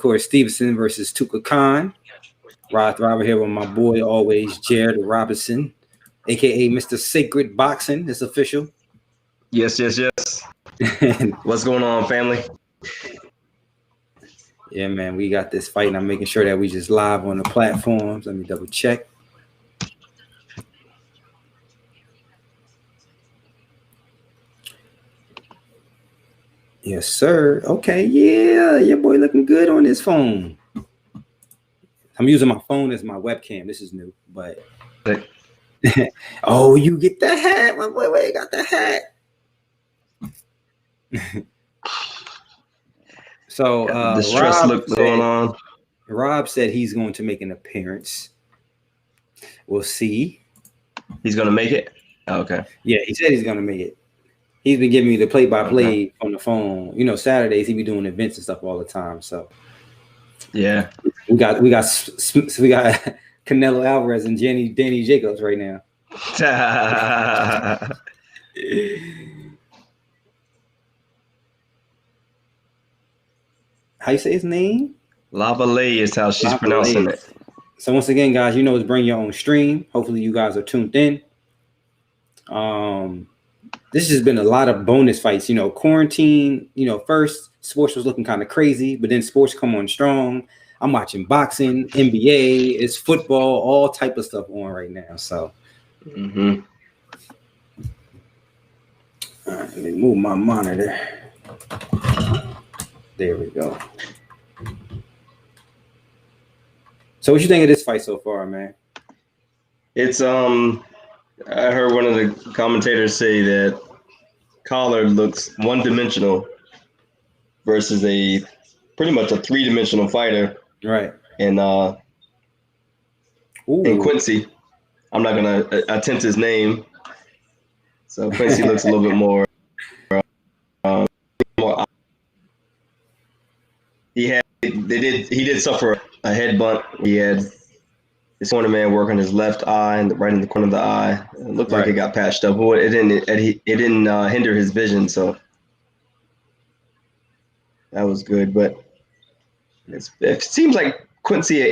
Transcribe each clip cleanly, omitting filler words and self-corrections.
Shakur Stevenson versus Toka Kahn. Rod Thriver here with my boy, always, Jared Robinson, a.k.a. Mr. Sacred Boxing. It's official. Yes. What's going on, family? Yeah, man, we got this fight, and I'm making sure that we just live on the platforms. Let me double check. Yes, sir. Okay, yeah, your boy looking good on his phone. I'm using my phone as my webcam. This is new, but oh, you get the hat, my boy. Wait, got the hat. So the stress look going on. Rob said he's going to make an appearance. We'll see. He's going to make it? Oh, okay. Yeah, he said he's going to make it. He's been giving me the play-by-play on the phone. You know, Saturdays he be doing events and stuff all the time. So yeah, we got Canelo Alvarez and Danny Jacobs right now. How you say his name? Lavallee is how she's pronouncing it. So once again, guys, you know it's Bring Your Own Stream. Hopefully you guys are tuned in. This has been a lot of bonus fights. You know, quarantine, you know, first sports was looking kind of crazy, but then sports come on strong. I'm watching boxing, NBA, it's football, all type of stuff on right now. So all right, let me move my monitor. There we go. So what you think of this fight so far, man? It's I heard one of the commentators say that Collar looks one-dimensional versus pretty much a three-dimensional fighter. Right. And Quincy, I'm not gonna attempt his name. So Quincy looks a little bit more. He did suffer a headbutt. He had his corner man working his left eye and right in the corner of the eye. It looked like it got patched up. It didn't hinder his vision, so that was good. But it seems like Quincy at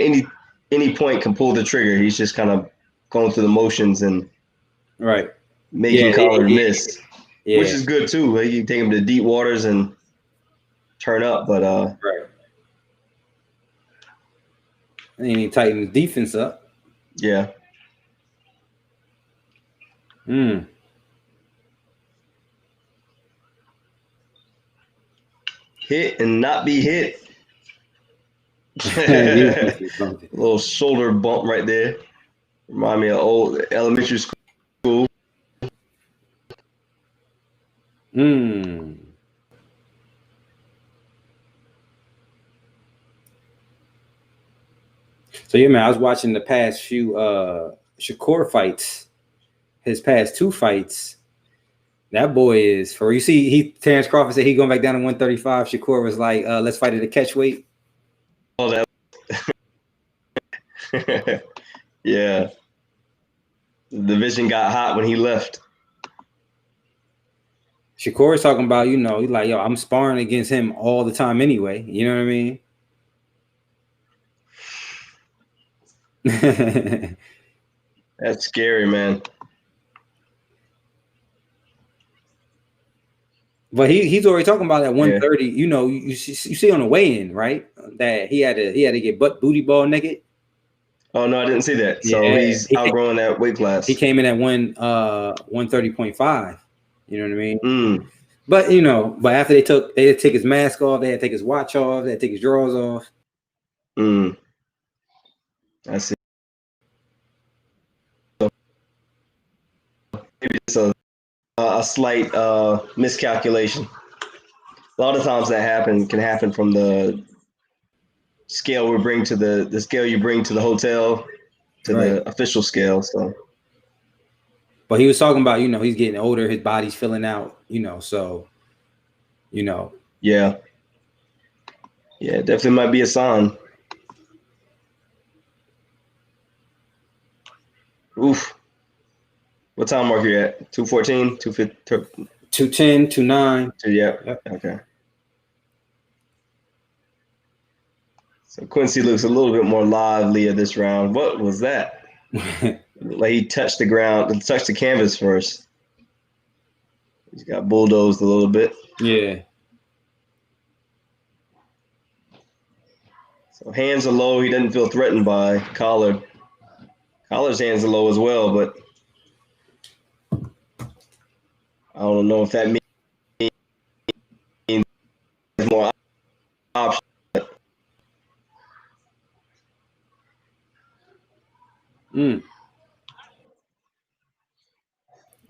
any point can pull the trigger. He's just kind of going through the motions and making Collar miss, which is good too. You can take him to deep waters and turn up, but and he tighten his defense up. Yeah. Hit and not be hit. A little shoulder bump right there. Remind me of old elementary school. So yeah, man, I was watching the past few Shakur fights, his past two fights. That boy is for you see Terrence Crawford said he going back down to 135. Shakur was like, let's fight at a catch weight. Oh, that yeah. The division got hot when he left. Shakur is talking about, you know, he's like, yo, I'm sparring against him all the time anyway. You know what I mean? That's scary, man. But he's already talking about that 130. You know, you see on the weigh-in, right? That he had to get booty ball naked. Oh no, I didn't see that. So he's outgrowing that weight class. He came in at 130.5. You know what I mean? But you know, after they had to take his mask off, they had to take his watch off, they had to take his drawers off. I see. Maybe it's a slight miscalculation. A lot of times that can happen from the scale we bring to the scale you bring to the hotel to the official scale. So, but he was talking about, you know, he's getting older, his body's filling out, you know, so, you know. Yeah, definitely might be a sign. Oof. What time mark you at? 2:14, 2:50, 2:10, 2:09. Yeah. Yep. Okay. So Quincy looks a little bit more livelier this round. What was that? Like he touched the ground, touched the canvas first. He's got bulldozed a little bit. Yeah. So hands are low. He doesn't feel threatened by Collard. Collard's hands are low as well, but I don't know if that means more options.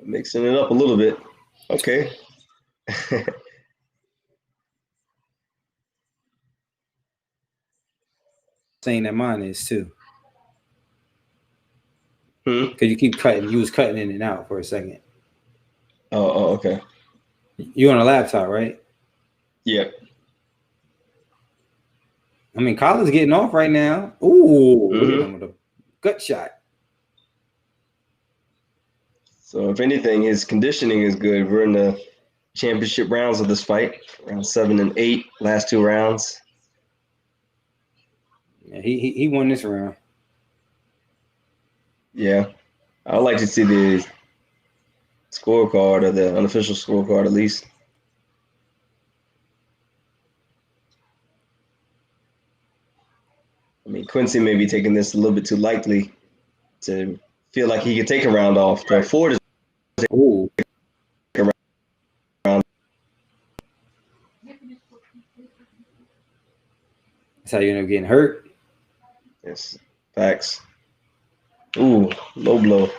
Mixing it up a little bit. Okay. Saying that mine is too. Because you keep cutting. You was cutting in and out for a second. Oh, okay. You on a laptop, right? Yeah. I mean, Collar's getting off right now. Ooh, look at him with a gut shot. So if anything, his conditioning is good. We're in the championship rounds of this fight, round 7 and 8, last 2 rounds. Yeah, he won this round. Yeah, I'd like to see the scorecard or the unofficial scorecard at least. I mean, Quincy may be taking this a little bit too lightly to feel like he could take a round off to afford it. Ooh. That's how you end up getting hurt. Yes, facts. Ooh, low blow.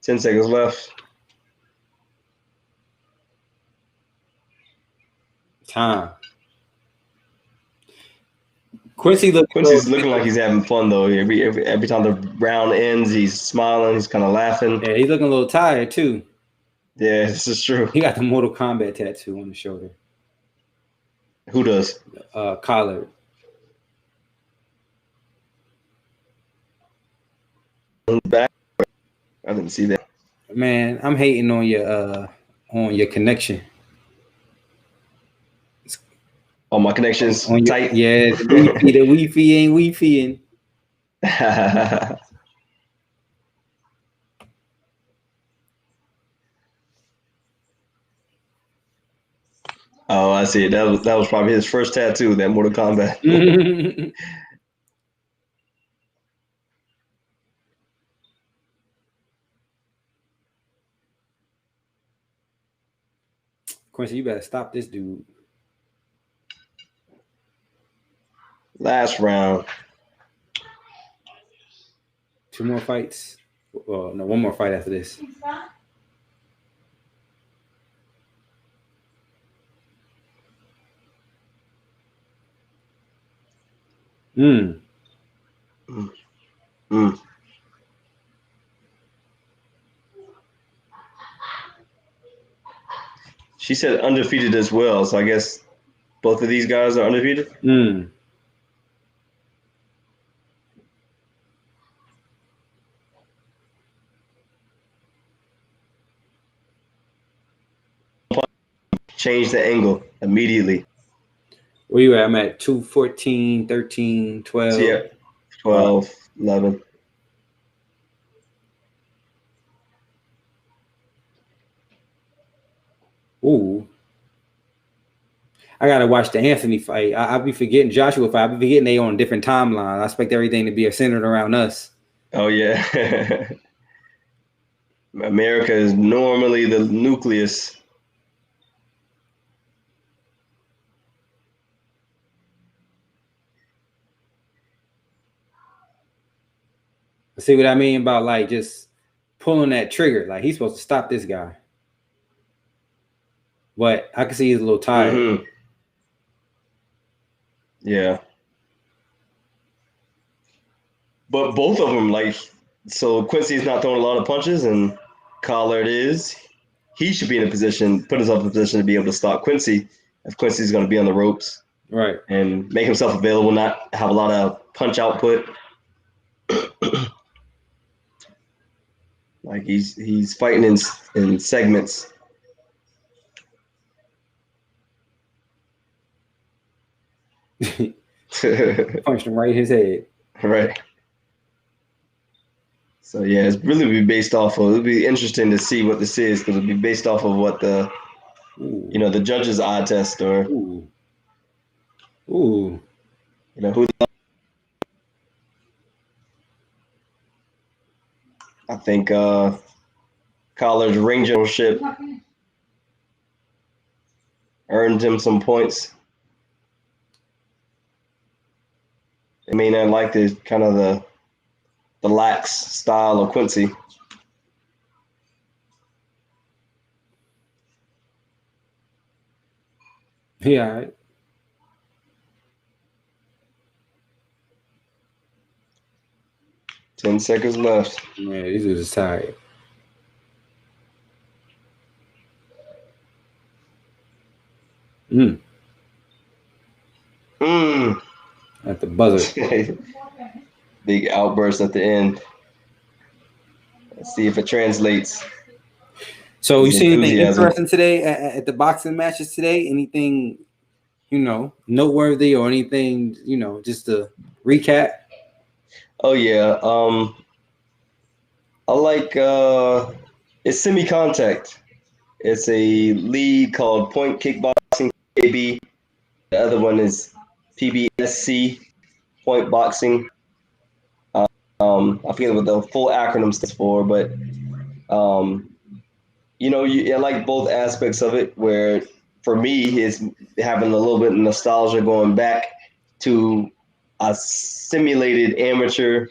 10 seconds left. Time. Quincy's looking like he's having fun though. Every time the round ends, he's smiling. He's kind of laughing. Yeah, he's looking a little tired too. Yeah, this is true. He got the Mortal Kombat tattoo on the shoulder. Who does? Collard. Back. I didn't see that. Man, I'm hating on your connection. Oh, my connection's tight. Yeah, the Wi-Fi ain't Wi-Fi-ing. Oh, I see it. That was probably his first tattoo, that Mortal Kombat. Quincy, you better stop this dude. Last round. 2 more fights. Well, no, 1 more fight after this. She said undefeated as well, so I guess both of these guys are undefeated. Change the angle immediately. Where you at? I'm at 214, 13, 12. So yeah, 12, 11. Ooh. I gotta watch the Anthony fight. I'll be forgetting Joshua fight. I'll be forgetting they on different timelines. I expect everything to be centered around us. Oh yeah. America is normally the nucleus. See what I mean about like just pulling that trigger? Like he's supposed to stop this guy. But I can see he's a little tired. Yeah. But both of them, like, so Quincy's not throwing a lot of punches and Collard is. He should be in a position, put himself in a position to be able to stop Quincy if Quincy's going to be on the ropes. Right. And make himself available, not have a lot of punch output. Like he's fighting in segments. Punched him right in his head. Right. So yeah, it's really be based off of. It'll be interesting to see what this is because it'll be based off of what the, the judge's eye test or, who. Who. I think Collard's ring generalship earned him some points. I may not like the kind of the lax style of Quincy. Yeah. 10 seconds left. Man, these dudes are tired. At the buzzer. Big outburst at the end. Let's see if it translates. So you see anything interesting today at the boxing matches today? Anything, noteworthy or anything, just to recap? Oh yeah. I like it's semi-contact. It's a league called Point Kickboxing KB. The other one is PBSC, Point Boxing. I forget what the full acronym stands for, but I like both aspects of it. Where for me is having a little bit of nostalgia going back to a simulated amateur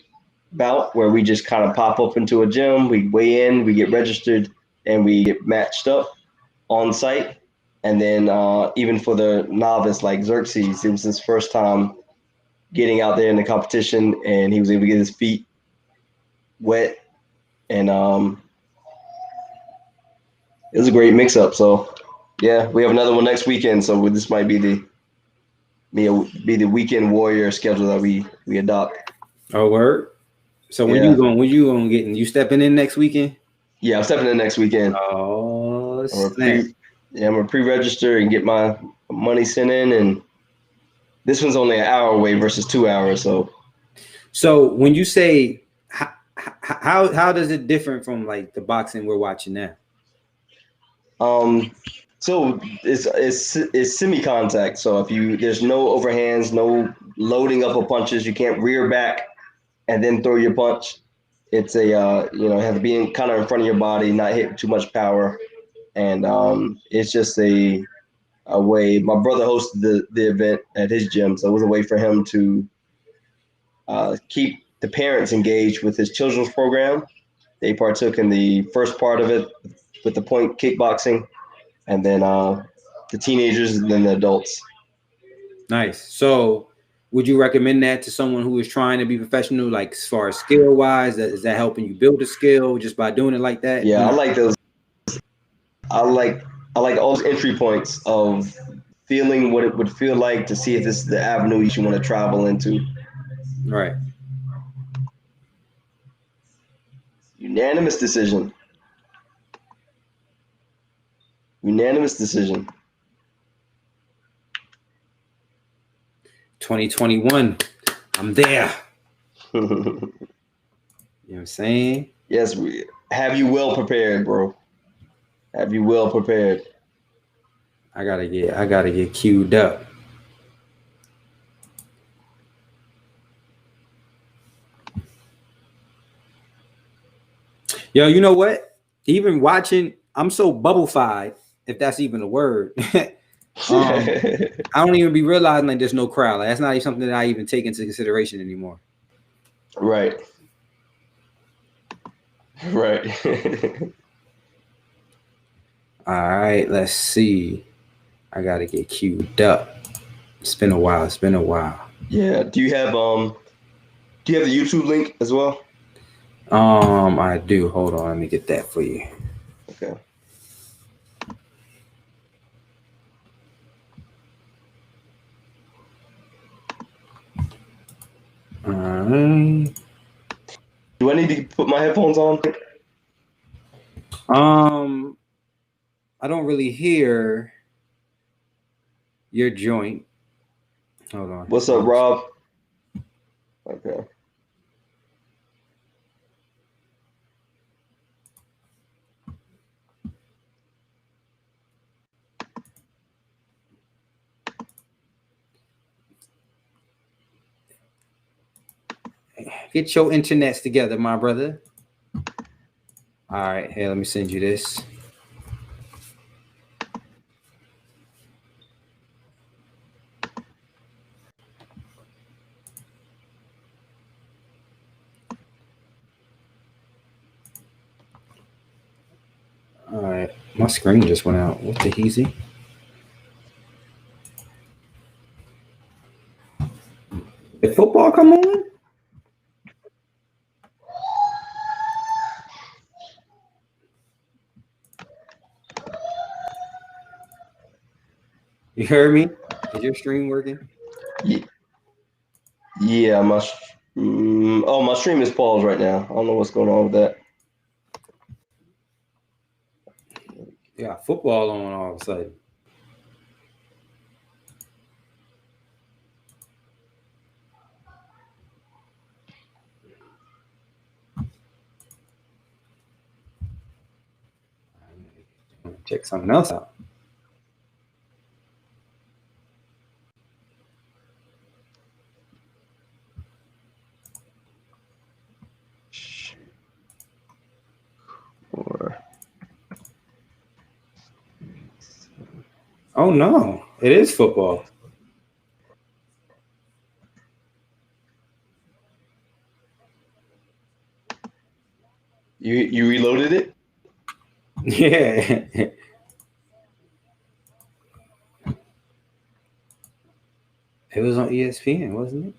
bout where we just kind of pop up into a gym, we weigh in, we get registered, and we get matched up on site. And then even for the novice like Xerxes, it was his first time getting out there in the competition, and he was able to get his feet wet, and it was a great mix-up. So yeah, we have another one next weekend. So this might be the weekend warrior schedule that we adopt. Oh, word. So when you going getting you stepping in next weekend? Yeah, I'm stepping in next weekend. Oh, I'm gonna pre-register and get my money sent in, and this one's only an hour away versus 2 hours. So when you say how does it differ from like the boxing we're watching now? So it's semi-contact. So there's no overhands, no loading up of punches. You can't rear back and then throw your punch. It's it has to be kind of in front of your body, not hit too much power, and it's just a way. My brother hosted the event at his gym, so it was a way for him to keep the parents engaged with his children's program. They partook in the first part of it with the point kickboxing, and then the teenagers and then the adults. Nice. So would you recommend that to someone who is trying to be professional, like as far as skill wise? Is that helping you build a skill just by doing it like that? Yeah, I like those. I like all those entry points of feeling what it would feel like to see if this is the avenue you want to travel into. Right. Unanimous decision. 2021. I'm there. You know what I'm saying? Yes, have you well prepared, bro. Have you well prepared? I gotta get queued up. Yo, you know what? Even watching, I'm so bubble-fied, if that's even a word. I don't even be realizing like there's no crowd. Like that's not even something that I even take into consideration anymore. Right. All right, let's see. I gotta get queued up. It's been a while. Yeah. Do you have the YouTube link as well? I do. Hold on, let me get that for you. Okay. All right. Do I need to put my headphones on? I don't really hear your joint. Hold on. What's up, Rob? Okay. Get your internets together, my brother. All right, hey, let me send you this. All right, my screen just went out. What the heezy? Did football come on? You heard me? Is your stream working? Yeah, my stream is paused right now. I don't know what's going on with that. Yeah, football on all of a sudden. Check something else out. Oh no, it is football. You reloaded it? Yeah. It was on ESPN, wasn't it?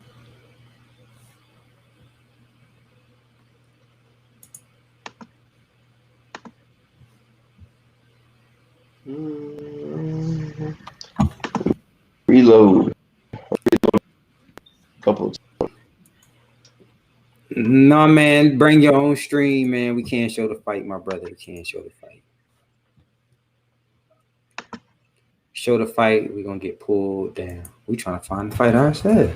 Reload. Couple. No, man, bring your own stream, man. We can't show the fight, my brother. We can't show the fight. Show the fight, we're gonna get pulled down. We trying to find the fight ourselves.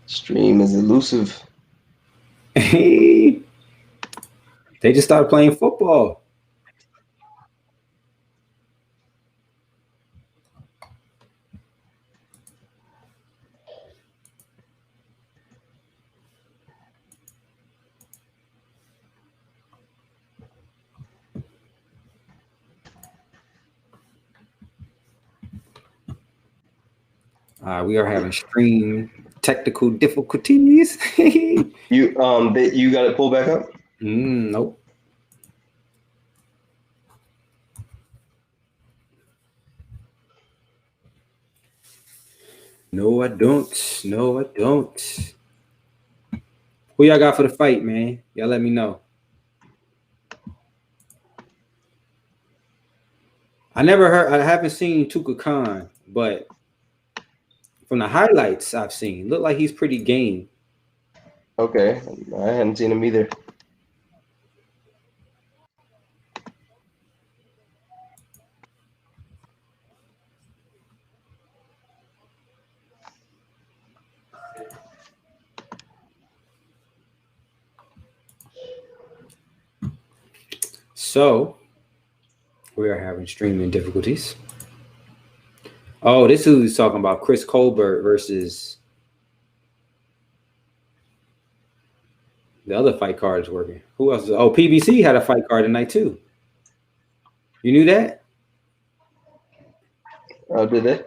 Stream is elusive. They just started playing football. We are having stream technical difficulties. You got it pulled back up? Nope. No, I don't. No, I don't. Who y'all got for the fight, man? Y'all let me know. I haven't seen Toka Kahn, but from the highlights I've seen, look like he's pretty game. Okay, I hadn't seen him either. So we are having streaming difficulties. Oh, this is who's talking about. Chris Colbert versus the other fight card is working. Who else? Oh, PBC had a fight card tonight too. You knew that? Oh, did they?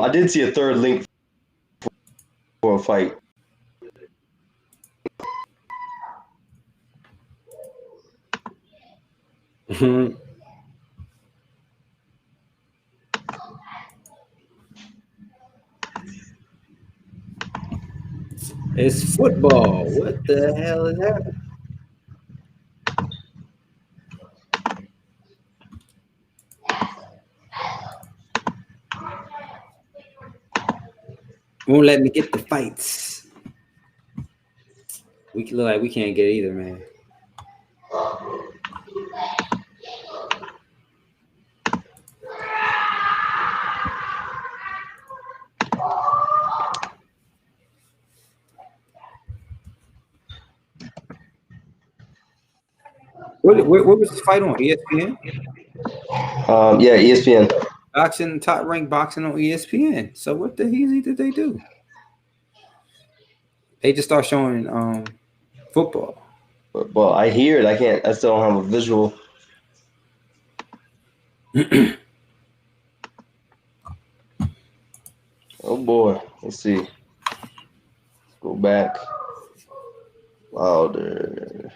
I did see a third link for a fight. It's football. What the hell is happening? Won't let me get the fights. We look like we can't get either, man. Where was this fight on? ESPN? Yeah, ESPN. Boxing, top ranked boxing on ESPN. So what the hell did they do? They just start showing football. Well, I hear it. I still don't have a visual. Oh boy. Let's see. Let's go back. Louder.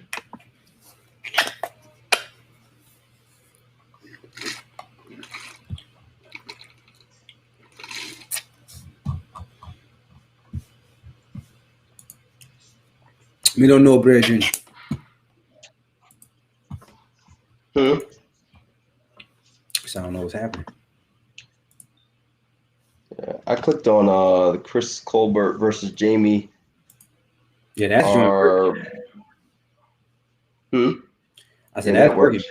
We don't know, brethren. So I don't know what's happening. Yeah, I clicked on the Chris Colbert versus Jamie. Yeah, that's I said that works.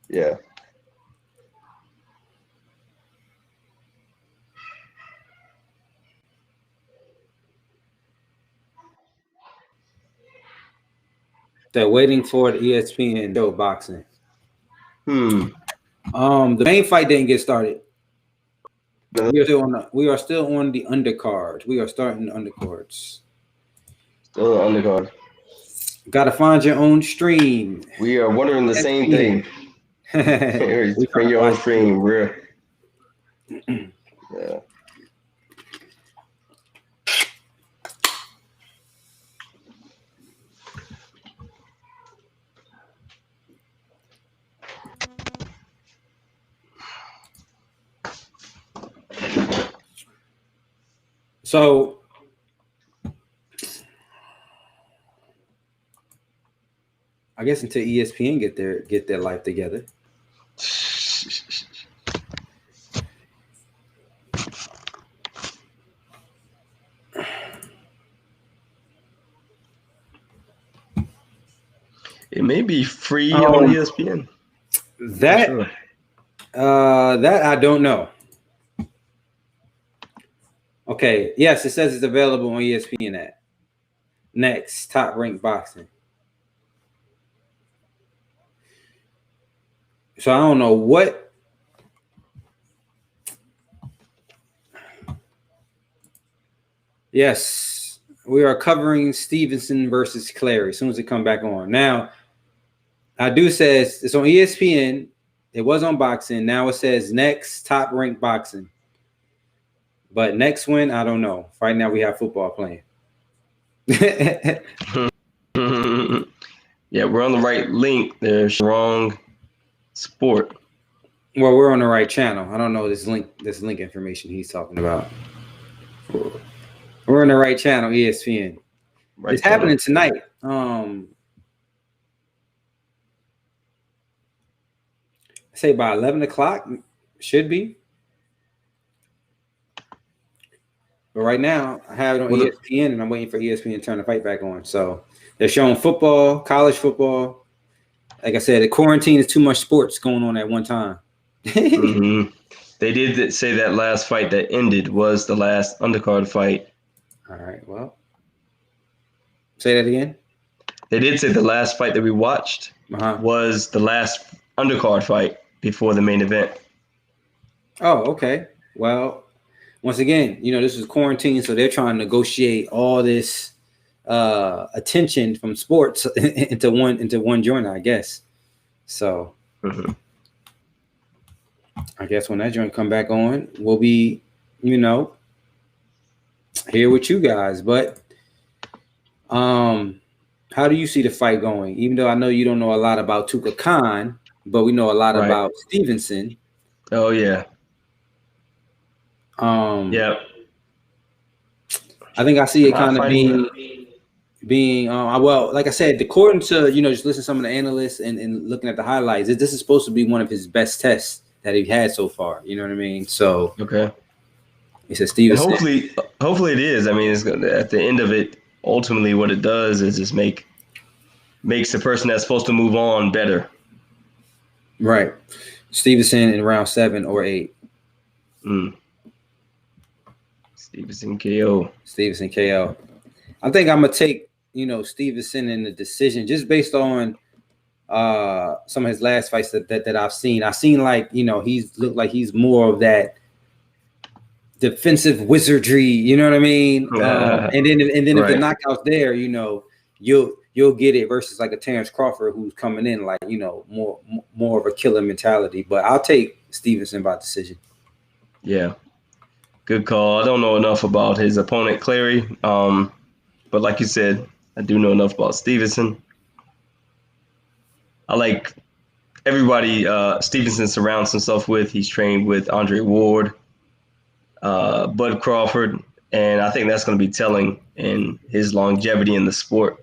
Yeah. They're waiting for the ESPN show boxing. The main fight didn't get started. We are still on the undercard. We are starting the undercards. Still an undercard. Gotta find your own stream. We are wondering the same thing. Bring your own stream. Yeah. So I guess until ESPN get their life together. It may be free on ESPN. That I don't know. Okay, yes, it says it's available on ESPN app. Next, top ranked boxing. So I don't know what. Yes, we are covering Stevenson versus Clary as soon as it come back on. Now, I do says it's on ESPN. It was on boxing. Now it says next top ranked boxing. But next one, I don't know. Right now we have football playing. Yeah, we're on the right link. There's wrong sport. Well, we're on the right channel. I don't know this link information he's talking about. We're on the right channel, ESPN. Right, it's happening tonight. I say by 11 o'clock should be. But right now, I have it on ESPN, and I'm waiting for ESPN to turn the fight back on. So they're showing football, college football. Like I said, the quarantine is too much sports going on at one time. They did say that last fight that ended was the last undercard fight. All right, well. Say that again? They did say the last fight that we watched was the last undercard fight before the main event. Oh, okay. Well, once again, this is quarantine, so they're trying to negotiate all this attention from sports into one joint, I guess. So I guess when that joint come back on, we'll be, here with you guys. But how do you see the fight going? Even though I know you don't know a lot about Toka Kahn, but we know a lot about Stevenson. Oh yeah. Yeah. I think I see it kind of being well, like I said, according to just listen to some of the analysts and looking at the highlights, this is supposed to be one of his best tests that he had so far. You know what I mean? So okay. He said Stevenson. Hopefully it is. I mean, it's at the end of it. Ultimately, what it does is just makes the person that's supposed to move on better. Right. Stevenson in round 7 or 8. Stevenson KO. Stevenson KO. I think I'm gonna take Stevenson in the decision just based on some of his last fights that I've seen. I've seen he's looked like he's more of that defensive wizardry, you know what I mean? And then if the knockout's there, you'll get it versus like a Terrence Crawford who's coming in like more of a killer mentality. But I'll take Stevenson by decision. Yeah, good call. I don't know enough about his opponent Clary, but like you said, I do know enough about Stevenson. I like everybody Stevenson surrounds himself with. He's trained with Andre Ward, Bud Crawford, and I think that's going to be telling in his longevity in the sport.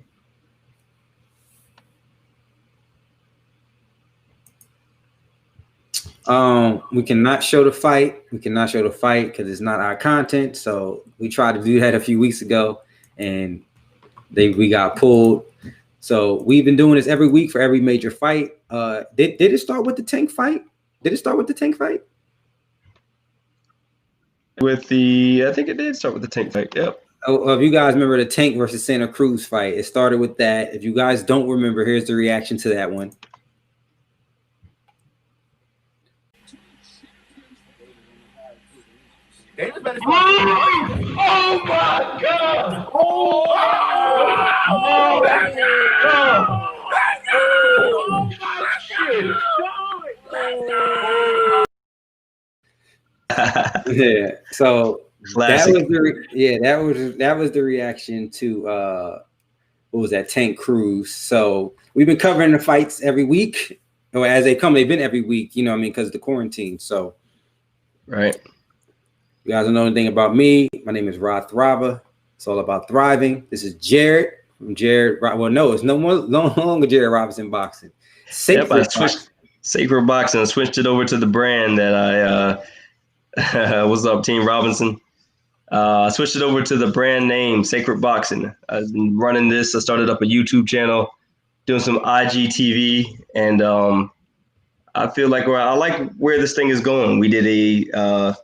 We cannot show the fight. We cannot show the fight because it's not our content. So we tried to do that a few weeks ago, and we got pulled. So we've been doing this every week for every major fight. Did it start with the Tank fight? Did it start with the Tank fight? I think it did start with the Tank fight. Yep. Oh, if you guys remember the Tank versus Santa Cruz fight, it started with that. If you guys don't remember, here's the reaction to that one. Oh my God! Oh shit! Yeah. So classic. That was the reaction to what was that, Tank Cruz. So we've been covering the fights every week, or as they come. They've been every week, you know what I mean, because of the quarantine. So right. You guys don't know anything about me. My name is Rod Thrava. It's all about thriving. This is Jared from Jared. Well, no, it's no longer Jared Robinson Boxing. I switched Sacred Boxing. I switched it over to the brand that I what's up, Team Robinson. I switched it over to the brand name Sacred Boxing. I've been running this. I started up a YouTube channel, doing some IGTV, and I feel like I like where this thing is going. We did a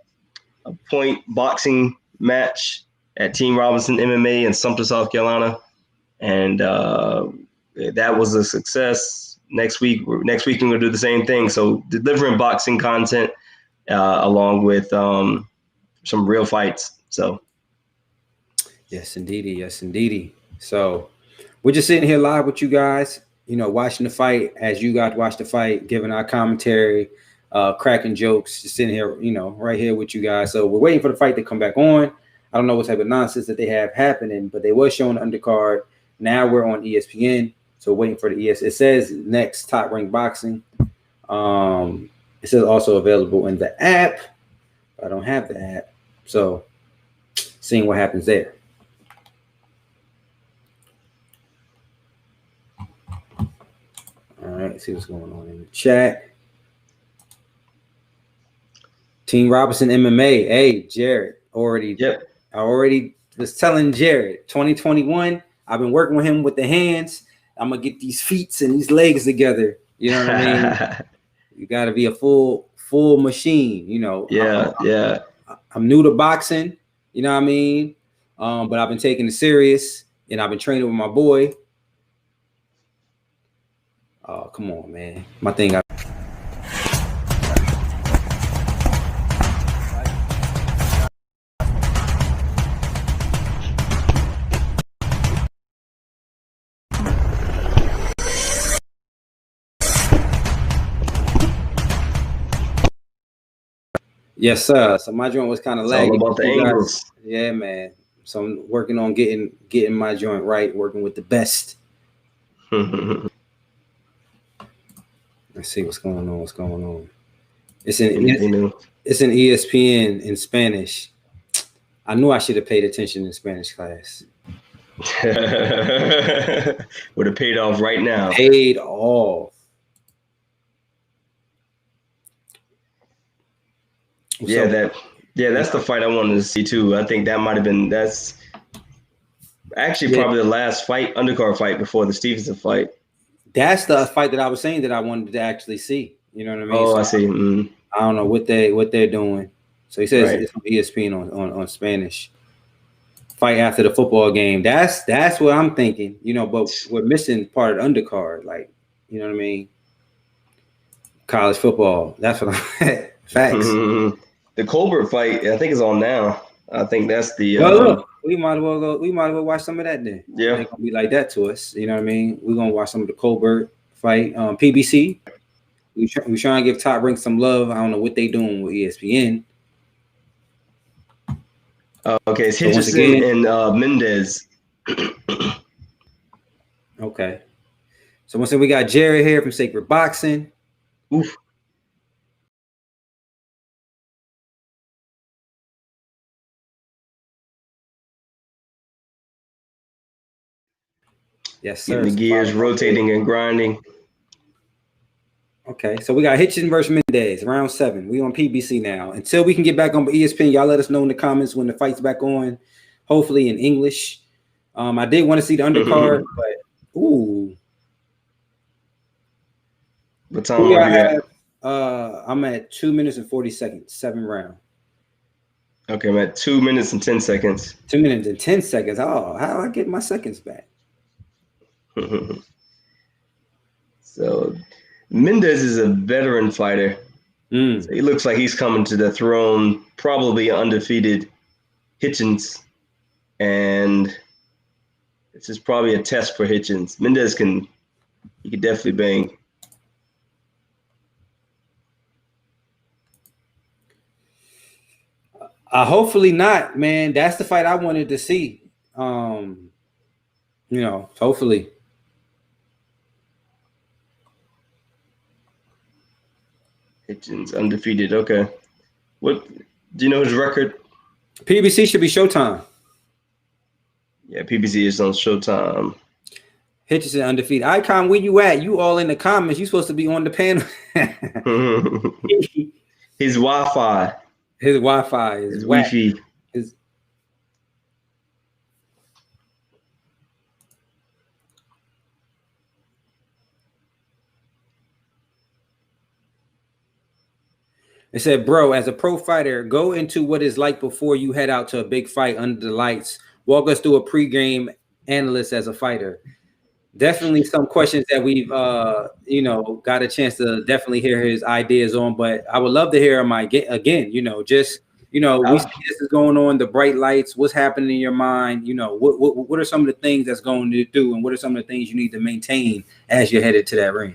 point boxing match at Team Robinson MMA in Sumter, South Carolina, and that was a success. Next week we're going to do the same thing. So delivering boxing content along with some real fights. So yes, indeedy. So we're just sitting here live with you guys, watching the fight as you guys watch the fight, giving our commentary, cracking jokes, just sitting here, right here with you guys. So we're waiting for the fight to come back on. I don't know what type of nonsense that they have happening, but they were showing the undercard. Now we're on ESPN, so waiting for the ESPN. It says next Top Rank Boxing. It says also available in the app. I don't have the app, so seeing what happens there. All right, let's see what's going on in the chat. Team Robinson MMA. Hey, Jared, I already was telling Jared, 2021, I've been working with him with the hands. I'm going to get these feet and these legs together. You know what I mean? You got to be a full machine, Yeah. I'm new to boxing, you know what I mean? But I've been taking it serious, and I've been training with my boy. Oh, come on, man. My thing. Yes, sir. So my joint was kind of lagging. All about the angles. Yeah, man. So I'm working on getting my joint right, working with the best. Let's see what's going on. It's in ESPN in Spanish. I knew I should have paid attention in Spanish class. Would have paid off right now. Paid off. That Yeah, that's the fight I wanted to see too. I think that might have been that's actually probably the last fight, undercard fight before the Stevenson fight. That's the fight that I was saying that I wanted to actually see. You know what I mean? Oh, so I see. I don't know what they're doing. So he says Right. it's on ESPN on Spanish. Fight after the football game. That's what I'm thinking. You know, but we're missing part of the undercard. Like, you know what I mean? College football. That's what I'm facts. The Colbert fight, I think, is on now. I think that's the. Well, look, we might as well go. We might as well watch some of that then. Yeah, It ain't gonna be like that to us. You know what I mean? We're gonna watch some of the Colbert fight. PBC. We trying to give Top Rank some love. I don't know what they doing with ESPN. Okay, it's Hitchison and Mendez. Okay. So once again, we got Jared here from Sacred Boxing. Oof. Yes, sir. Getting the gears rotating and grinding. Okay, so we got Hitchin versus Mendez, round 7. We on PBC now. Until we can get back on ESPN, y'all let us know in the comments when the fight's back on. Hopefully in English. I did want to see the undercard, but ooh. What time are you at? I'm at 2 minutes and 40 seconds, 7 round. Okay, I'm at 2 minutes and 10 seconds. 2 minutes and 10 seconds. Oh, how do I get my seconds back? So Mendez is a veteran fighter. So he looks like he's coming to the throne, probably undefeated Hitchens. And this is probably a test for Hitchens. Mendez can definitely bang. Hopefully not, man. That's the fight I wanted to see. You know, hopefully. Hitchens undefeated. Okay. What do you know his record? PBC should be Showtime. Yeah, PBC is on Showtime. Hitchison undefeated. Icon, where you at? You all in the comments. You supposed to be on the panel. His Wi-Fi. His Wi-Fi is his Wi-Fi. It said, bro, as a pro fighter, go into what it's like before you head out to a big fight under the lights. Walk us through a pregame analyst as a fighter. Definitely some questions that we've, you know, got a chance to definitely hear his ideas on. But I would love to hear him again, you know, just, you know, we see this is going on, the bright lights, what's happening in your mind, you know, what are some of the things that's going to do and what are some of the things you need to maintain as you're headed to that ring?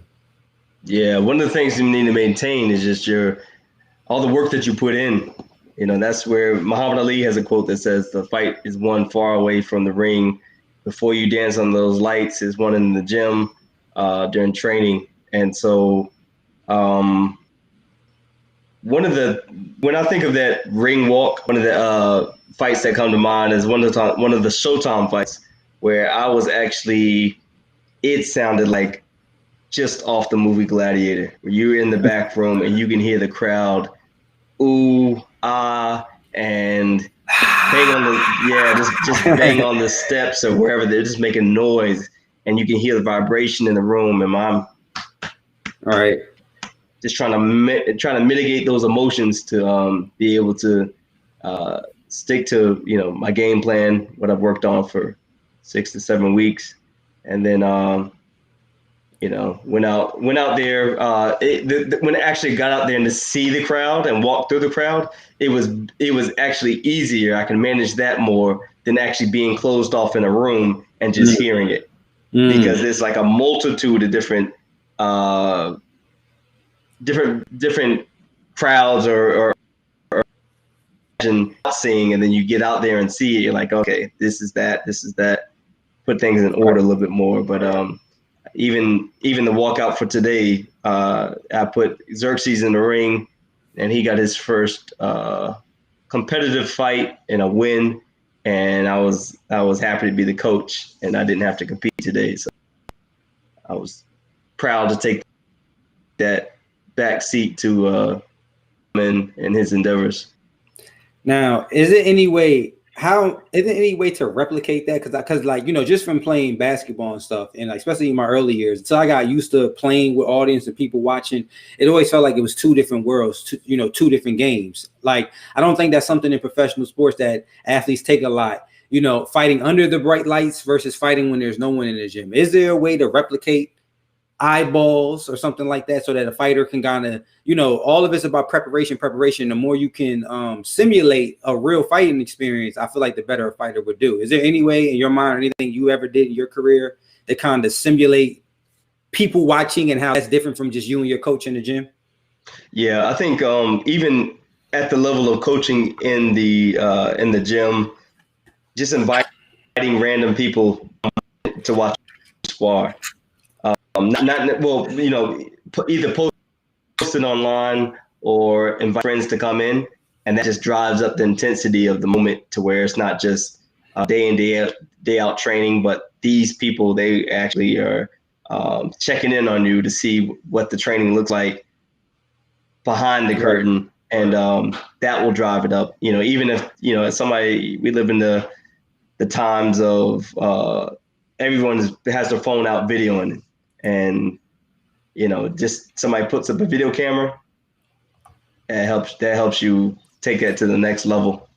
Yeah, one of the things you need to maintain is just all the work that you put in. You know, that's where Muhammad Ali has a quote that says the fight is won far away from the ring. Before you dance on those lights is one in the gym during training. And so when I think of that ring walk, one of the fights that come to mind is one of the Showtime fights where I was actually, it sounded like just off the movie Gladiator, where you're in the back room and you can hear the crowd, ooh, ah, and bang on just bang on the steps or wherever they're just making noise, and you can hear the vibration in the room. And I'm all right, just trying to mitigate those emotions to be able to stick to, you know, my game plan, what I've worked on for 6 to 7 weeks, and then you know, went out there. When I actually got out there and to see the crowd and walk through the crowd, it was actually easier. I can manage that more than actually being closed off in a room and just hearing it, because there's like a multitude of different crowds or seeing, and then you get out there and see it. You're like, okay, this is that. Put things in order a little bit more, but even the walkout for today, I put Xerxes in the ring, and he got his first competitive fight and a win, and I was happy to be the coach, and I didn't have to compete today, so I was proud to take that back seat to him and his endeavors. Now, is there any way to replicate that? Because like, you know, just from playing basketball and stuff, and like, especially in my early years, until I got used to playing with audience and people watching, it always felt like it was two different worlds, two different games. Like, I don't think that's something in professional sports that athletes take a lot, you know, fighting under the bright lights versus fighting when there's no one in the gym. Is there a way to replicate eyeballs or something like that so that a fighter can kind of, you know, all of it's about preparation. The more you can simulate a real fighting experience, I feel like the better a fighter would do. Is there any way in your mind or anything you ever did in your career that kind of simulate people watching and how that's different from just you and your coach in the gym? Yeah, I think even at the level of coaching in the gym, just inviting random people to watch spar. Well, you know, either post it online or invite friends to come in, and that just drives up the intensity of the moment to where it's not just day in day out training, but these people, they actually are checking in on you to see what the training looks like behind the curtain, and that will drive it up. You know, even if, you know, somebody, we live in the times of everyone has their phone out videoing. And, you know, just somebody puts up a video camera, that helps you take that to the next level.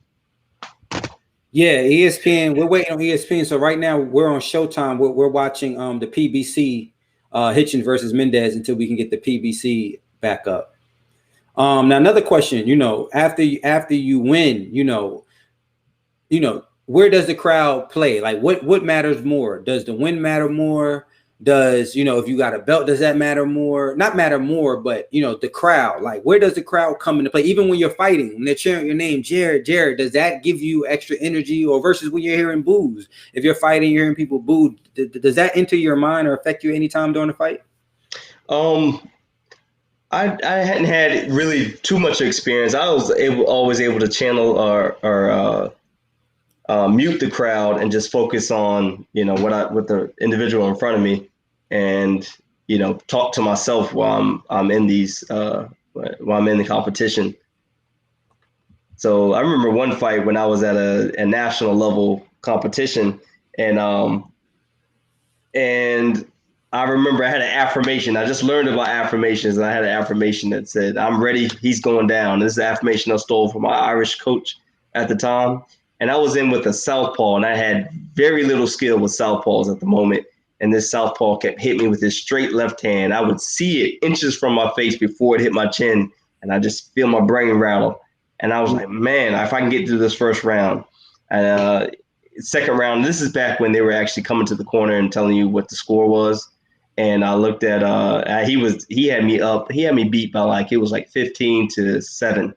Yeah, ESPN. We're waiting on ESPN. So right now we're on Showtime. We're watching the PBC Hitchens versus Mendez until we can get the PBC back up. Now another question. You know, after you win, you know, where does the crowd play? Like, what matters more? Does the win matter more? Does, you know, if you got a belt, does that matter more? Not matter more, but, you know, the crowd, like, where does the crowd come into play? Even when you're fighting, when they're cheering your name, Jared, does that give you extra energy? Or versus when you're hearing boos? If you're fighting, you're hearing people boo, does that enter your mind or affect you anytime during the fight? I hadn't had really too much experience. I was always able to channel or mute the crowd and just focus on, you know, what the individual in front of me, and, you know, talk to myself while I'm in these while I'm in the competition. So I remember one fight when I was at a national level competition, and I remember I had an affirmation. I just learned about affirmations, and I had an affirmation that said, "I'm ready. He's going down." This is the affirmation I stole from my Irish coach at the time. And I was in with a southpaw, and I had very little skill with southpaws at the moment. And this southpaw kept hitting me with his straight left hand. I would see it inches from my face before it hit my chin, and I just feel my brain rattle. And I was like, man, if I can get through this first round. And second round, this is back when they were actually coming to the corner and telling you what the score was. And I looked at he had me beat by like, it was like 15-7.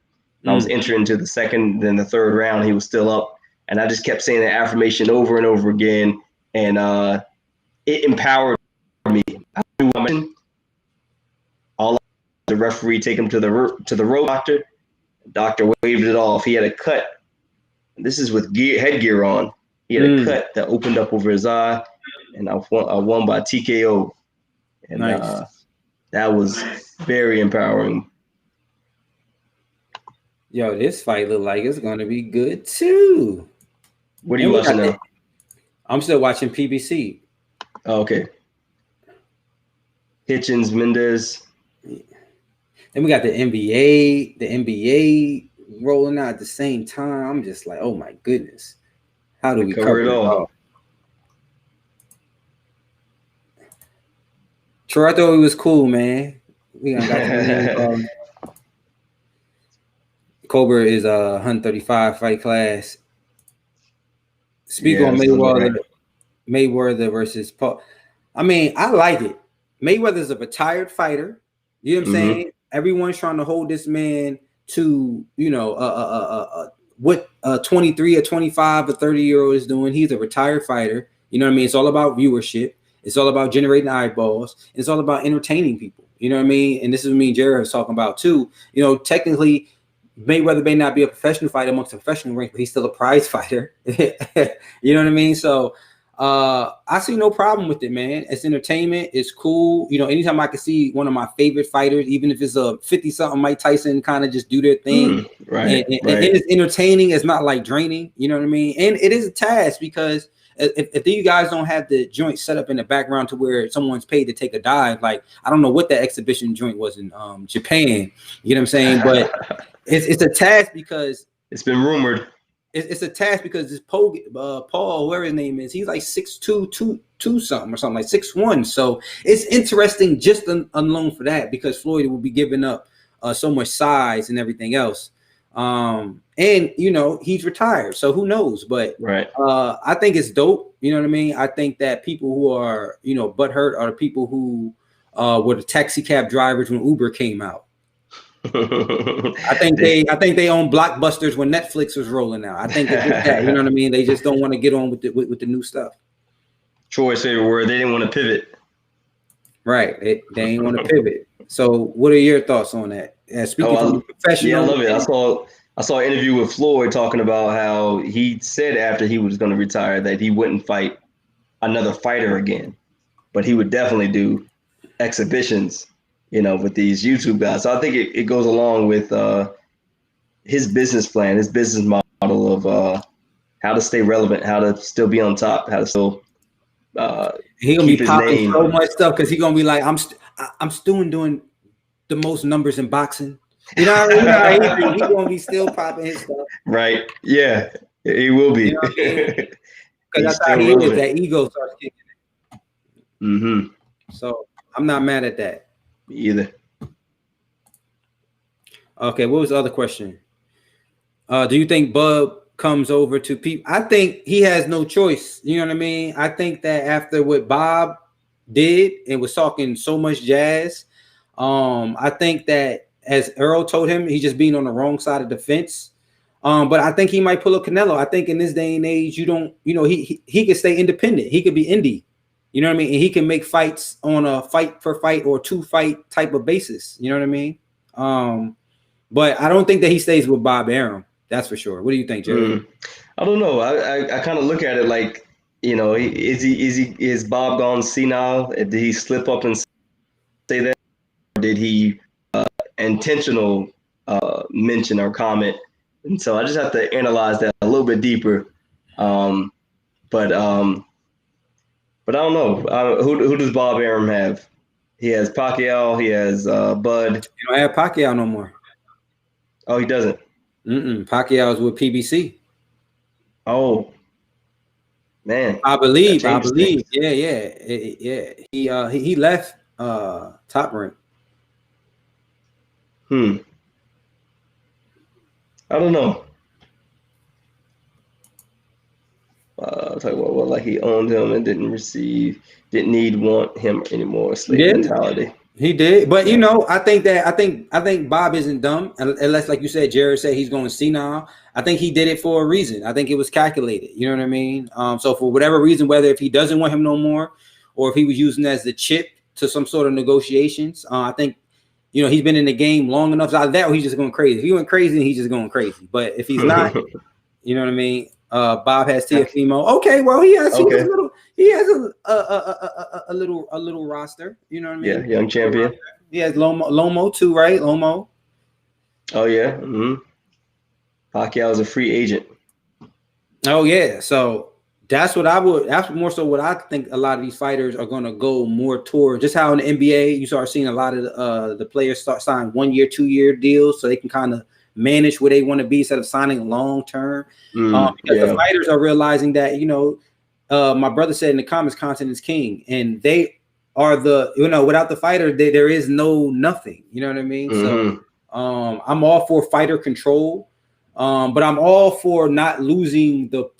I was entering into the second, then the third round, he was still up. And I just kept saying that affirmation over and over again. And it empowered me. I knew all the referee take him to the rope doctor. The doctor waved it off. He had a cut. This is with headgear on. He had a cut that opened up over his eye. And I won by TKO. And nice. That was very empowering. Yo, this fight look like it's gonna be good too. What are you watching now? I'm still watching PBC. Oh, okay. Hitchens, Mendez. Then we got the NBA rolling out at the same time. I'm just like, oh my goodness. How do we cover it all? Troy, I thought it was cool, man. We got Cobra is 135 fight class. Speak on Mayweather versus Paul. I mean, I like it. Mayweather's a retired fighter. You know what I'm saying? Everyone's trying to hold this man to, you know, what 23 or 25 or 30-year-old is doing. He's a retired fighter. You know what I mean? It's all about viewership. It's all about generating eyeballs. It's all about entertaining people. You know what I mean? And this is what me and Jared was talking about too. You know, technically, Mayweather may not be a professional fighter amongst the professional rank, but he's still a prize fighter. You know what I mean? So I see no problem with it, man. It's entertainment. It's cool. You know, anytime I can see one of my favorite fighters, even if it's a 50-something Mike Tyson, kind of just do their thing. Right. And it's entertaining. It's not like draining. You know what I mean? And it is a task because if you guys don't have the joint set up in the background to where someone's paid to take a dive, like I don't know what that exhibition joint was in Japan. You know what I'm saying? But it's a task because it's been rumored. It's a task because this Paul, whoever his name is, he's like 6'2", 2 something or something, like 6'1". So it's interesting just alone for that, because Floyd will be giving up so much size and everything else. And you know, he's retired, so who knows? But I think it's dope. You know what I mean? I think that people who are, you know, butthurt are the people who were the taxi cab drivers when Uber came out. I think they own Blockbusters when Netflix was rolling out. I think it's just that, you know what I mean? They just don't want to get on with the new stuff. Troy's favorite word, they didn't want to pivot. Right. They ain't want to pivot. So what are your thoughts on that? Speaking from a professional. Yeah, I love it. I saw an interview with Floyd talking about how he said after he was going to retire that he wouldn't fight another fighter again, but he would definitely do exhibitions, you know, with these YouTube guys. So I think it goes along with his business plan, his business model of how to stay relevant, how to still be on top, how to still he gonna be popping so much stuff because he gonna be like, I'm still doing the most numbers in boxing. You know what I mean? He's gonna be still popping his stuff. Right. Yeah, he will be. You know what I mean? Because that's how he is. That ego starts kicking in. Mm-hmm. So I'm not mad at that. Me either. Okay, what was the other question? Do you think Bub comes over to people? I think he has no choice. You know what I mean? I think that after what Bob did and was talking so much jazz, I think that as Earl told him, he's just being on the wrong side of the fence. But I think he might pull a Canelo. I think in this day and age, he can stay independent. He could be indie. You know what I mean? And he can make fights on a fight per fight or 2-fight type of basis. You know what I mean? But I don't think that he stays with Bob Arum. That's for sure. What do you think, Jerry? I don't know. I kind of look at it like, you know, is Bob gone senile? Did he slip up and say that? Or did he intentional mention or comment? And so I just have to analyze that a little bit deeper. But I don't know. Who does Bob Arum have? He has Pacquiao. He has Bud. You don't have Pacquiao no more. Oh, he doesn't. Pacquiao's with PBC. Oh, man. I believe. Things. Yeah. He left Top Rank. I don't know. Talk about what, like he owned him and didn't want him anymore. Slave mentality. He did, but you know, I think Bob isn't dumb, unless, like you said, Jared said he's going senile. I think he did it for a reason. I think it was calculated. You know what I mean? So for whatever reason, whether if he doesn't want him no more, or if he was using as the chip to some sort of negotiations, I think, you know, he's been in the game long enough. So that he's just going crazy. If he went crazy, then he's just going crazy. But if he's not, you know what I mean? Bob has Teofimo. Okay, well he has a little roster. You know what I mean? Yeah, young champion. He has Lomo too, right? Lomo. Oh yeah. Pacquiao is a free agent. Oh yeah. So that's more so what I think a lot of these fighters are going to go more toward. Just how in the NBA you start seeing a lot of the players start signing 1-year, 2-year deals so they can kind of manage where they want to be instead of signing long term. Because the fighters are realizing that, you know, my brother said in the comments, content is king, and they are without the fighter, there is nothing. You know what I mean? So I'm all for fighter control, but I'm all for not losing the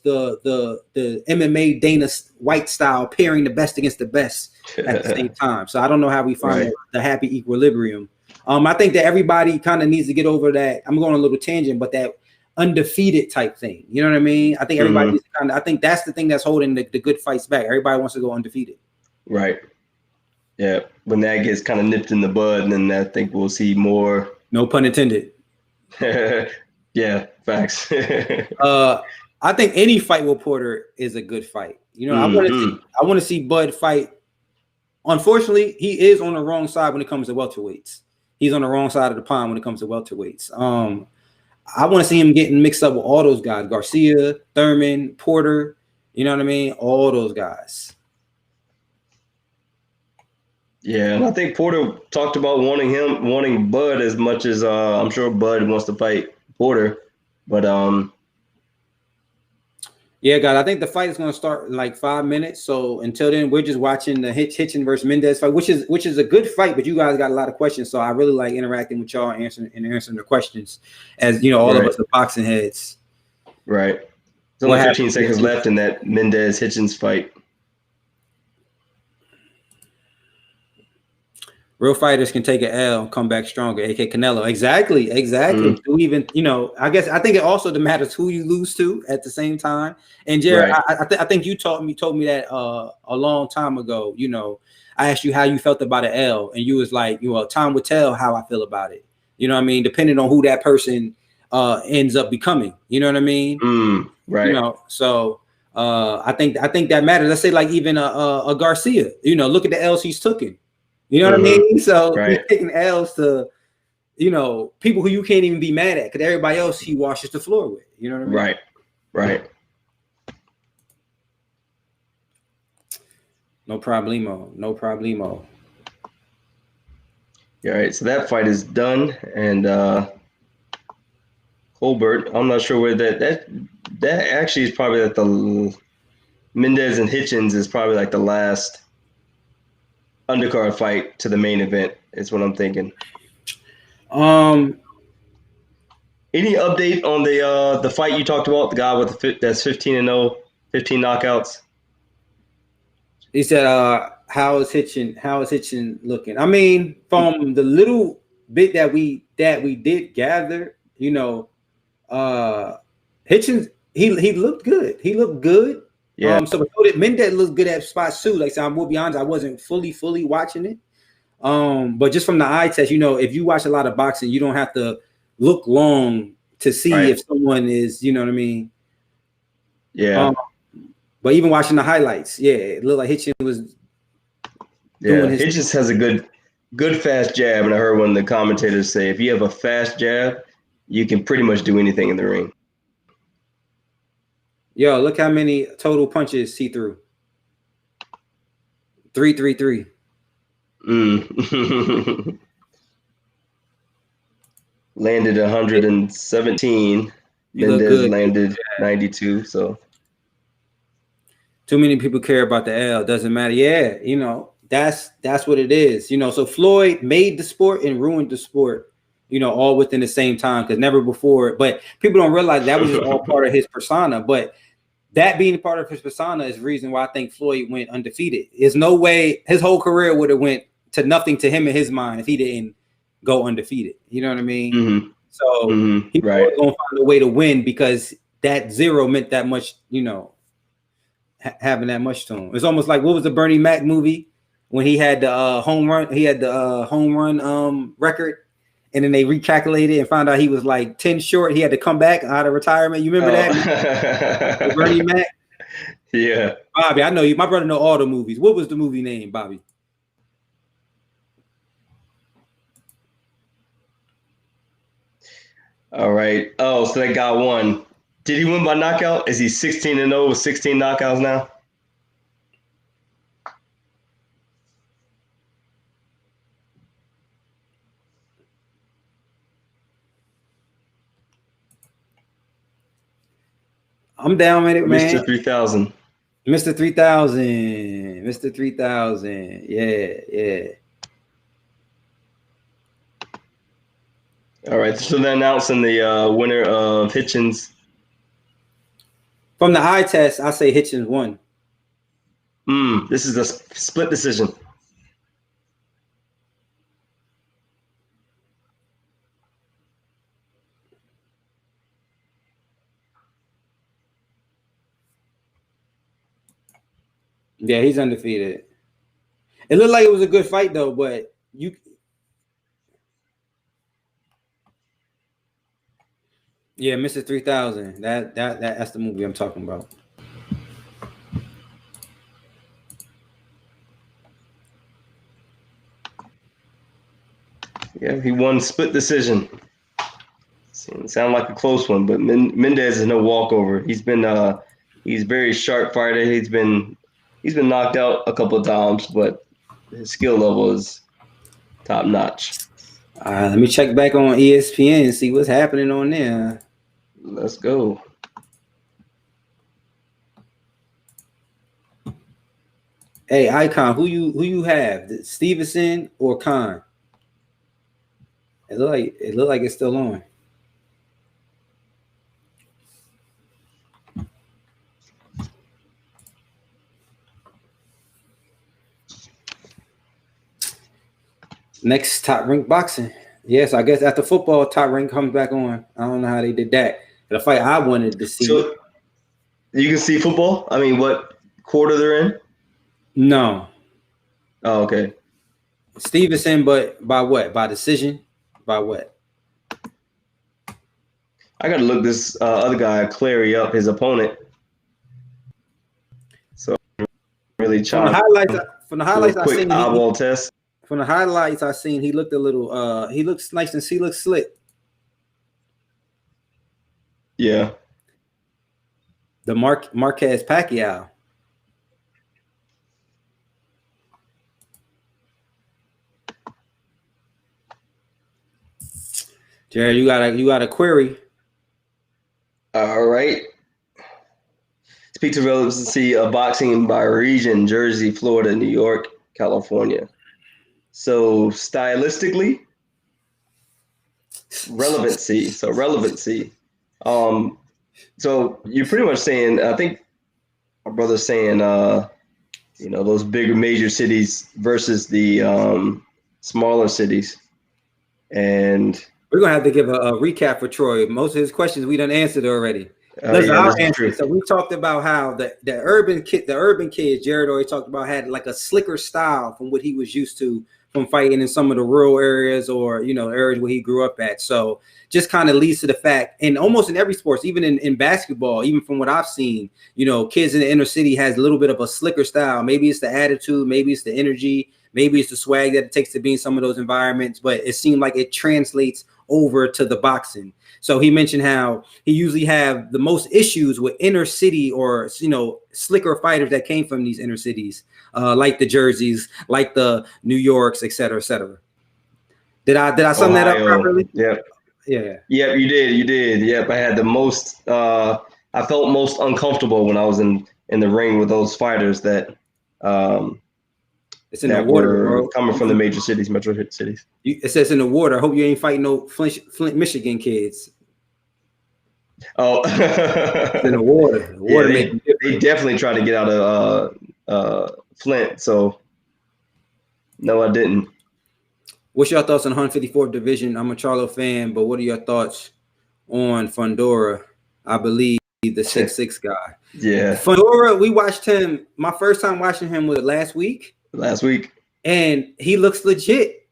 MMA Dana White style, pairing the best against the best at the same time. So I don't know how we find the happy equilibrium. I think that everybody kind of needs to get over that. I'm going on a little tangent, but that undefeated type thing. You know what I mean? I think everybody needs to I think that's the thing that's holding the good fights back. Everybody wants to go undefeated. Right. Yeah. When that gets kind of nipped in the bud, then I think we'll see more. No pun intended. Yeah, facts. I think any fight with Porter is a good fight. You know, I want to see Bud fight. Unfortunately, he is on the wrong side when it comes to welterweights. He's on the wrong side of the pond when it comes to welterweights. I want to see him getting mixed up with all those guys: Garcia, Thurman, Porter. You know what I mean? All those guys. Yeah, and I think Porter talked about wanting Bud as much as I'm sure Bud wants to fight Porter, but yeah, guys, I think the fight is going to start in like 5 minutes. So until then, we're just watching the Hitchin versus Mendez fight, which is a good fight. But you guys got a lot of questions, so I really like interacting with y'all, answering the questions, as you know, all of us are boxing heads. Right. There's only 15 seconds left in that Mendez Hitchens fight. Real fighters can take an L, come back stronger. AK Canelo. Exactly. Do even, you know, I think it also matters who you lose to at the same time. And Jared, right. I think you told me that a long time ago. You know, I asked you how you felt about an L, and you was like, you know, time will tell how I feel about it. You know what I mean? Depending on who that person ends up becoming. You know what I mean? Right. You know, so I think that matters. Let's say like even a Garcia. You know, look at the L's he's taken. You know what I mean? So he's taking L's to, you know, people who you can't even be mad at because everybody else he washes the floor with. You know what I mean? Right. No problemo. All right, so that fight is done, and Colbert, I'm not sure where that actually is probably like the Mendez and Hitchens is probably like the last undercard fight to the main event is what I'm thinking. Any update on the fight you talked about, the guy with that's 15-0, 15 knockouts? He said, how is Hitchin looking? I mean, from the little bit that we did gather, you know, Hitchins he looked good. Yeah. So Mendez looked good at spots too. Like, so I will be honest, I wasn't fully watching it. But just from the eye test, you know, if you watch a lot of boxing, you don't have to look long to see if someone is, you know what I mean? Yeah. But even watching the highlights, it looked like Hitchens was doing his Hitchens has a good fast jab, and I heard one of the commentators say if you have a fast jab, you can pretty much do anything in the ring. Yo, look how many total punches he threw. 333. Landed 117. Mendez landed 92. So too many people care about the L. Doesn't matter. Yeah, you know, that's what it is. You know, so Floyd made the sport and ruined the sport, you know, all within the same time, because never before. But people don't realize that was just all part of his persona. But that being part of his persona is the reason why I think Floyd went undefeated. There's no way his whole career would have went to nothing to him in his mind if he didn't go undefeated. You know what I mean? So he was going to find a way to win because that zero meant that much, you know, having that much to him. It's almost like, what was the Bernie Mac movie when he had the home run? He had the home run record. And then they recalculated and found out he was like 10 short. He had to come back out of retirement. You remember that? Bernie Mac? Yeah. Bobby, I know you. My brother know all the movies. What was the movie name, Bobby? All right. Oh, so that guy won. Did he win by knockout? Is he 16-0 with 16 knockouts now? I'm down with it, man. Mr. 3000. Mr. 3000. Mr. 3000. Yeah. All right. So they're announcing the winner of Hitchens. From the eye test, I say Hitchens won. This is a split decision. Yeah, he's undefeated. It looked like it was a good fight though, but you. Yeah, Mr. 3000. That's the movie I'm talking about. Yeah, he won split decision. Sound like a close one, but Mendez is no walkover. He's very sharp fighter. He's been knocked out a couple of times, but his skill level is top notch. Let me check back on ESPN and see what's happening on there. Let's go. Hey, Icon, who you have? Stevenson or Kahn? It look like it's still on. Next, Top Rank Boxing. Yes, I guess after football, Top Rank comes back on. I don't know how they did that. The fight I wanted to see. So you can see football? I mean, what quarter they're in? No. Oh, okay. Stevenson, but by what? By decision? By what? I got to look this other guy, Clary, up, his opponent. So really from the highlights I seen, eyeball test. From the highlights I seen, he looked a little. He looks nice and he looks slick. Yeah. The Marquez Pacquiao. Jared, you got a query. All right. Speak to relevancy of boxing by region: Jersey, Florida, New York, California. So stylistically, relevancy. So you're pretty much saying, I think our brother's saying, those bigger major cities versus the smaller cities. And we're gonna have to give a recap for Troy. Most of his questions we done answered already. I'll answer. So we talked about how the urban kids, Jared already talked about, had like a slicker style from what he was used to from fighting in some of the rural areas or areas where he grew up at. So just kind of leads to the fact, and almost in every sports, even in basketball, even from what I've seen, kids in the inner city has a little bit of a slicker style. Maybe it's the attitude, maybe it's the energy, maybe it's the swag that it takes to be in some of those environments, but it seemed like it translates over to the boxing. So he mentioned how he usually have the most issues with inner city or slicker fighters that came from these inner cities, like the Jerseys, like the New Yorks, et cetera, et cetera. Did I sum that up properly? Yep. Yeah. Yep, you did. Yep. I had the most I felt most uncomfortable when I was in the ring with those fighters that it's in the water, bro. Coming from the major cities, metro cities. It says in the water. I hope you ain't fighting no Flint, Michigan kids. Oh, it's in the water. The water they definitely tried to get out of Flint. So no, I didn't. What's your thoughts on 154th division? I'm a Charlo fan, but what are your thoughts on Fundora? I believe the 6'6" guy. Yeah, Fundora. We watched him. My first time watching him was last week. And he looks legit,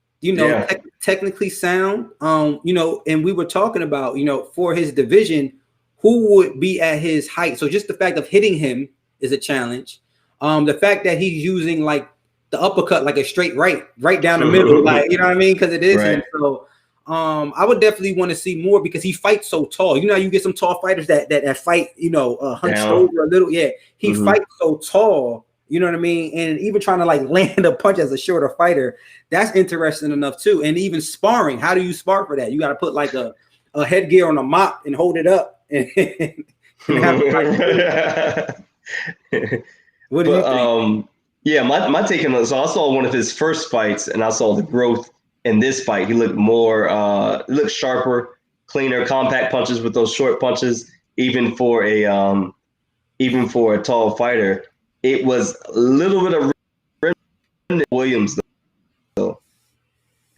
technically sound, and we were talking about, for his division, who would be at his height. So just the fact of hitting him is a challenge. The fact that he's using like the uppercut, like a straight right down the middle, like, you know what I mean? Because it is. Right. And so I would definitely want to see more because he fights so tall. You get some tall fighters that fight, hunched over a little. Yeah, he fights so tall. You know what I mean? And even trying to like land a punch as a shorter fighter, that's interesting enough too. And even sparring, how do you spar for that? You got to put like a headgear on a mop and hold it up. And have what do you think? Yeah, my take on this. So I saw one of his first fights, and I saw the growth in this fight. He looked more, looked sharper, cleaner, compact punches with those short punches. Even for a tall fighter. It was a little bit of Williams, though.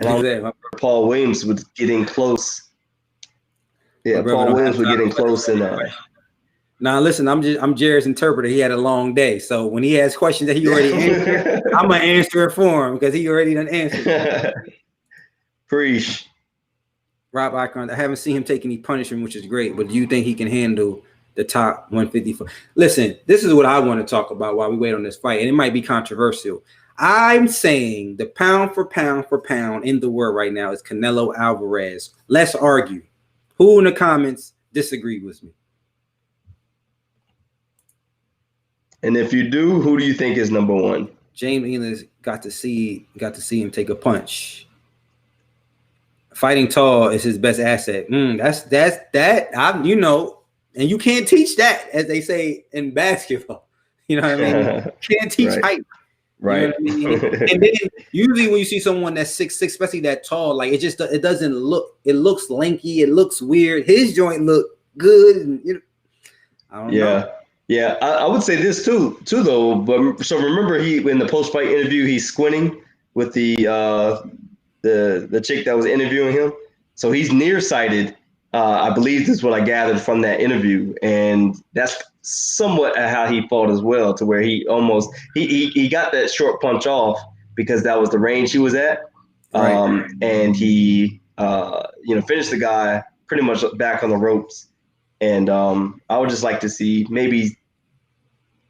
And Paul Williams was getting close. Yeah, Paul Williams was getting close. Now, listen, I'm Jared's interpreter. He had a long day. So when he has questions that he already answered, I'm going to answer it for him because he already done answered. Preach. Rob Icon, I haven't seen him take any punishment, which is great. But do you think he can handle the top 154? Listen, this is what I want to talk about while we wait on this fight, and it might be controversial. I'm saying the pound for pound in the world right now is Canelo Alvarez. Let's argue. Who in the comments disagree with me? And if you do, who do you think is number one? James English got to see him take a punch. Fighting tall is his best asset. I'm and you can't teach that, as they say in basketball. You know what I mean? You can't teach height. Right. You know what I mean? And then usually when you see someone that's 6'6", especially that tall, like it doesn't look. It looks lanky. It looks weird. His joint look good. And, I don't know. Yeah, I would say this too though. But so remember, in the post fight interview, he's squinting with the chick that was interviewing him. So he's nearsighted. I believe this is what I gathered from that interview, and that's somewhat how he fought as well, to where he almost he got that short punch off because that was the range he was at, and he finished the guy pretty much back on the ropes. And I would just like to see maybe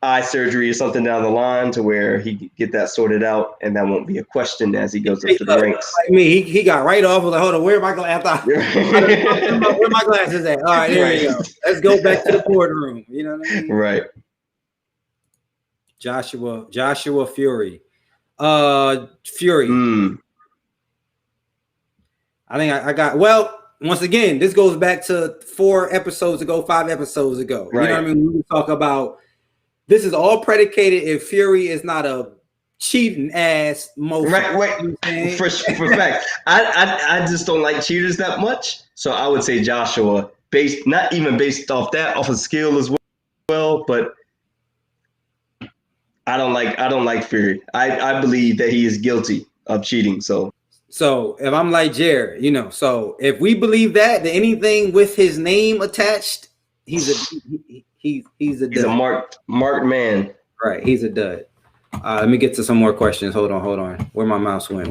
eye surgery or something down the line to where he could get that sorted out, and that won't be a question as he goes up to the ranks. Like me, he got right off. Was like, hold on, where are my glasses? Where my glasses at? All right, there you go. Let's go back to the boardroom. You know what I mean? Right. Joshua Fury. Fury. I think I got once again, this goes back to 5 episodes ago. Right. You know what I mean? We talk about this is all predicated if Fury is not a cheating ass mofo. Right. For fact, I just don't like cheaters that much. So I would say Joshua, not even based off that, off of skill as well, but I don't like Fury. I believe that he is guilty of cheating. So if I'm like Jared, so if we believe that anything with his name attached, he's a marked man. Right, he's a dud. Let me get to some more questions. Hold on. Where my mouse went?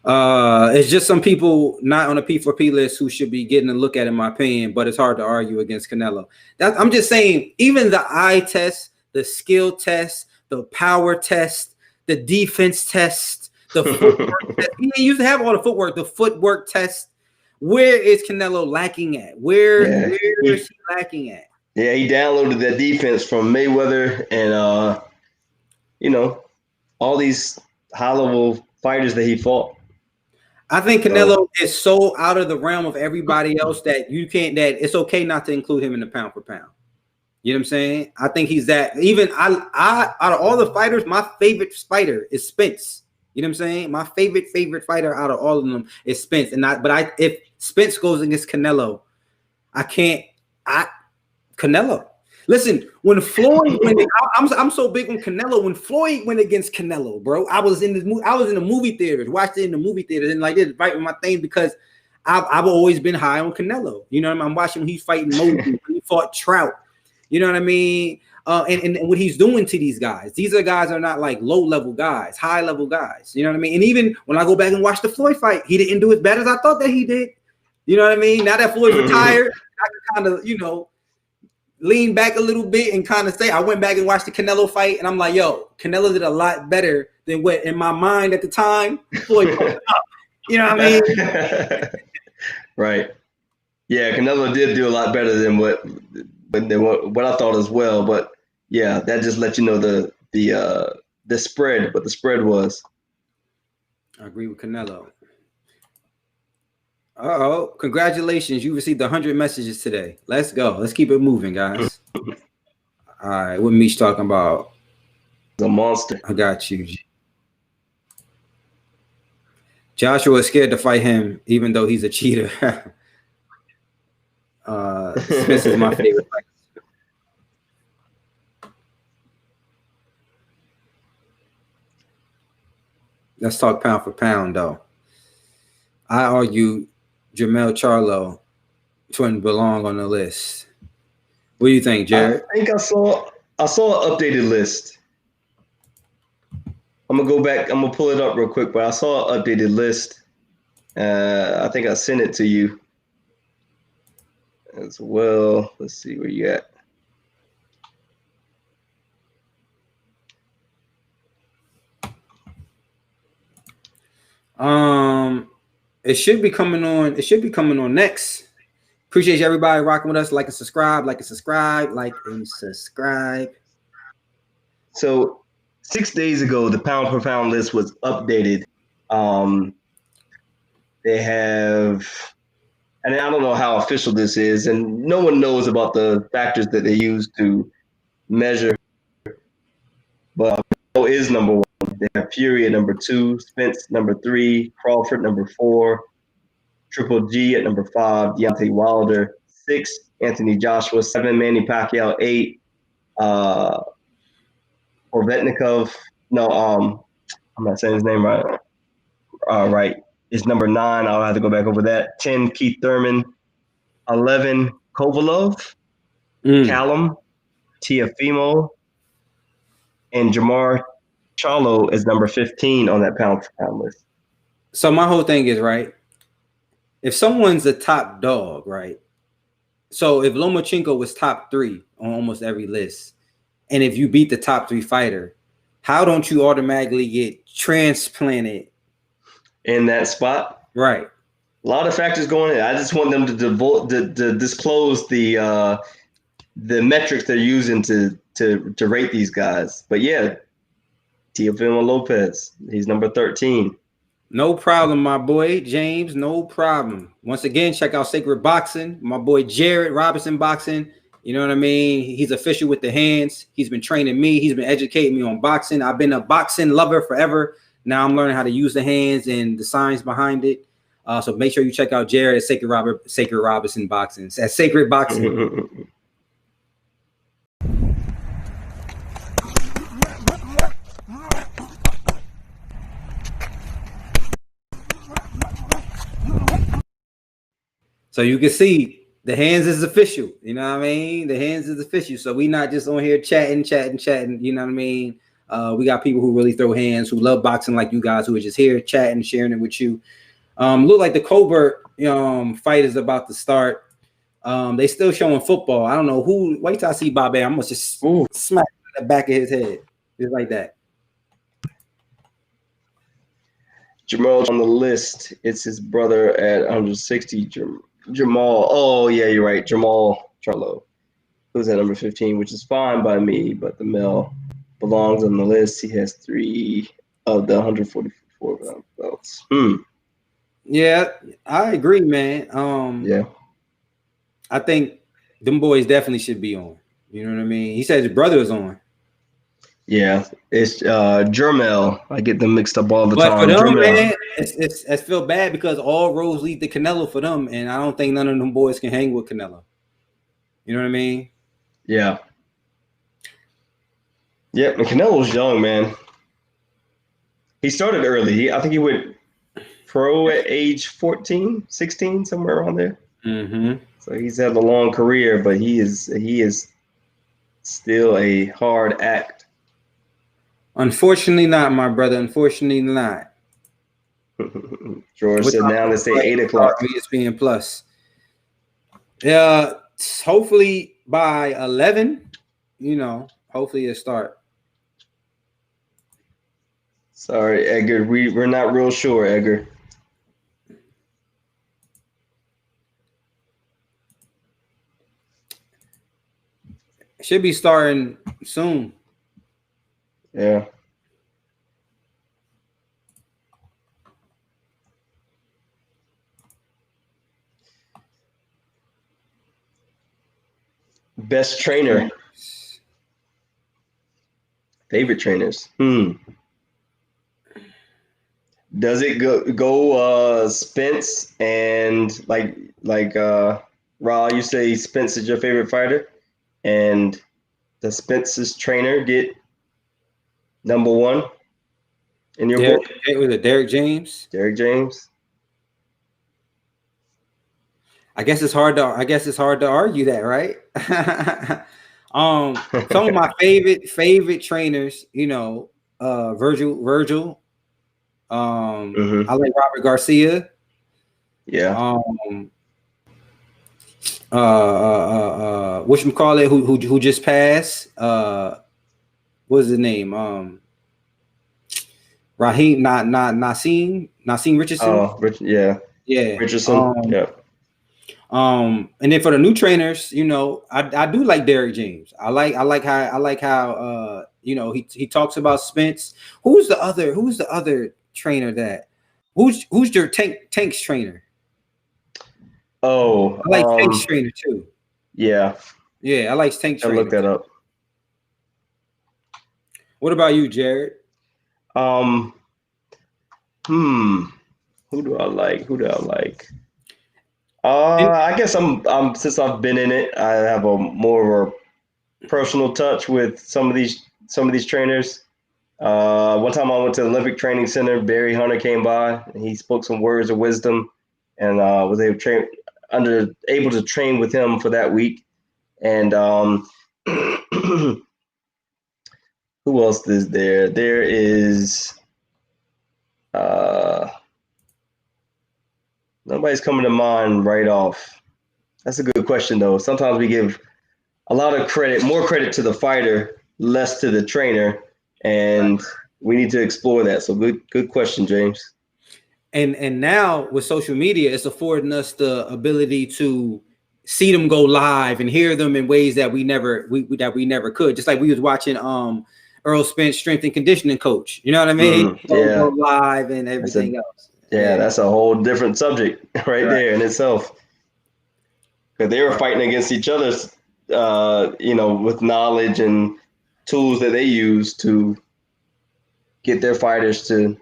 It's just some people not on a P4P list who should be getting a look at, in my opinion, but it's hard to argue against Canelo. I'm just saying, even the eye test, the skill test, the power test, the defense test, the footwork test. He used to have all the footwork, the footwork test. Where is Canelo lacking at? Where is he lacking at? Yeah, he downloaded that defense from Mayweather and all these high-level fighters that he fought. I think Canelo is so out of the realm of everybody else that it's okay not to include him in the pound for pound. You know what I'm saying? I think he's that. Even I out of all the fighters, my favorite fighter is Spence. You know what I'm saying? My favorite fighter out of all of them is Spence. If Spence goes against Canelo, Canelo. Listen, when Floyd I'm so big on Canelo. When Floyd went against Canelo, bro, I was in the movie theaters, watched it in the movie theaters, and like this right with my thing because I've always been high on Canelo. You know what I mean? I'm watching when he's fighting Moses, when he fought Trout. You know what I mean? And what he's doing to these guys. These guys are not like low-level guys, high-level guys. You know what I mean? And even when I go back and watch the Floyd fight, he didn't do as bad as I thought that he did. You know what I mean? Now that Floyd's retired, I can kind of, lean back a little bit and kind of say, I went back and watched the Canelo fight, and I'm like, yo, Canelo did a lot better than what in my mind at the time Floyd fucked up. You know what I mean? Right. Yeah, Canelo did do a lot better than what I thought as well. But yeah, that just lets you know the spread, what the spread was. I agree with Canelo. Congratulations. You received 100 messages today. Let's go. Let's keep it moving, guys. All right. What Meech talking about? The monster. I got you. Joshua is scared to fight him, even though he's a cheater. Smith is my favorite fighter. Let's talk pound for pound, though. I argue Jermell Charlo shouldn't belong on the list. What do you think, Jared? I think I saw an updated list. I'm gonna go back. I'm gonna pull it up real quick, but I saw an updated list. I think I sent it to you as well. Let's see where you at. It should be coming on. It should be coming on next. Appreciate everybody rocking with us. Like and subscribe. Like and subscribe. Like and subscribe. So 6 days ago, the pound per pound list was updated. They have, and I don't know how official this is, and no one knows about the factors that they use to measure. But is number 1. They have Fury at number 2, Spence number 3, Crawford number 4, Triple G at number 5, Deontay Wilder 6, Anthony Joshua 7, Manny Pacquiao 8, Orvetnikov. No, I'm not saying his name right. Right. It's number 9. I'll have to go back over that. 10, Keith Thurman. 11, Kovalov. Callum, Tiafimo, and Jamar Charlo is number 15 on that pound for pound list. So my whole thing is, right, if someone's a top dog, right, so if Lomachenko was top 3 on almost every list, and if you beat the top 3 fighter, how don't you automatically get transplanted in that spot? Right. A lot of factors going in. I just want them to disclose the metrics they're using to rate these guys. But yeah, Teofimo Lopez, he's number 13. No problem, my boy James. No problem. Once again, check out Sacred Boxing. My boy Jared Robinson Boxing. You know what I mean? He's official with the hands. He's been training me. He's been educating me on boxing. I've been a boxing lover forever. Now I'm learning how to use the hands and the science behind it. So make sure you check out Jared at Sacred Robinson Boxing. At Sacred Boxing. So you can see the hands is official. You know what I mean? The hands is official. So we not just on here chatting. You know what I mean? We got people who really throw hands, who love boxing like you guys, who are just here chatting, sharing it with you. Look like the Colbert fight is about to start. They still showing football. I don't know who. Wait till I see Bobby. I must just smack the back of his head, just like that. Jamal on the list. It's his brother at 160. Jamal. Oh yeah, you're right. Jamal Charlo, who's at number 15, which is fine by me. But the male belongs on the list. He has 3 of the 144 belts. Yeah, I agree, man. Yeah, I think them boys definitely should be on. You know what I mean? He said his brother is on. Yeah, it's Jermel. I get them mixed up all the time. But for them, man, it's feel bad because all roads lead to Canelo for them, and I don't think none of them boys can hang with Canelo. You know what I mean? Yeah. Yeah, and Canelo's young, man. He started early. I think he went pro at age 14, 16, somewhere around there. So he's had a long career, but he is still a hard act. Unfortunately not, my brother. Unfortunately not. George said now let's say 8 o'clock. ESPN Plus. Yeah, hopefully by 11, hopefully it'll start. Sorry, Edgar. We're not real sure, Edgar. Should be starting soon. Yeah. Best trainer. Favorite trainers. Does it go Spence and like Ra, you say Spence is your favorite fighter? And does Spence's trainer get number 1 in your book? Was it Derek James? Derek James. I guess it's hard to argue that, right? Some of my favorite trainers, Virgil. I like Robert Garcia. Yeah. Whatchamacallit, who just passed? What's his name? Raheem, Naseem Richardson. Oh, yeah. Richardson. Yeah. And then for the new trainers, I do like Derek James. I like how he talks about Spence. Who's the other trainer that who's your Tank's trainer? Oh, I like Tank's trainer too. Yeah. Yeah, I like Tank's trainer. Look that up. What about you, Jared? Who do I like? I guess I'm since I've been in it, I have a more of a personal touch with some of these trainers. One time I went to the Olympic Training Center. Barry Hunter came by, and he spoke some words of wisdom, and was able to train with him for that week. And who else is there? There is nobody's coming to mind right off. That's a good question, though. Sometimes we give a lot of credit, more credit to the fighter, less to the trainer, and we need to explore that. So good question, James. And now with social media, it's affording us the ability to see them go live and hear them in ways that we never could. Just like we was watching Earl Spence, strength and conditioning coach. You know what I mean? Yeah. Go live and everything else. Yeah, that's a whole different subject right there in itself. Because they were fighting against each other, with knowledge and tools that they use to get their fighters to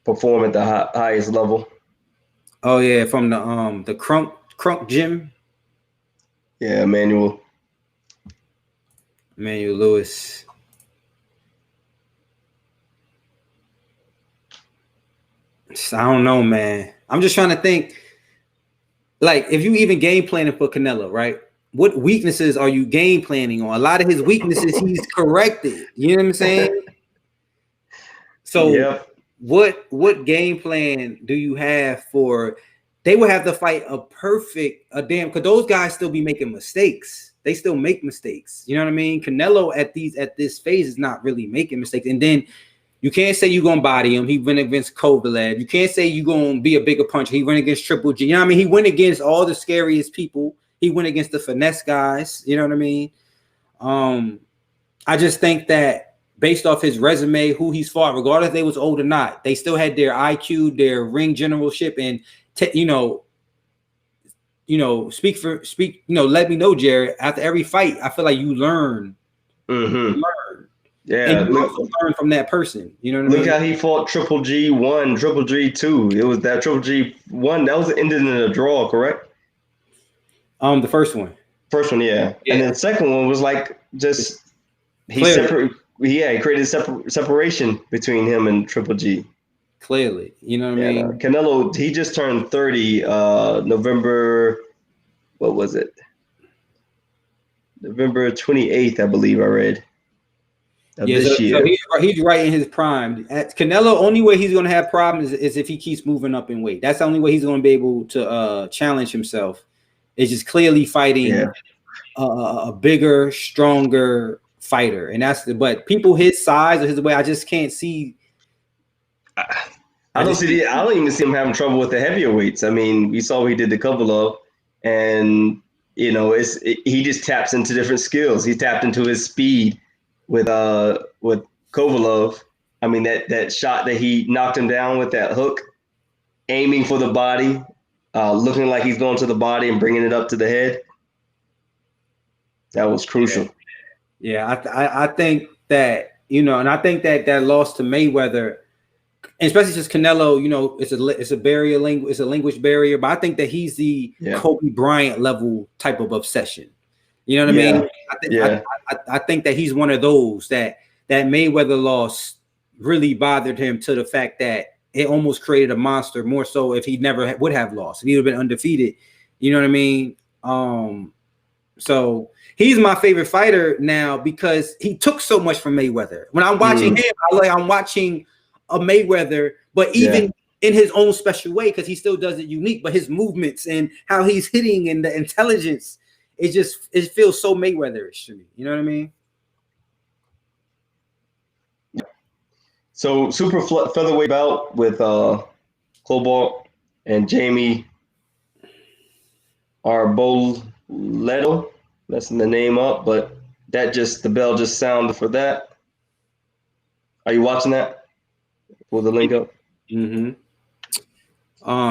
perform at the highest level. Oh yeah, from the Crunk gym. Yeah, Emmanuel Lewis. I don't know, man. I'm just trying to think. Like, if you even game planning for Canelo, right? What weaknesses are you game planning on? A lot of his weaknesses he's corrected. You know what I'm saying? So what game plan do you have for? They will have to fight because those guys still be making mistakes. They still make mistakes. You know what I mean? Canelo at this phase is not really making mistakes. And then you can't say you're gonna body him. He went against Kovalev. You can't say you're gonna be a bigger puncher. He went against Triple G. You know what I mean? He went against all the scariest people. He went against the finesse guys. You know what I mean? I just think that based off his resume, who he's fought, regardless if they was old or not, they still had their IQ, their ring generalship, and let me know, Jared. After every fight, I feel like you learn. Yeah, and you also learn from that person. You know what I mean? Look how he fought Triple G1, Triple G2. It was that Triple G1 that was ended in a draw, correct? The first one. Yeah. And then the second one was like just he created separation between him and Triple G. Clearly, you know what I mean? Canelo, he just turned 30 November, what was it? November 28th, I believe I read. This year. So he's right in his prime. At Canelo, only way he's going to have problems is if he keeps moving up in weight. That's the only way he's going to be able to challenge himself. Is just clearly fighting a bigger, stronger fighter, and but people his size or his weight, I just can't see. I don't even see him having trouble with the heavier weights. I mean, we saw what he did to Kovalev, and he just taps into different skills. He tapped into his speed with Kovalev. I mean, that shot that he knocked him down with, that hook, aiming for the body, looking like he's going to the body and bringing it up to the head. That was crucial. Yeah, I think that, and I think that loss to Mayweather, especially just Canelo, it's a barrier, it's a language barrier, but I think that he's the Kobe Bryant level type of obsession. You know what I mean? I think that he's one of those that Mayweather loss really bothered him to the fact that it almost created a monster, more so if he never would have lost, if he would have been undefeated. You know what I mean? So he's my favorite fighter now because he took so much from Mayweather. When I'm watching him, I'm watching a Mayweather, but even in his own special way, because he still does it unique, but his movements and how he's hitting and the intelligence, it feels so Mayweatherish to me. You know what I mean? So super featherweight bout with Cobalt and Jamie Arboleto, messing the name up, but the bell just sounded for that. Are you watching that? Pull the link up. Mm-hmm.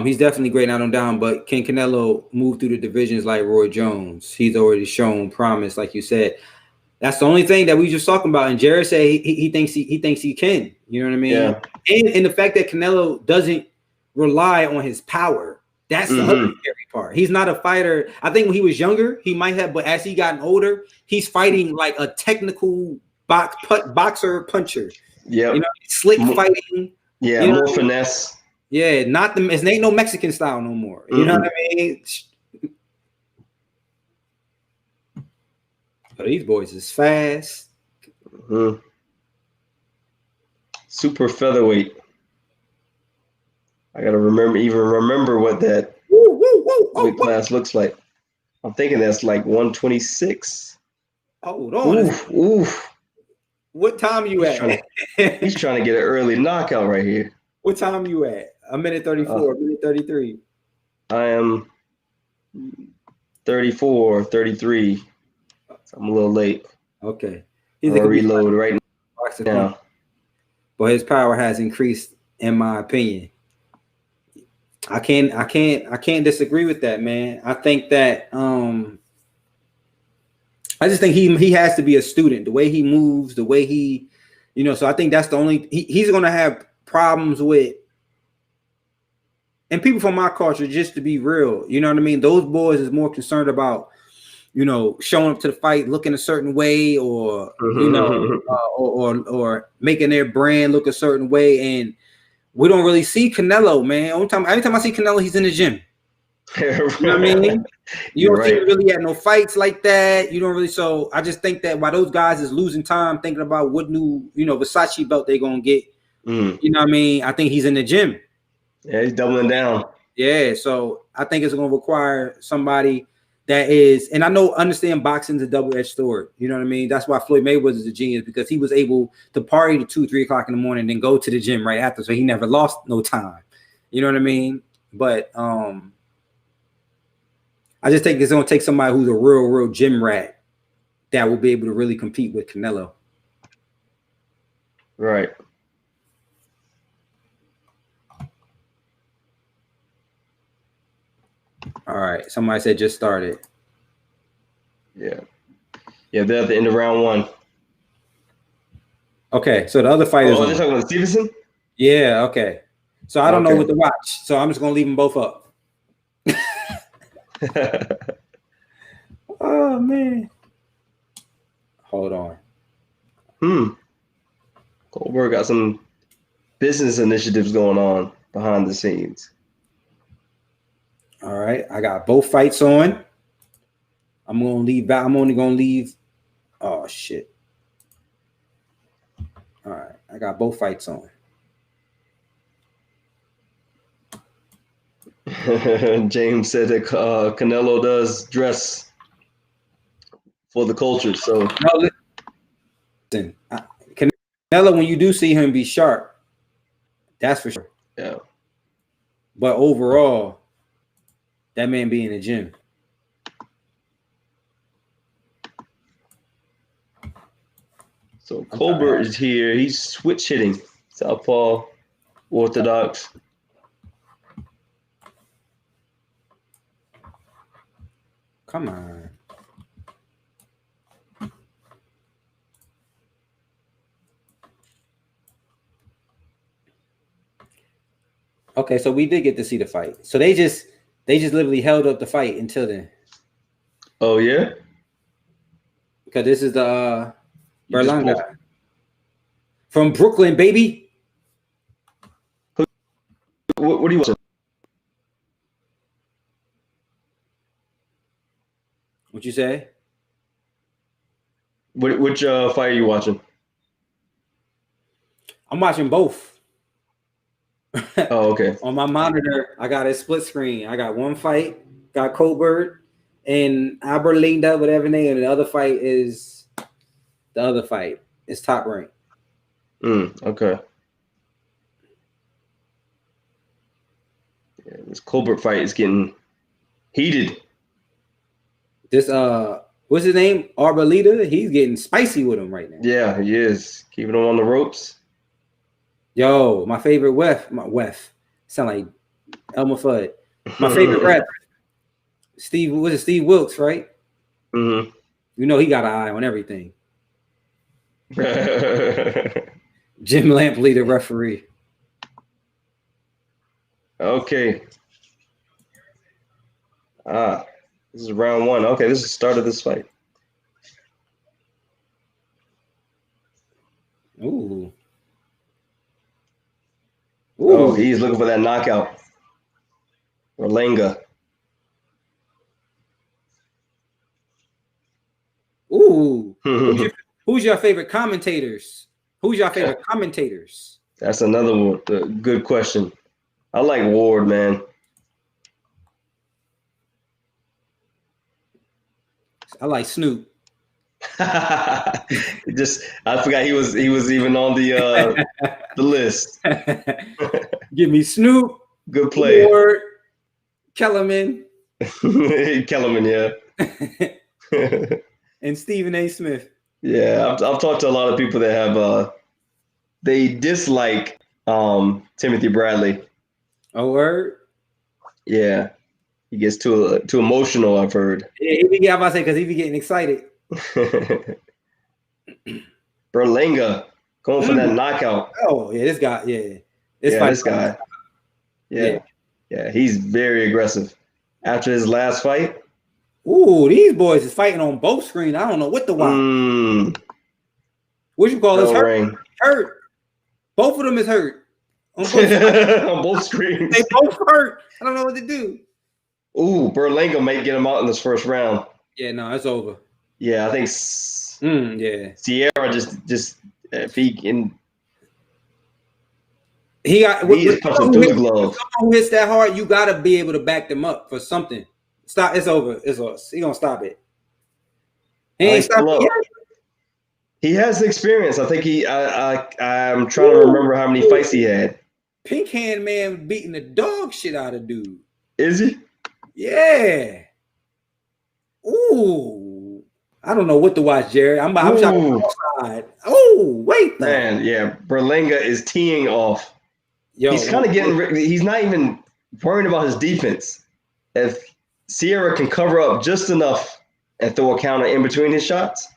He's definitely great out on down, but can Canelo move through the divisions like Roy Jones? He's already shown promise, like you said. That's the only thing that we just talking about. And Jared said he thinks he can. You know what I mean? Yeah. And the fact that Canelo doesn't rely on his power. That's the other scary part. He's not a fighter. I think when he was younger, he might have, but as he gotten older, he's fighting like a technical boxer puncher. Yeah. You know, slick fighting. Yeah, you know more finesse. Yeah, not the. It ain't no Mexican style no more. You know what I mean? But these boys is fast. Super featherweight. I gotta remember what that weight class looks like. I'm thinking that's like 126. Hold on. Oof. What time you at? He's trying to get an early knockout right here. What time you at? A minute 34, a minute 33. I am 34, 33. So I'm a little late. Okay. He's gonna reload right now. But his power has increased, in my opinion. I can't disagree with that, man. I think that I just think he has to be a student. The way he moves, the way he, so I think that's the only he's gonna have problems with. And people from my culture, just to be real, you know what I mean? Those boys is more concerned about, showing up to the fight looking a certain way, or or making their brand look a certain way. And we don't really see Canelo, man. Every time I see Canelo, he's in the gym. You know what I mean? You don't see him really at no fights like that. You don't really. So I just think that while those guys is losing time thinking about what new, Versace belt they're gonna get, you know what I mean? I think he's in the gym. Yeah, he's doubling down. Yeah, so I think it's going to require somebody that is, and I understand boxing's a double-edged sword. You know what I mean? That's why Floyd Mayweather is a genius, because he was able to party to 2, 3 o'clock in the morning, and then go to the gym right after. So he never lost no time. You know what I mean? But I just think it's going to take somebody who's a real gym rat that will be able to really compete with Canelo. Right. All right. Somebody said just started. Yeah. Yeah, they're at the end of round 1. Okay. So the other fighters. Oh, they're talking about Stevenson? Yeah. Okay. So I don't know what to watch. So I'm just going to leave them both up. Oh, man. Hold on. Goldberg got some business initiatives going on behind the scenes. All right, I got both fights on. I'm only gonna leave. Oh shit! All right, I got both fights on. James said that Canelo does dress for the culture. So no, listen, Canelo, when you do see him be sharp, that's for sure. Yeah. But overall, that man be in the gym. So Colbert is here. He's switch hitting. Southpaw, orthodox. Come on. Okay, so we did get to see the fight. So they just literally held up the fight until then. Oh yeah? Because this is the Berlanga from Brooklyn, baby. What do you watch? What you say? Which fight are you watching? I'm watching both. Oh, okay. On my monitor, I got a split screen. I got one fight, got Colbert and Aberlinda, whatever name, and the other fight is Top Rank. Okay. Yeah, this Colbert fight is getting heated. This what's his name? Arboleda. He's getting spicy with him right now. Yeah, he is keeping him on the ropes. Yo, my favorite Wef. Sound like Elmer Fudd. My favorite rap. Steve Wilkes, right? Mm-hmm. You know he got an eye on everything. Jim Lampley, the referee. Okay. This is round 1. Okay, this is the start of this fight. Ooh. Oh, he's looking for that knockout. Berlanga. Ooh. Who's your favorite commentators? Who's your favorite commentators? That's another one. Good question. I like Ward, man. I like Snoop. I forgot he was even on the list. Give me Snoop. Good play. Ward, Kellerman. Kellerman, yeah. And Stephen A. Smith. Yeah, I've talked to a lot of people that have they dislike Timothy Bradley. Oh, word? Yeah. He gets too emotional, I've heard. Yeah, I'm about to say, because he be getting excited. Berlanga going for that knockout. Oh, yeah, this guy, yeah. This guy. Yeah, he's very aggressive. After his last fight. Ooh, these boys is fighting on both screens. I don't know what to watch. What you call this? Hurt. Both of them is hurt. On both screens. They both hurt. I don't know what to do. Ooh, Berlanga might get him out in this first round. Yeah, no, it's over. Yeah, I think Sierra just if he can. He is punching through the gloves. Someone who hits that hard, you gotta be able to back them up for something. Stop. It's over. It's over. He gonna stop it. He ain't stopping yet. He has experience. I think I'm trying to remember how many fights he had. Pink Hand Man beating the dog shit out of dude. Is he? Yeah. Ooh. I don't know what to watch, Jerry. I'm outside. Oh, wait. Man, yeah. Berlanga is teeing off. Yo, he's kind of he's not even worrying about his defense. If Sierra can cover up just enough and throw a counter in between his shots,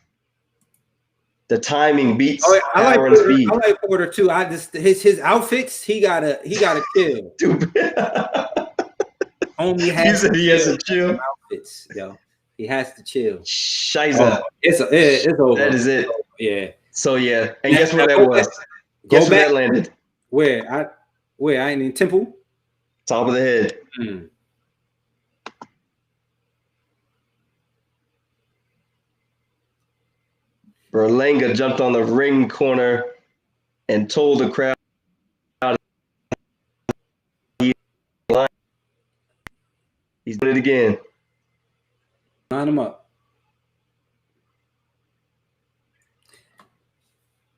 the timing beats power and speed. I like Porter too. I just his outfits, he gotta kill. Only has he has to chill. Outfits, yo. He has to chill. Shiza. It's over. That is it. Yeah. So yeah, and guess where that was? Guess where that landed? Where I ain't in Temple. Top of the head. Berlanga jumped on the ring corner and told the crowd he's doing it again. Line him up.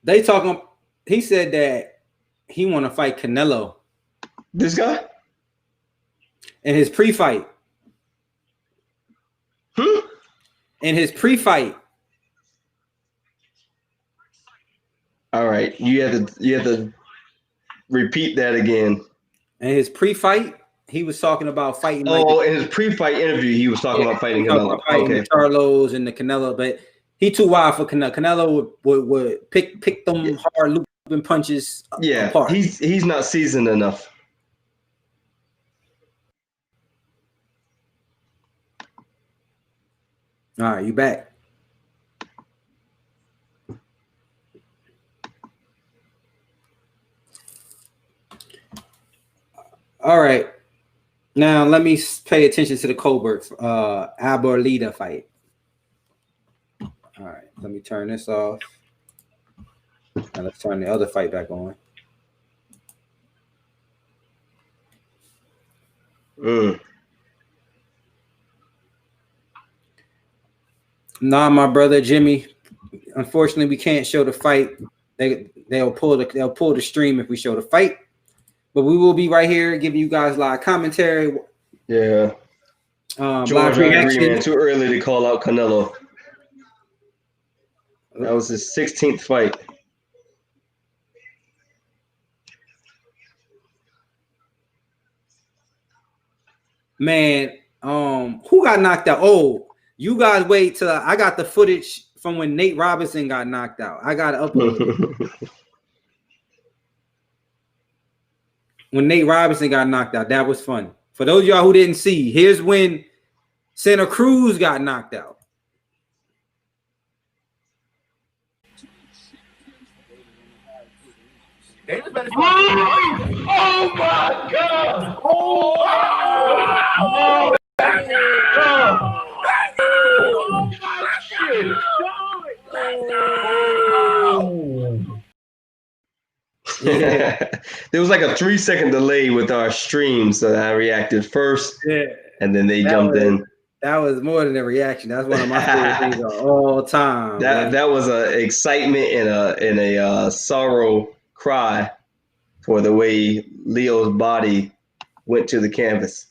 They talking. He said that he want to fight Canelo. This guy? In his pre-fight. In his pre-fight. All right, you have to repeat that again. In his pre-fight, he was talking about fighting. In his pre-fight interview, he was talking about fighting Canelo. Okay, Charlos and the Canelo, but he too wild for Canelo. Canelo would pick them hard looping punches. Yeah, apart. He's not seasoned enough. All right, you back. All right. Now let me pay attention to the Colbert Arboleda fight. All right, let me turn this off. Now let's turn the other fight back on. Nah, my brother Jimmy. Unfortunately, we can't show the fight. They'll pull the stream if we show the fight. But we will be right here giving you guys live commentary. Yeah. George, I agree, man. Too early to call out Canelo. That was his 16th fight. Man, who got knocked out? Oh, you guys wait till I got the footage from when Nate Robinson got knocked out. I got to upload it. When Nate Robinson got knocked out, that was fun. For those of y'all who didn't see, here's when Santa Cruz got knocked out. Oh my God! Oh my shit! There was like a 3-second delay with our stream, so I reacted first, and then they jumped in. That was more than a reaction. That's one of my favorite things of all time. That was an excitement and a sorrow cry for the way Leo's body went to the canvas.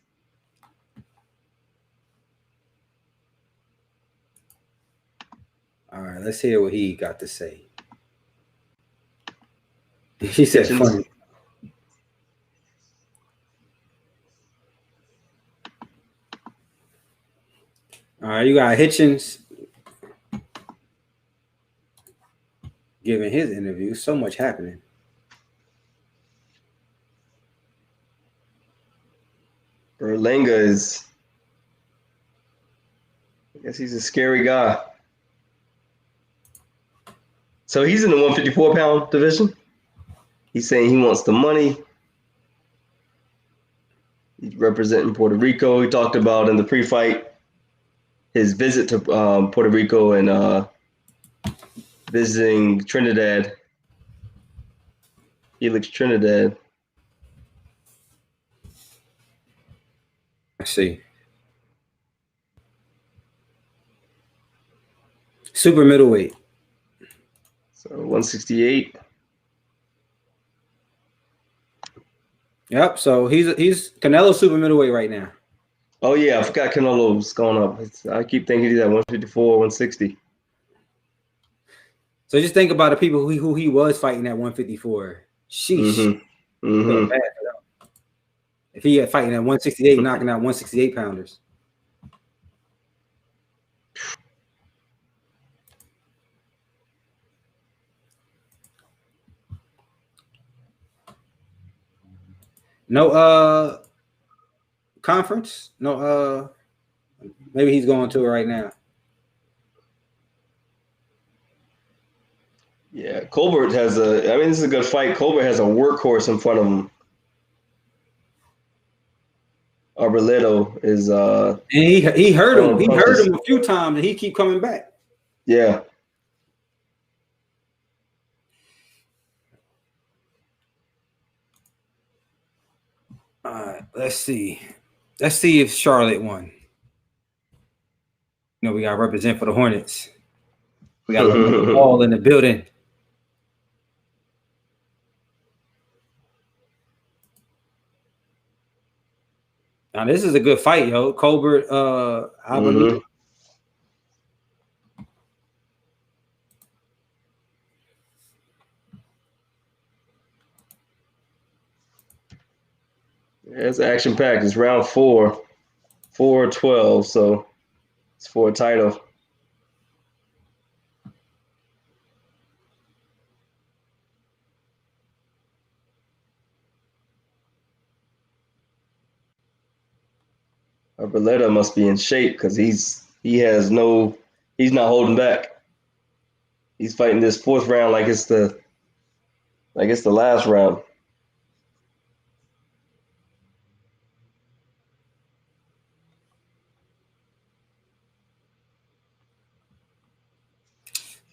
All right, let's hear what he got to say. He said funny. All right, you got Hitchens giving his interview. So much happening. Berlanga is, I guess he's a scary guy. So he's in the 154-pound division. He's saying he wants the money. He's representing Puerto Rico. He talked about in the pre-fight his visit to Puerto Rico and visiting Trinidad, Felix Trinidad. I see. Super middleweight. So 168. Yep. So he's Canelo super middleweight right now. Oh yeah, I forgot Canelo's going up. I keep thinking he's at 154, 160. So just think about the people who he was fighting at 154. Sheesh. Mm-hmm. If he had fighting at 168, knocking out 168 pounders. No conference? No maybe he's going to it right now. Yeah, Colbert has this is a good fight. Colbert has a workhorse in front of him. Arbolito is and he hurt him. He hurt him a few times and he keep coming back. Yeah. All right, let's see. Let's see if Charlotte won. You know, we got to represent for the Hornets. We got all in the building. Now, this is a good fight, yo. Colbert, Arbolito. Yeah, it's action-packed. It's round 4-12, so it's for a title. Arboleta must be in shape because he's not holding back. He's fighting this fourth round like it's the last round.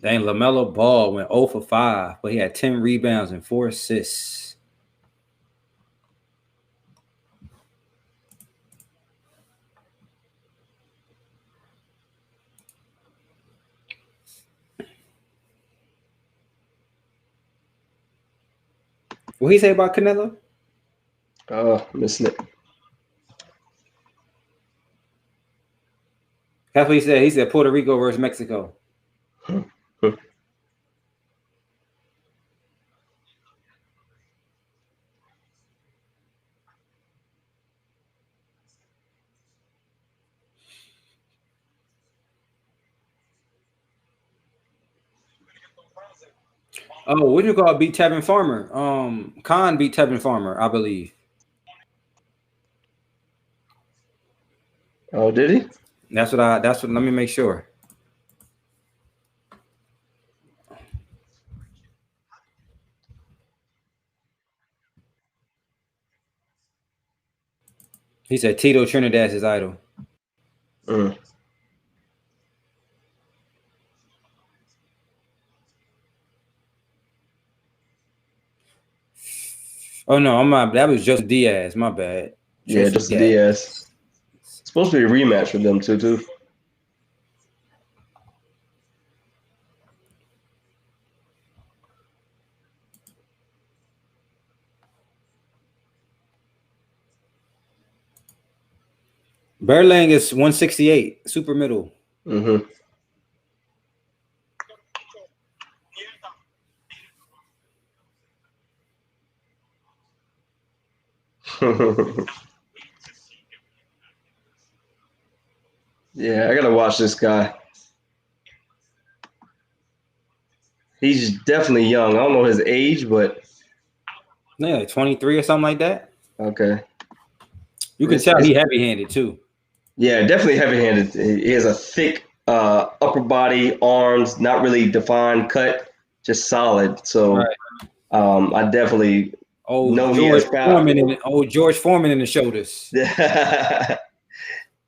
Dang, LaMelo Ball went 0 for 5, but he had 10 rebounds and 4 assists. What he say about Canelo? Oh, missing it. That's what he said. He said Puerto Rico versus Mexico. Oh, what do you call it? Beat Tevin Farmer? Khan beat Tevin Farmer, I believe. Oh, did he? That's what. Let me make sure. He said Tito Trinidad's his idol. Mm. Oh no, that was Joseph Diaz. My bad. Yeah, just Diaz. It's supposed to be a rematch for them too. Berlang is 168, super middle. Mm-hmm. Yeah, I gotta watch this guy. He's definitely young. I don't know his age, but Yeah, like 23 or something like that. Okay. You can tell he heavy-handed too. Yeah, definitely heavy-handed. He has a thick upper body, arms, not really defined cut, just solid. So right. I definitely know he has power. George Foreman in the shoulders.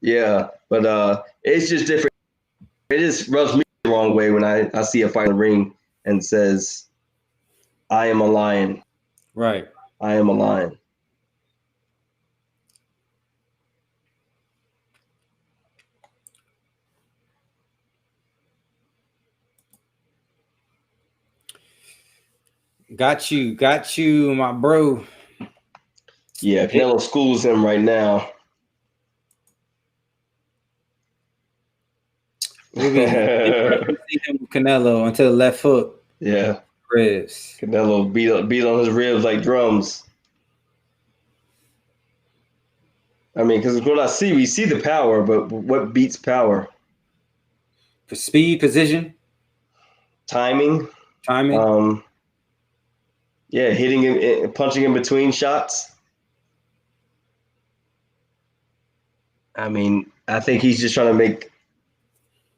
Yeah, but it's just different. It just rubs me the wrong way when I see a fight in the ring and says, I am a lion. Right. I am a lion. Got you, my bro. Yeah, Canelo schools him right now. We'll be see him with Canelo until the left hook. Yeah. Ribs. Canelo beat on his ribs like drums. I mean, because what we see the power, but what beats power? For speed, position, timing. Yeah, hitting him, punching in between shots. I mean, I think he's just trying to make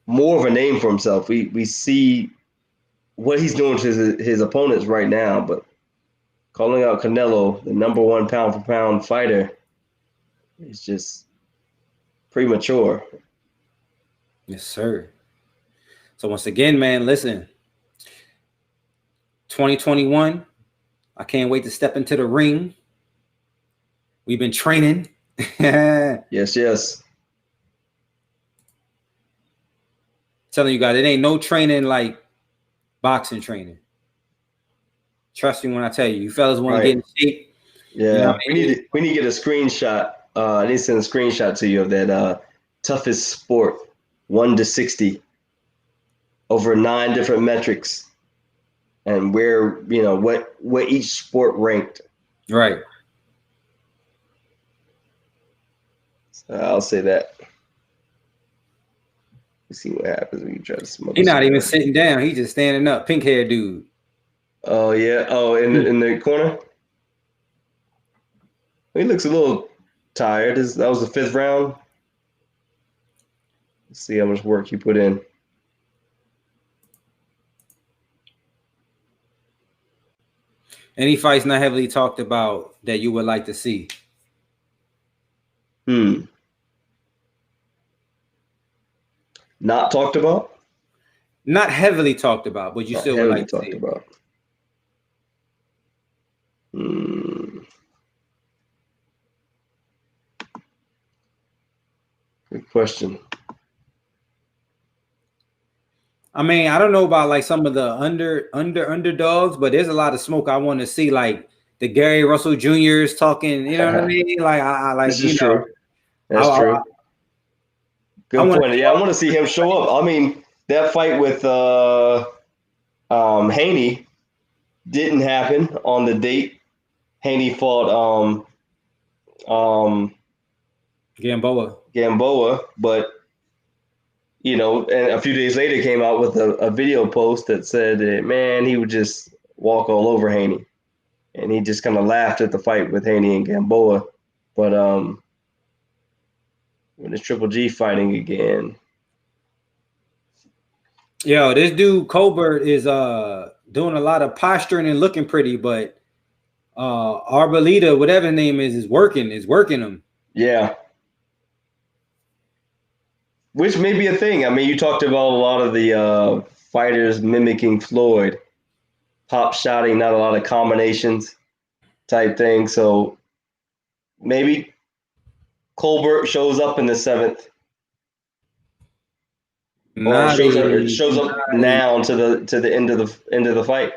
more of a name for himself. We see what he's doing to his opponents right now, but calling out Canelo, the #1 pound for pound fighter, is just premature. Yes, sir. So once again, man, listen. 2021, I can't wait to step into the ring. We've been training. Yes. Telling you guys, it ain't no training like boxing training. Trust me when I tell you. You fellas want to get in shape. Yeah, you know we need to get a screenshot. I need to send a screenshot to you of that toughest sport, 1 to 60, over 9 different metrics, and where what each sport ranked. Right. So I'll say that. Let's see what happens when you try to smoke. He's not even sitting down. He's just standing up. Pink hair dude. Oh yeah. Oh, in the corner. He looks a little tired. That was the 5th round. Let's see how much work you put in. Any fights not heavily talked about that you would like to see? Not talked about? Not heavily talked about, but you not still would like to see about. Good question. I mean, I don't know about like some of the underdogs, but there's a lot of smoke I want to see, like the Gary Russell Jr.'s talking. You know what I mean? Like I like. This is true. That's true. Good point. Yeah, I want to see him show up. I mean, that fight with Haney didn't happen on the date. Haney fought Gamboa, but and a few days later came out with a video post that said that, man, he would just walk all over Haney, and he just kind of laughed at the fight with Haney and Gamboa. But when it's Triple G fighting again. Yo, this dude Colbert is doing a lot of posturing and looking pretty, but Arboleda, whatever his name is working him. Yeah. Which may be a thing. I mean, you talked about a lot of the fighters mimicking Floyd, pop shotting, not a lot of combinations type thing. So maybe Colbert shows up in the 7th. Or shows up now to the end of the fight.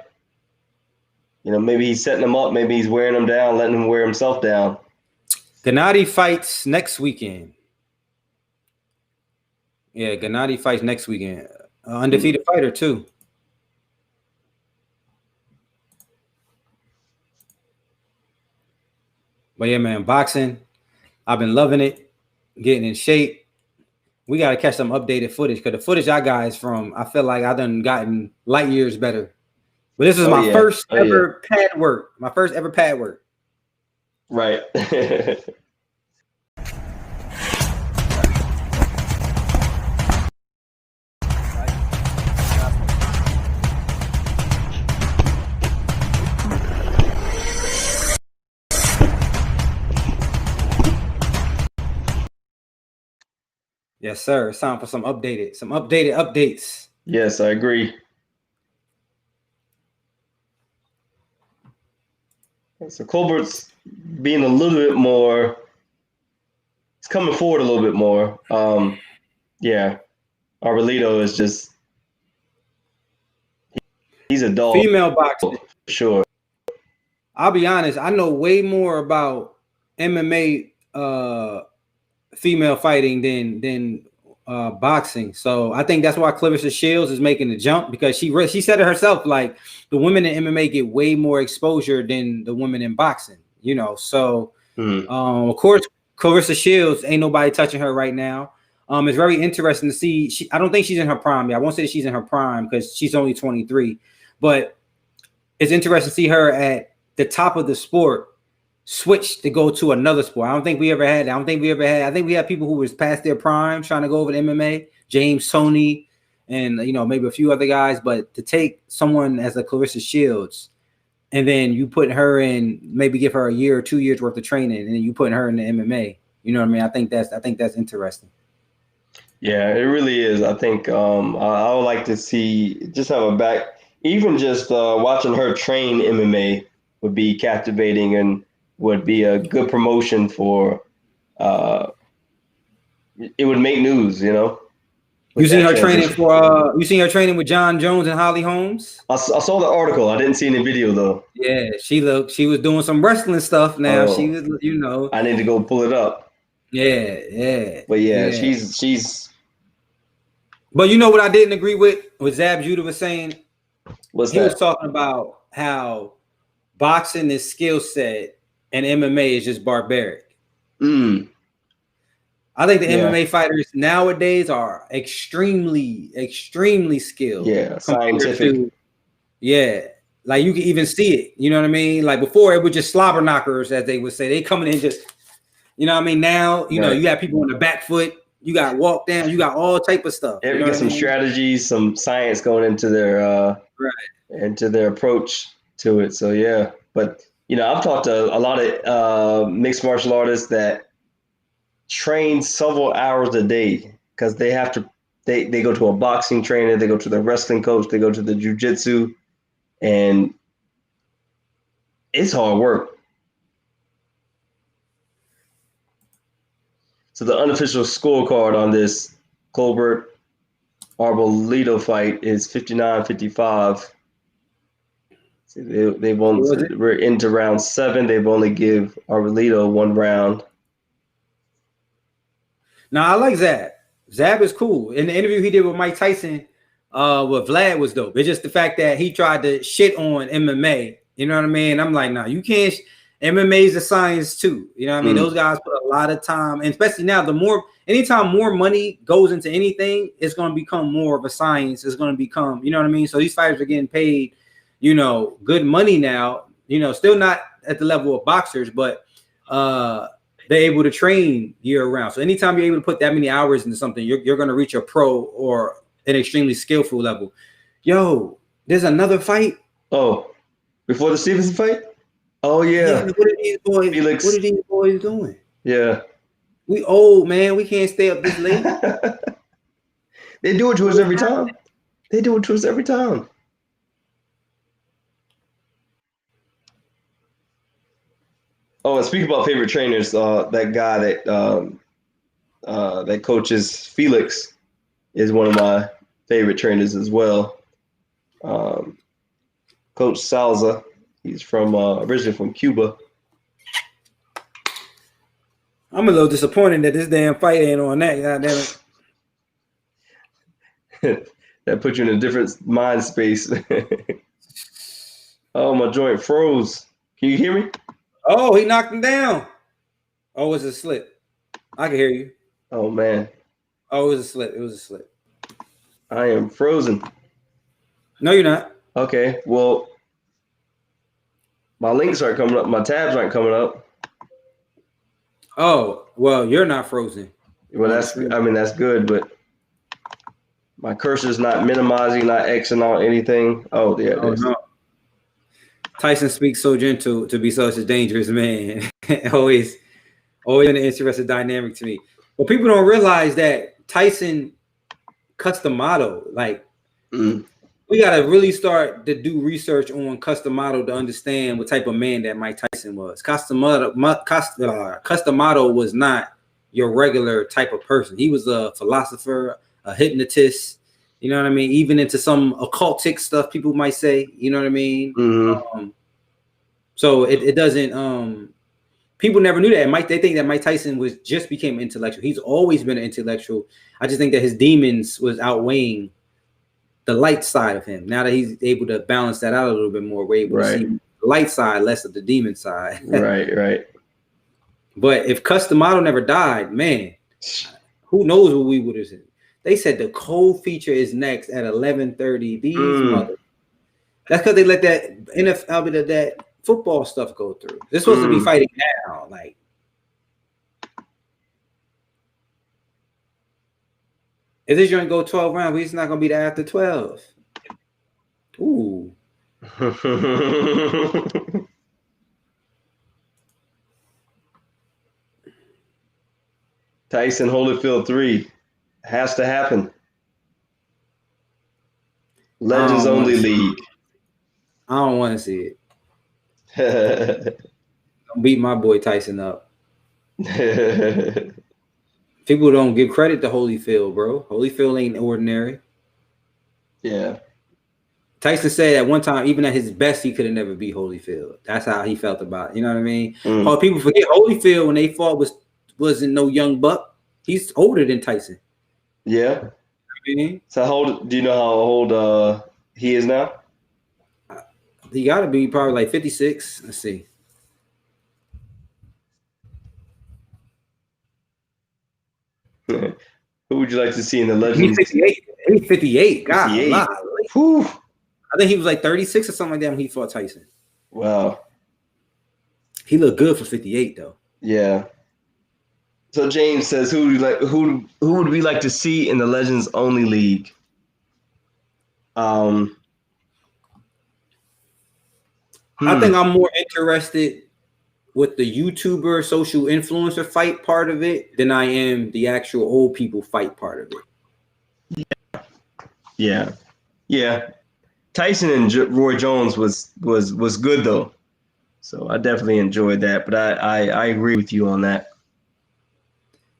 Maybe he's setting him up. Maybe he's wearing him down, letting him wear himself down. Gennady fights next weekend. Yeah, Gennady fights next weekend. Undefeated fighter too. But yeah, man, boxing. I've been loving it, getting in shape. We got to catch some updated footage because the footage I got is from, I feel like I done gotten light years better. But this is my first ever pad work. My first ever pad work. Right. Yes, sir. It's time for some updated updates. Yes, I agree. So Colbert's being a little bit more, he's coming forward a little bit more. Yeah. Arboleda is just, he's a dog. Female boxing. Sure. I'll be honest, I know way more about MMA female fighting than boxing. So I think that's why Clarissa Shields is making the jump, because she said it herself, like the women in MMA get way more exposure than the women in boxing, So of course, Clarissa Shields, ain't nobody touching her right now. It's very interesting to see. I don't think she's in her prime yet. I won't say she's in her prime because she's only 23, but it's interesting to see her at the top of the sport switch to go to another sport. I don't think we ever had that. I think we had people who was past their prime trying to go over to MMA, James Toney, and maybe a few other guys. But to take someone as a Clarissa Shields, and then you put her in, maybe give her a year or 2 years worth of training, and then you put her in the MMA. You know what I mean? I think that's interesting. Yeah, it really is. I think I would like to see, just have a back, even just watching her train MMA would be captivating and would be a good promotion for, it would make news, You seen her training with John Jones and Holly Holmes? I saw the article. I didn't see any video though. Yeah, she was doing some wrestling stuff now. She was, I need to go pull it up. Yeah. But she's. But you know what I didn't agree with? What Zab Judah was saying? What's he that? Was talking about how boxing is skill set and MMA is just barbaric. I think the MMA fighters nowadays are extremely, extremely skilled. Yeah, scientific. Like you can even see it. You know what I mean? Like before, it was just slobber knockers, as they would say. They coming in just, you know what I mean? Now, you got people on the back foot. You got walk down. You got all type of stuff. Yeah, you got some strategies, some science going into their into their approach to it. So yeah, but I've talked to a lot of mixed martial artists that train several hours a day because they have to. They go to a boxing trainer, they go to the wrestling coach, they go to the jiu-jitsu, and it's hard work. So the unofficial scorecard on this Colbert Arboleda fight is 59-55. We're into round 7. They've only give Arbolito 1 round. Now I like Zab. Zab is cool. In the interview he did with Mike Tyson, with Vlad was dope. It's just the fact that he tried to shit on MMA. You know what I mean? I'm like, nah, you can't. MMA is a science too. You know what I mean? Those guys put a lot of time, and especially now, anytime more money goes into anything, it's going to become more of a science. It's going to become, you know what I mean? So these fighters are getting paid, good money now. Still not at the level of boxers, but they're able to train year round. So anytime you're able to put that many hours into something, you're going to reach a pro or an extremely skillful level. Yo, there's another fight. Oh, before the Stevenson fight? Oh yeah. What are these boys? Felix. What are these boys doing? Yeah. We old, man. We can't stay up this late. They do it to us every time. Oh, and speaking about favorite trainers, that guy that coaches Felix is one of my favorite trainers as well. Coach Salza. He's from originally from Cuba. I'm a little disappointed that this damn fight ain't on that. God damn it. That put you in a different mind space. Oh, my joint froze. Can you hear me? Oh, he knocked him down. Oh, it was a slip. I can hear you. Oh, man. Oh, it was a slip. I am frozen. No, you're not. Okay, well, my links aren't coming up. My tabs aren't coming up. Oh, well, you're not frozen. Well, that's good, but my cursor's not minimizing, not Xing out anything. Oh, yeah. Oh, no. Tyson speaks so gentle to be such a dangerous man. always an interesting dynamic to me. But people don't realize that Tyson cuts the motto. Like, we got to really start to do research on Customato to understand what type of man that Mike Tyson was. Customato was not your regular type of person. He was a philosopher, a hypnotist, you know what I mean? Even into some occultic stuff, people might say, you know what I mean? Mm-hmm. So it doesn't, people never knew that. They think that Mike Tyson just became intellectual. He's always been an intellectual. I just think that his demons was outweighing the light side of him. Now that he's able to balance that out a little bit more, we're able to see the light side, less of the demon side. Right. But if Customato never died, man, who knows what we would have said. They said the cold feature is next at 11:30. These mothers. That's because they let that NFL, that football stuff go through. They're supposed to be fighting now. Like, if this joint go 12 rounds, it's not gonna be there after 12. Ooh. Tyson Holyfield 3 has to happen. Legends only league. I don't want to see it. Don't beat my boy Tyson up. People don't give credit to Holyfield, bro. Holyfield ain't ordinary. Yeah. Tyson said at one time, even at his best, he could have never beat Holyfield. That's how he felt about it. You know what I mean? Oh, people forget Holyfield when they fought wasn't no young buck. He's older than Tyson. Yeah. You know I mean? So do you know how old he is now? He got to be probably like 56. Let's see. Who would you like to see in the Legends? He's 58. He's 58. God, 58. I think he was like 36 or something like that when he fought Tyson. Wow. He looked good for 58 though. Yeah. So James says, who would we like to see in the Legends Only League? I think I'm more interested with the YouTuber, social influencer fight part of it than I am the actual old people fight part of it. Yeah. Tyson and Roy Jones was good though, so I definitely enjoyed that. But I agree with you on that.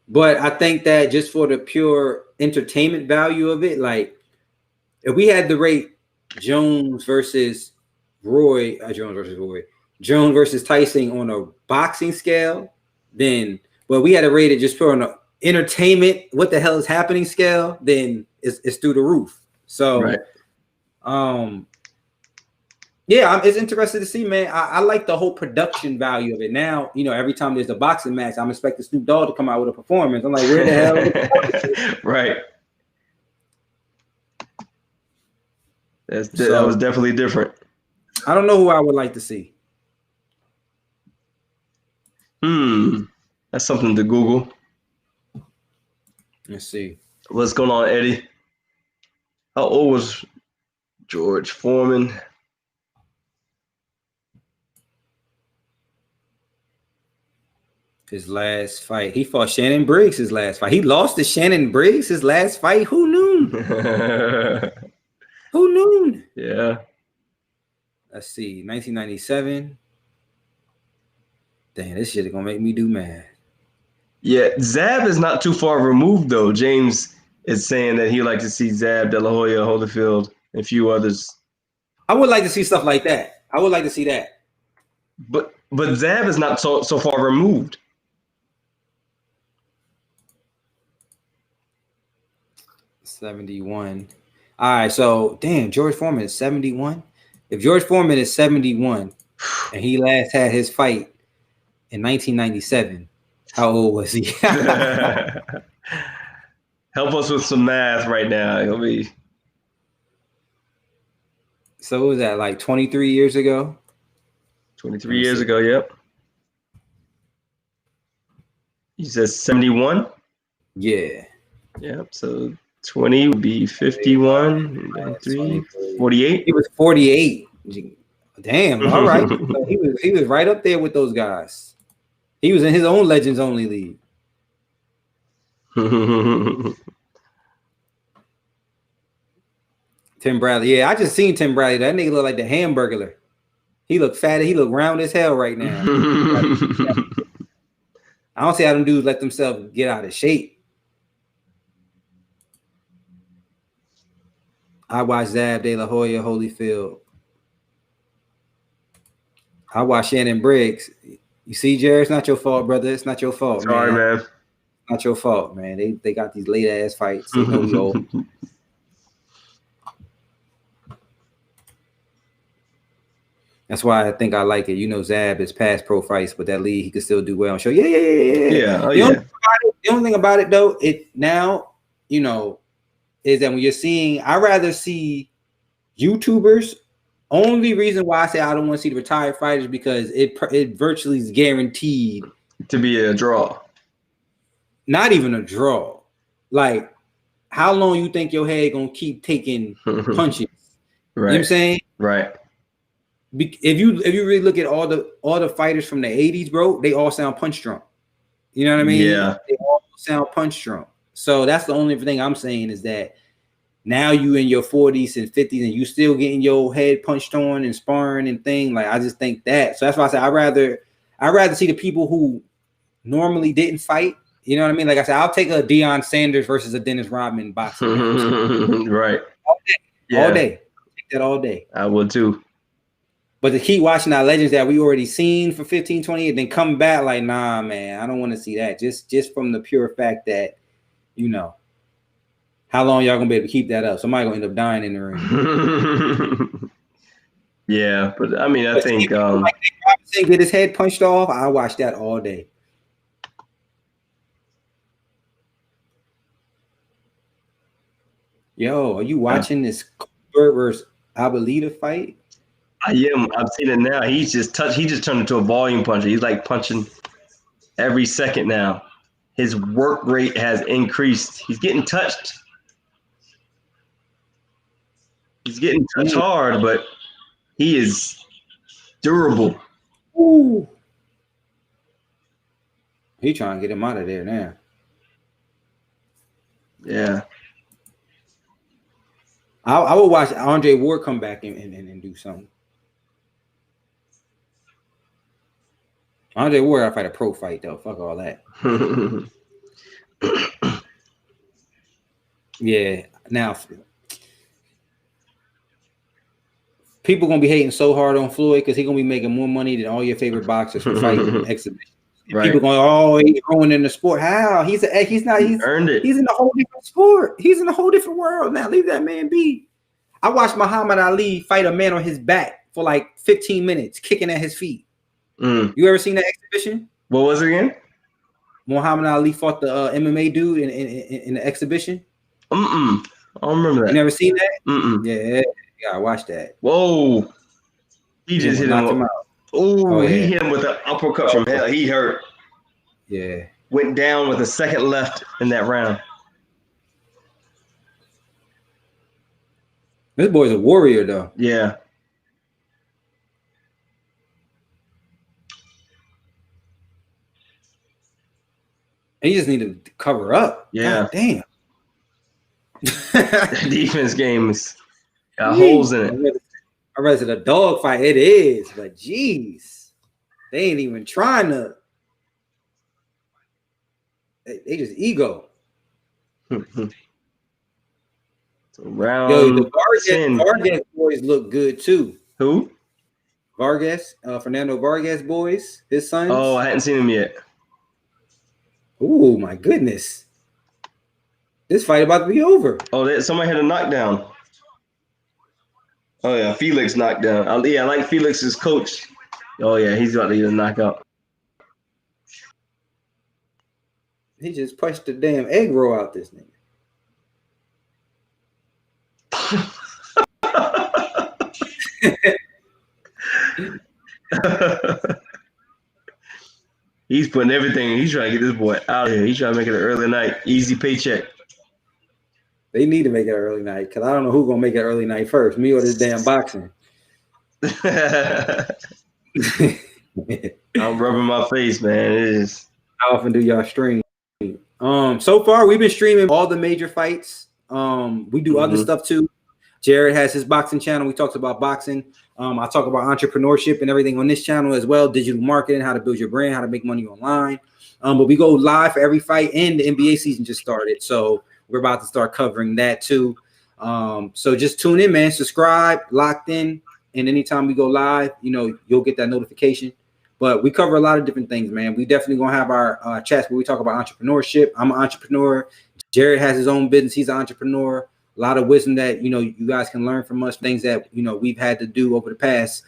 But I think that just for the pure entertainment value of it, like if we had to rate Jones versus Jones versus Tyson on a boxing scale, then we had to rate it just for an entertainment, what the hell is happening scale, then it's through the roof. So, right. Yeah, it's interesting to see, man. I like the whole production value of it. Now, every time there's a boxing match, I'm expecting Snoop Dogg to come out with a performance. I'm like, where the hell? Right. That was definitely different. I don't know who I would like to see. That's something to Google. Let's see. What's going on, Eddie? How old was George Foreman? His last fight. He fought Shannon Briggs his last fight. He lost to Shannon Briggs his last fight. Who knew? Who knew? Yeah. Let's see. 1997. Damn, this shit is going to make me do math. Yeah, Zab is not too far removed, though. James is saying that he'd like to see Zab, De La Hoya, Holyfield, and a few others. I would like to see stuff like that. I would like to see that. But Zab is not so far removed. '71. All right, so damn, George Foreman is 71. If George Foreman is 71 and he last had his fight in 1997, how old was he? Help us with some math right now. It'll be. So what was that, like 23 years ago? 23 years ago, yep. You said 71? Yeah. Yep, so 20 would be 51, 3, 48. He was 48. Damn, all right. So he was right up there with those guys. He was in his own Legends Only league. Tim Bradley. Yeah, I just seen Tim Bradley. That nigga look like the Hamburglar. He look fat. He look round as hell right now. I don't see how them dudes let themselves get out of shape. I watched Zab, De La Hoya, Holyfield. I watched Shannon Briggs. You see, Jared, it's not your fault, brother. It's not your fault, Sorry, man. Not your fault, man. They got these late ass fights. They know we old. That's why I think I like it. Zab is past pro fights, but that league he could still do well and show. Yeah. The only thing about it though, it now, is that when you're seeing, I rather see YouTubers. Only reason why I say I don't want to see the retired fighters because it virtually is guaranteed to be a draw. Not even a draw. Like, how long you think your head gonna keep taking punches? Right. You know what I'm saying? Right. If you really look at all the fighters from the 80s, bro, they all sound punch drunk. You know what I mean? Yeah. They all sound punch drunk. So that's the only thing I'm saying is that now you in your 40s and 50s and you still getting your head punched on and sparring and thing. Like, I just think that. So that's why I say I'd rather see the people who normally didn't fight. You know what I mean? Like I said, I'll take a Deion Sanders versus a Dennis Rodman boxing match. Right. All day. Yeah. All day. I'll take that all day. I would too. But to keep watching our legends that we already seen for 15, 20 years, then come back like, nah, man, I don't want to see that. Just from the pure fact that, how long y'all gonna be able to keep that up? Somebody gonna end up dying in the ring. Yeah, but I mean, I think like Robinson get his head punched off. I watch that all day. Yo, are you watching this Colbert versus Abalita fight? I am. I've seen it now. He just turned into a volume puncher. He's like punching every second now. His work rate has increased. He's getting touched. He's getting touched hard, but he is durable. Ooh. He trying to get him out of there now. Yeah. I would watch Andre Ward come back and do something. Andre Ward, I fight a pro fight though. Fuck all that. Yeah. Now, people gonna be hating so hard on Floyd because he's gonna be making more money than all your favorite boxers who fight in exhibitions. Right. People going, oh, he's ruining the sport. How? He's earned it. He's in a whole different sport. He's in a whole different world now. Leave that man be. I watched Muhammad Ali fight a man on his back for like 15 minutes, kicking at his feet. You ever seen that exhibition? What was it again? Muhammad Ali fought the MMA dude in the exhibition. I don't remember that. You never seen that? Yeah, I watched that. Whoa. He just hit him out. Oh, he hit him with an uppercut from hell. He hurt. Yeah. Went down with a second left in that round. This boy's a warrior, though. Yeah. He just needed to cover up. Yeah. God damn. Defense games got holes in it. I read it a dog fight. It is, but geez, they ain't even trying to. They just ego. Round the Vargas boys look good too. Who? Vargas, Fernando Vargas boys, his sons. Oh, I hadn't seen him yet. Oh my goodness. This fight about to be over. Oh, somebody had a knockdown. Oh yeah, Felix knocked down. I like Felix's coach. Oh yeah, he's about to get a knockout. He just punched the damn egg roll out this nigga. He's putting everything. He's trying to get this boy out of here. He's trying to make it an early night, easy paycheck. They need to make it an early night because I don't know who's gonna make it early night first, me or this damn boxing. I'm rubbing my face, man. It is. How often do y'all stream? So far we've been streaming all the major fights. We do other stuff too. Jared has his boxing channel. We talked about boxing. I talk about entrepreneurship and everything on this channel as well. Digital marketing, how to build your brand, how to make money online. But we go live for every fight, and the NBA season just started, so we're about to start covering that too. So just tune in, man. Subscribe, locked in, and anytime we go live, you'll get that notification. But we cover a lot of different things, man. We definitely gonna have our chats where we talk about entrepreneurship. I'm an entrepreneur. Jared has his own business. He's an entrepreneur. A lot of wisdom that you guys can learn from us. Things that we've had to do over the past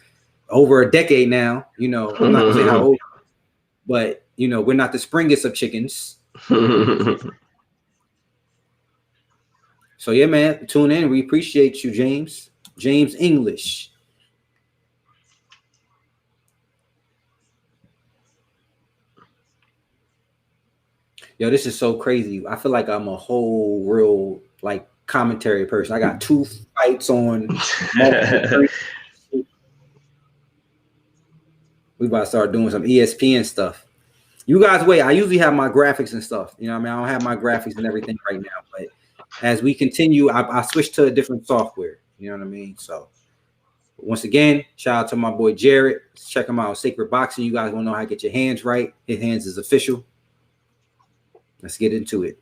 over a decade now. I'm not gonna say how old, but we're not the springest of chickens. So yeah, man, tune in. We appreciate you, James English. Yo, this is so crazy. I feel like I'm a whole real commentary person. I got 2 fights on. We about to start doing some ESPN stuff. You guys wait. I usually have my graphics and stuff. I don't have my graphics and everything right now. But as we continue, I switched to a different software. You know what I mean? So once again, shout out to my boy Jared. Check him out. Sacred Boxing. You guys want to know how to get your hands right. His hands is official. Let's get into it.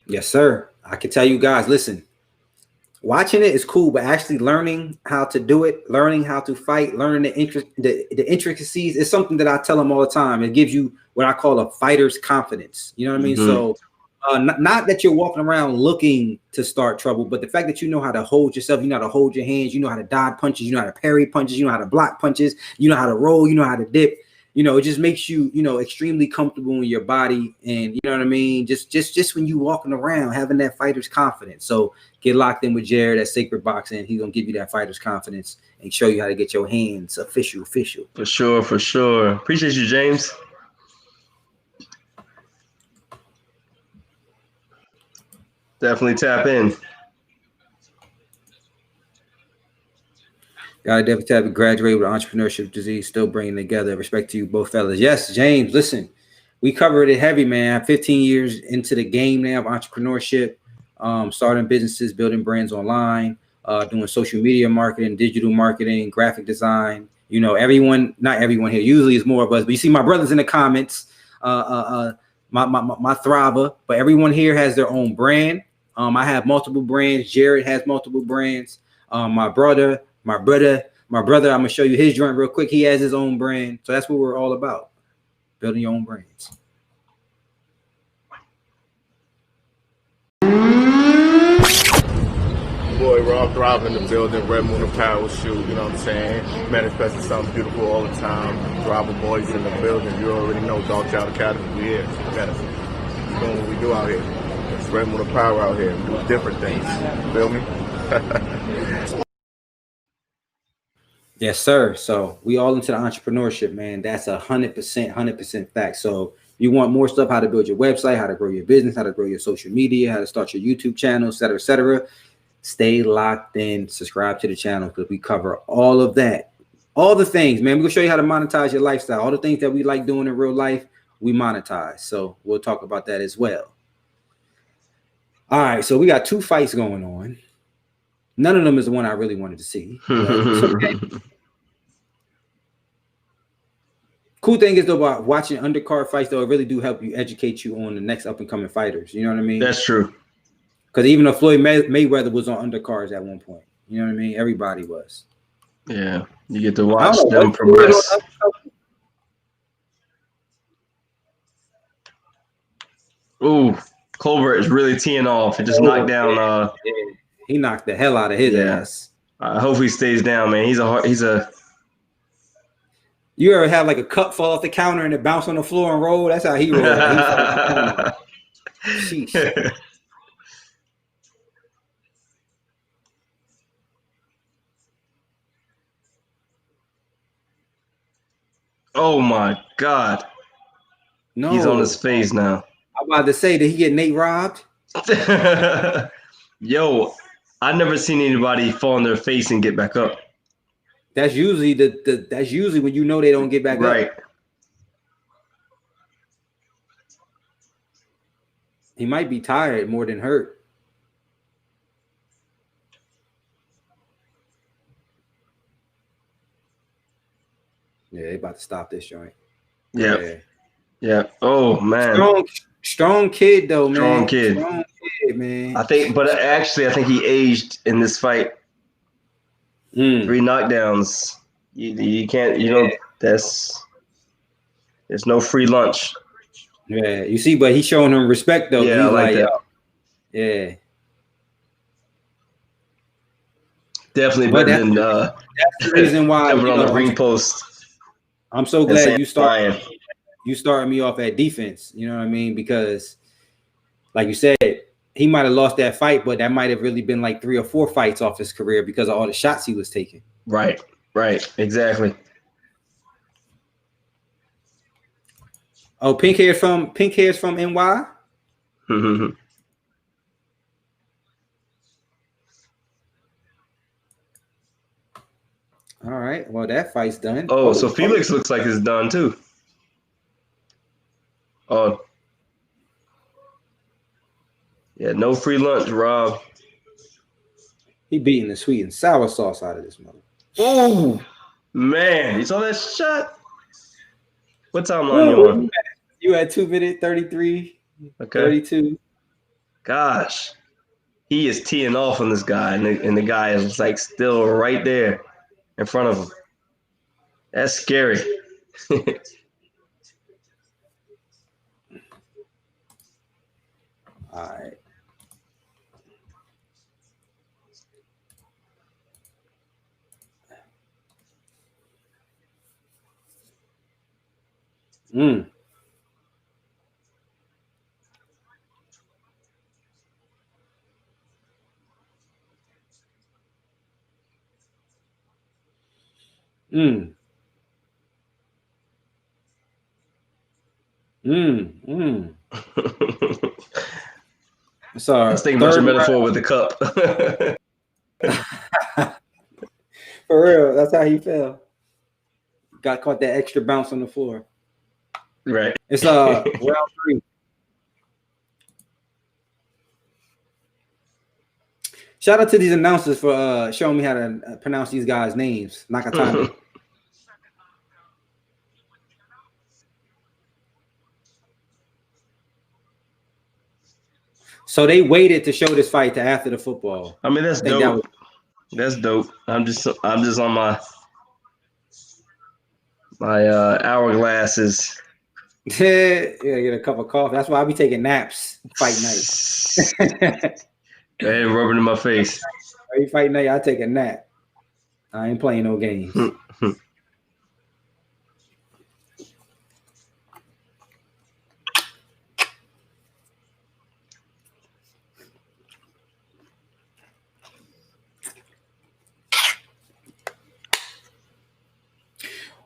Yes, sir. I can tell you guys, listen, watching it is cool, but actually learning how to do it, learning how to fight, learning the intricacies is something that I tell them all the time. It gives you what I call a fighter's confidence. You know what I mean? So not that you're walking around looking to start trouble, but the fact that you know how to hold yourself, you know how to hold your hands, you know how to dodge punches, you know how to parry punches, you know how to block punches, you know how to roll, you know how to dip. It just makes you, extremely comfortable in your body. And you know what I mean? Just when you walking around having that fighter's confidence. So get locked in with Jared at Sacred Boxing. He's going to give you that fighter's confidence and show you how to get your hands official. For sure. Appreciate you, James. Definitely tap in. Gotta definitely have graduated with entrepreneurship disease, still bringing together. Respect to you both fellas. Yes, James, listen, we covered it heavy, man. 15 years into the game now of entrepreneurship, starting businesses, building brands online. doing social media marketing, digital marketing, graphic design. You know, everyone, not everyone here, usually it's more of us, but you see my brothers in the comments, my Thriver, but everyone here has their own brand. I have multiple brands. Jared has multiple brands. My brother, I'm gonna show you his joint real quick. He has his own brand. So that's what we're all about. Building your own brands. Boy, Rob Thrive in the building, Red Moon Apparel shoot, you know what I'm saying? Manifesting something beautiful all the time. Thriver boys in the building, you already know, Dog Child Academy, we here. We're doing what we do out here. It's Red Moon Apparel out here, we do different things. Feel me? Yes, sir. So we all into the entrepreneurship, man. That's 100% fact. So you want more stuff, how to build your website, how to grow your business, how to grow your social media, how to start your YouTube channel, et cetera, et cetera. Stay locked in, subscribe to the channel because we cover all of that. All the things, man. We're going to show you how to monetize your lifestyle. All the things that we like doing in real life, we monetize. So we'll talk about that as well. All right. So we got 2 fights going on. None of them is the one I really wanted to see. Okay. Cool thing is though about watching undercard fights though, it really do help you educate you on the next up and coming fighters. You know what I mean? That's true. Because even though Floyd Mayweather was on undercards at one point, you know what I mean? Everybody was. Yeah, you get to watch them progress. Ooh, Colbert is really teeing off. He just knocked down. Yeah. He knocked the hell out of his ass. I hope he stays down, man. He's a. You ever have like a cup fall off the counter and it bounce on the floor and roll? That's how he rolled. Sheesh. Oh my God. No. He's on his face now. I'm about to say, did he get Nate robbed? Yo, I've never seen anybody fall on their face and get back up. That's usually that's usually when you know they don't get back up. Right. He might be tired more than hurt. Yeah, they about to stop this joint. Yeah. Oh man. Strong kid though, man. Strong kid, man. I think he aged in this fight. 3 knockdowns. You can't. There's no free lunch. Yeah, you see, but he's showing him respect though. Yeah, he's I like that. Yeah. Definitely better than that's the reason why jumping on the ring post. I'm so glad you started me off at defense. You know what I mean? Because, like you said, he might have lost that fight, but that might have really been like 3 or 4 fights off his career because of all the shots he was taking. Right, exactly. Oh, pink hair's from NY. All right. Well, that fight's done. Oh, so Felix looks like it's done too. Oh. Yeah, no free lunch, Rob. He beating the sweet and sour sauce out of this mother. Oh, man. You saw that shot? What timeline you on? You had 2 minutes, 33, okay. 32. Gosh. He is teeing off on this guy, and the guy is like still right there in front of him. That's scary. All right. Sorry. I was thinking about your metaphor with the cup. For real, that's how he fell. Got caught that extra bounce on the floor. Right. It's round 3. Shout out to these announcers for showing me how to pronounce these guys' names. Nakatani. So they waited to show this fight to after the football. I mean, that's dope. That's dope. I'm just on my hourglasses. Yeah, get a cup of coffee. That's why I be taking naps fight night. Go ahead and rub it in my face. Every fight night, I take a nap. I ain't playing no games.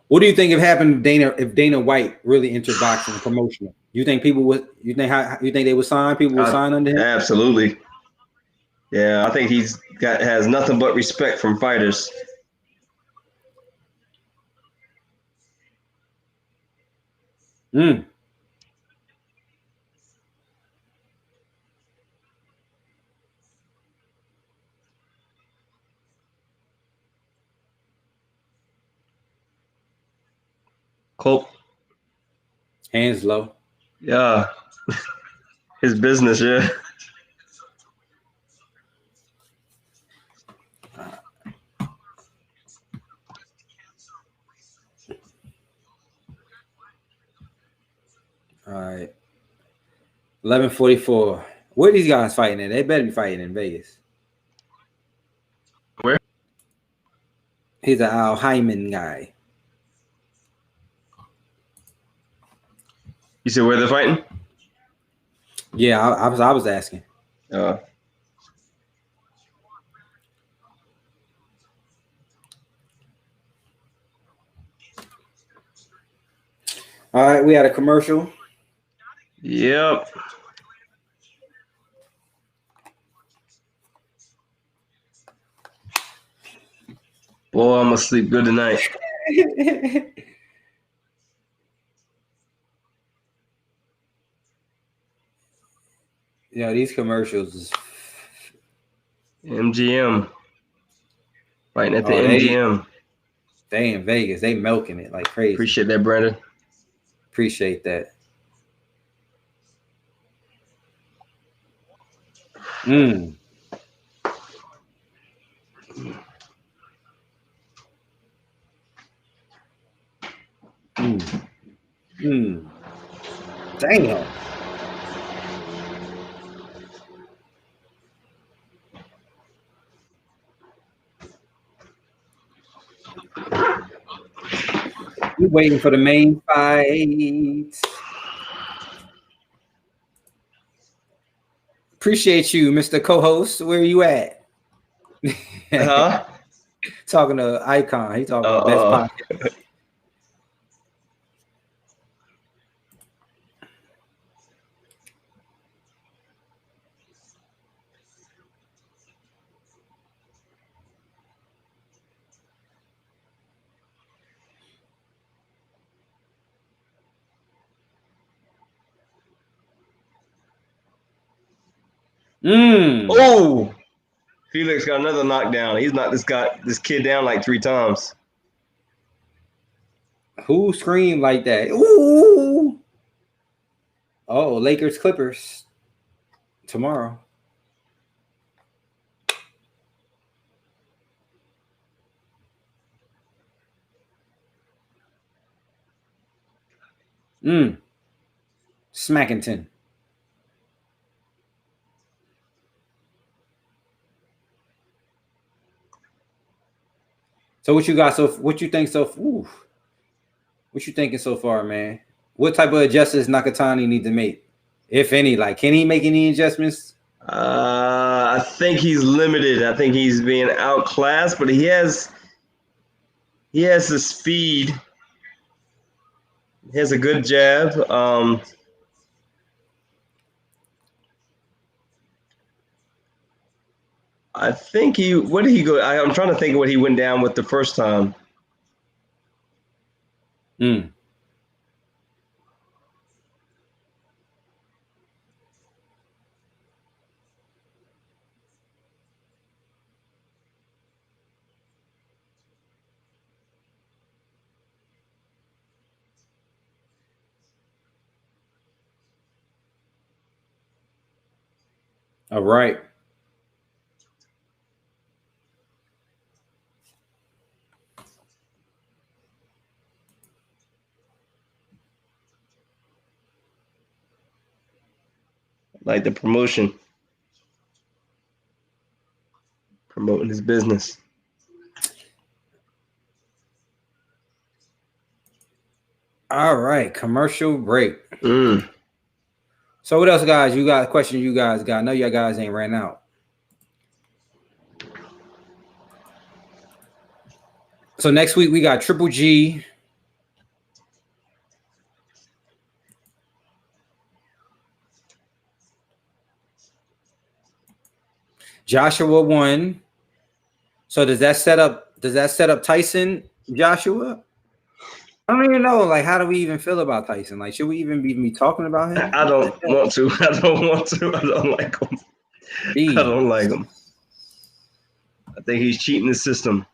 What do you think if happened if Dana White really entered boxing promotional? You think people would? You think they would sign? People would sign under him? Absolutely. Yeah, I think has nothing but respect from fighters. Colt. Hands low. Yeah. His business, yeah. All right. 11:44. Where are these guys fighting at? They better be fighting in Vegas. Where? He's an Al Hyman guy. You said where they're fighting? Yeah, I was asking. All right, we had a commercial. Yep. Boy, I'm gonna sleep good tonight. Yeah, these commercials is MGM. Fighting at the MGM. They in Vegas. They milking it like crazy. Appreciate that, Brandon. Appreciate that. Damn. We're waiting for the main fight. Appreciate you, Mr. Co-host. Where are you at? Huh? Talking to Icon. He talking about best podcast. Oh, Felix got another knockdown. He's knocked this kid down like 3 times. Who screamed like that? Ooh. Oh, Lakers Clippers tomorrow. Smackington. So what you got? So what you think? What you thinking so far, man? What type of adjustments Nakatani need to make, if any? Like, can he make any adjustments? I think he's limited. I think he's being outclassed, but he has the speed. He has a good jab. I think what did he go? I'm trying to think of what he went down with the first time. All right. Like the promotion. Promoting his business. All right. Commercial break. Mm. So what else, guys? You got questions you guys got? I know y'all guys ain't ran out. So next week we got Triple G. Joshua won. So does that set up Tyson, Joshua? I don't even know. Like, how do we even feel about Tyson? Like, should we even be talking about him? I don't want to. I don't like him. I don't like him. I think he's cheating the system.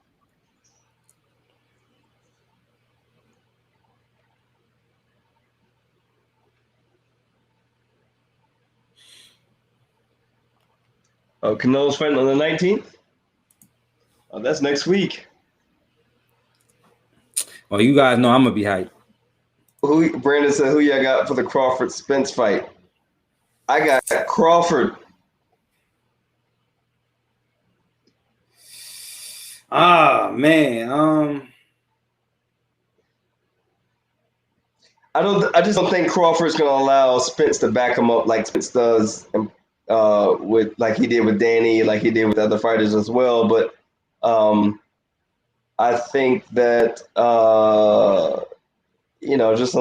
Oh, Canelo's fighting on the 19th? Oh, that's next week. Well, you guys know I'm gonna be hyped. Brandon said, who y'all got for the Crawford Spence fight? I got Crawford. Ah, man. I just don't think Crawford's gonna allow Spence to back him up like Spence does, with like he did with Danny, like he did with other fighters as well. But I think that just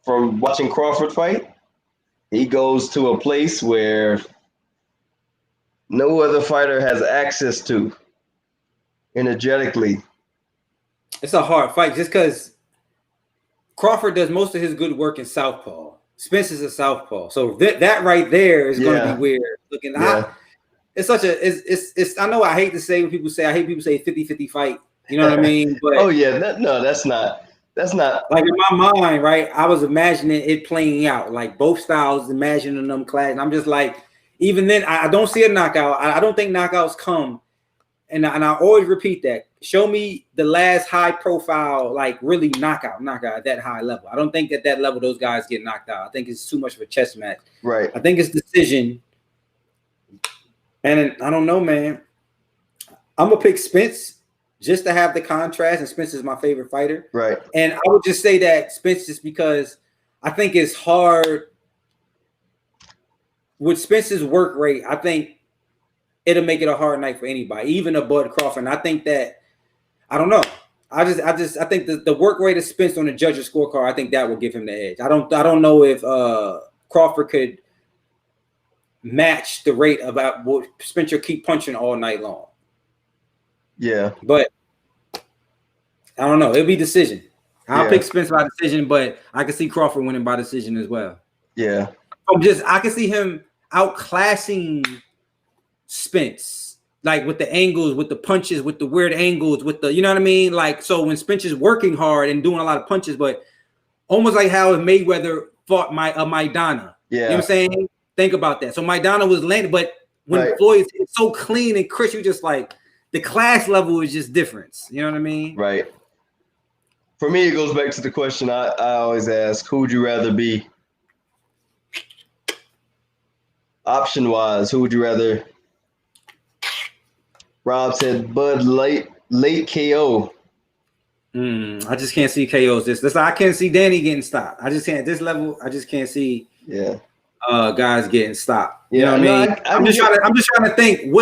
from watching Crawford fight, he goes to a place where no other fighter has access to energetically. It's a hard fight just because Crawford does most of his good work in southpaw. Spence is a southpaw, so that right there is going to be weird looking. Yeah. It's such a it's. I know I hate to say when people say 50-50 fight. You know what I mean? But that's not like in my mind, right? I was imagining it playing out like both styles, imagining them clashing. I'm just like, even then, I don't see a knockout. I don't think knockouts come. And I always repeat that. Show me the last high profile, like really knockout at that high level. I don't think at that level those guys get knocked out. I think it's too much of a chess match. Right. I think it's decision. And I don't know, man. I'm gonna pick Spence just to have the contrast, and Spence is my favorite fighter. Right. And I would just say that Spence just because I think it's hard with Spence's work rate. I think it'll make it a hard night for anybody, even a Bud Crawford. And I think that, I don't know. I think the work rate of Spence on the judge's scorecard, I think that will give him the edge. I don't know if Crawford could match the rate of what Spencer keep punching all night long. Yeah. But I don't know. It'll be decision. I'll pick Spence by decision, but I can see Crawford winning by decision as well. Yeah. I can see him outclassing Spence, like with the angles, with the punches, with the weird angles, with the, you know what I mean? Like, so when Spence is working hard and doing a lot of punches, but almost like how Mayweather fought Maidana. Yeah. You know what I'm saying? Think about that. So Maidana was landing, but when Floyd is so clean and crisp, you just like, the class level is just different. You know what I mean? Right. For me, it goes back to the question I always ask, who would you rather be? Option-wise, who would you rather? Rob said Bud late KO. I just can't see KOs. This I can't see Danny getting stopped. I just can't at this level. I just can't see guys getting stopped. You know what I mean? I'm just trying to think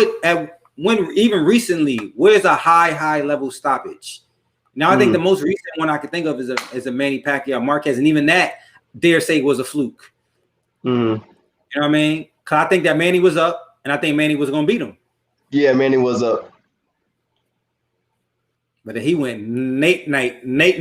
when even recently, where's a high level stoppage? Now I think the most recent one I can think of is a Manny Pacquiao Marquez, and even that dare say was a fluke. You know what I mean? Because I think that Manny was up, and I think Manny was going to beat him. Yeah, Manny was up. But then he went Nate night. Nate.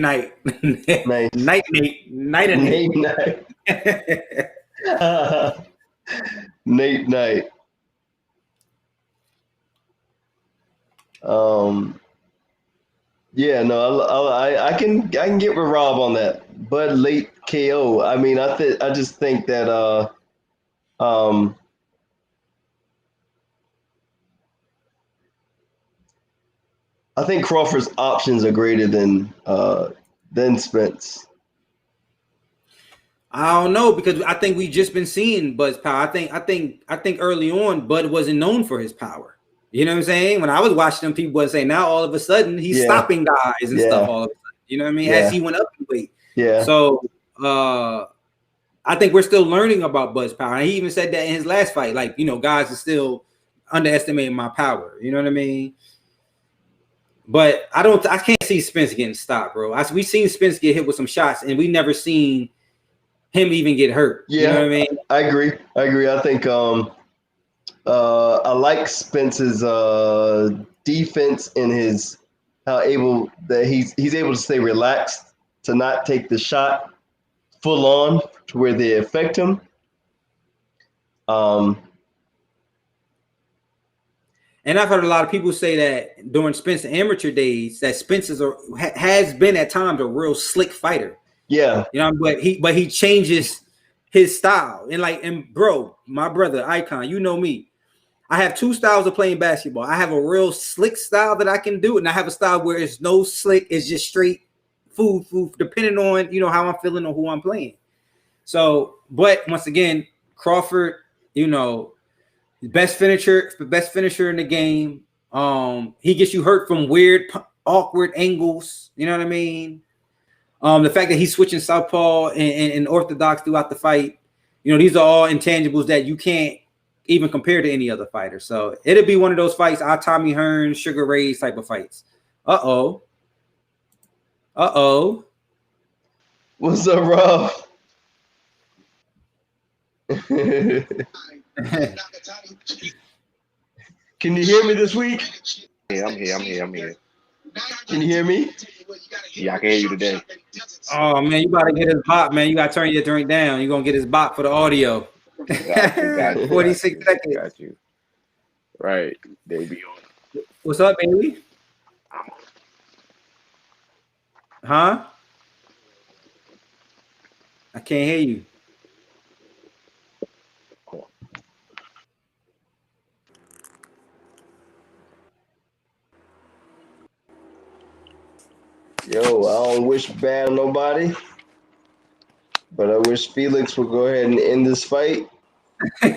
Yeah, no, I can get with Rob on that. Bud late KO. I mean, I just think that I think Crawford's options are greater than Spence. I don't know, because I think we just been seeing Bud's power. I think early on Bud wasn't known for his power. You know what I'm saying? When I was watching them, people would say now all of a sudden he's stopping guys and stuff all of a sudden. You know what I mean? As he went up in weight. Yeah. So I think we're still learning about Bud's power. And he even said that in his last fight. Like, you know, guys are still underestimating my power. You know what I mean? But I can't see Spence getting stopped, bro. We seen Spence get hit with some shots, and we never seen him even get hurt. Yeah, you know what I mean? I agree. I think I like Spence's defense and his he's able to stay relaxed, to not take the shot full on to where they affect him. And I've heard a lot of people say that during Spence's amateur days, that Spence has been at times a real slick fighter. Yeah, you know, but he changes his style. And bro, my brother Icon, you know me. I have two styles of playing basketball. I have a real slick style that I can do, and I have a style where it's no slick, it's just straight food, depending on, you know, how I'm feeling or who I'm playing. So, but once again, Crawford, you know, best finisher in the game. He gets you hurt from weird, awkward angles. You know what I mean? The fact that he's switching southpaw and orthodox throughout the fight, you know, these are all intangibles that you can't even compare to any other fighter. So it'll be one of those fights, Tommy Hearn, Sugar Ray's type of fights. Uh-oh. What's up, Rob? Can you hear me this week? Yeah, I'm here. Can you hear me? Yeah, I can hear you today. Oh man, you gotta get his bot, man. You gotta turn your drink down. You're gonna get his bot for the audio. Got you, 46 seconds. Got you. Right. They be on. What's up, baby? Huh? I can't hear you. Yo, I don't wish bad on nobody, but I wish Felix would go ahead and end this fight. All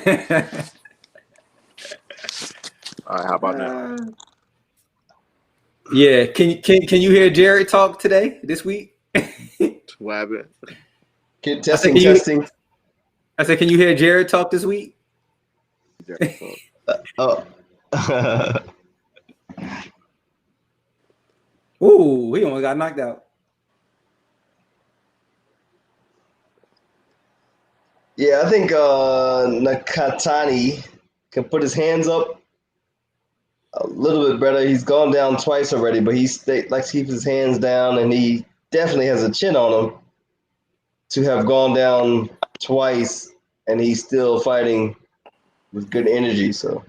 right, how about now? Yeah, can you hear Jared talk this week? What happened? Testing. I said, can you hear Jared talk this week? Ooh, he almost got knocked out. Yeah, I think Nakatani can put his hands up a little bit better. He's gone down twice already, but he likes to keep his hands down, and he definitely has a chin on him to have gone down twice, and he's still fighting with good energy. So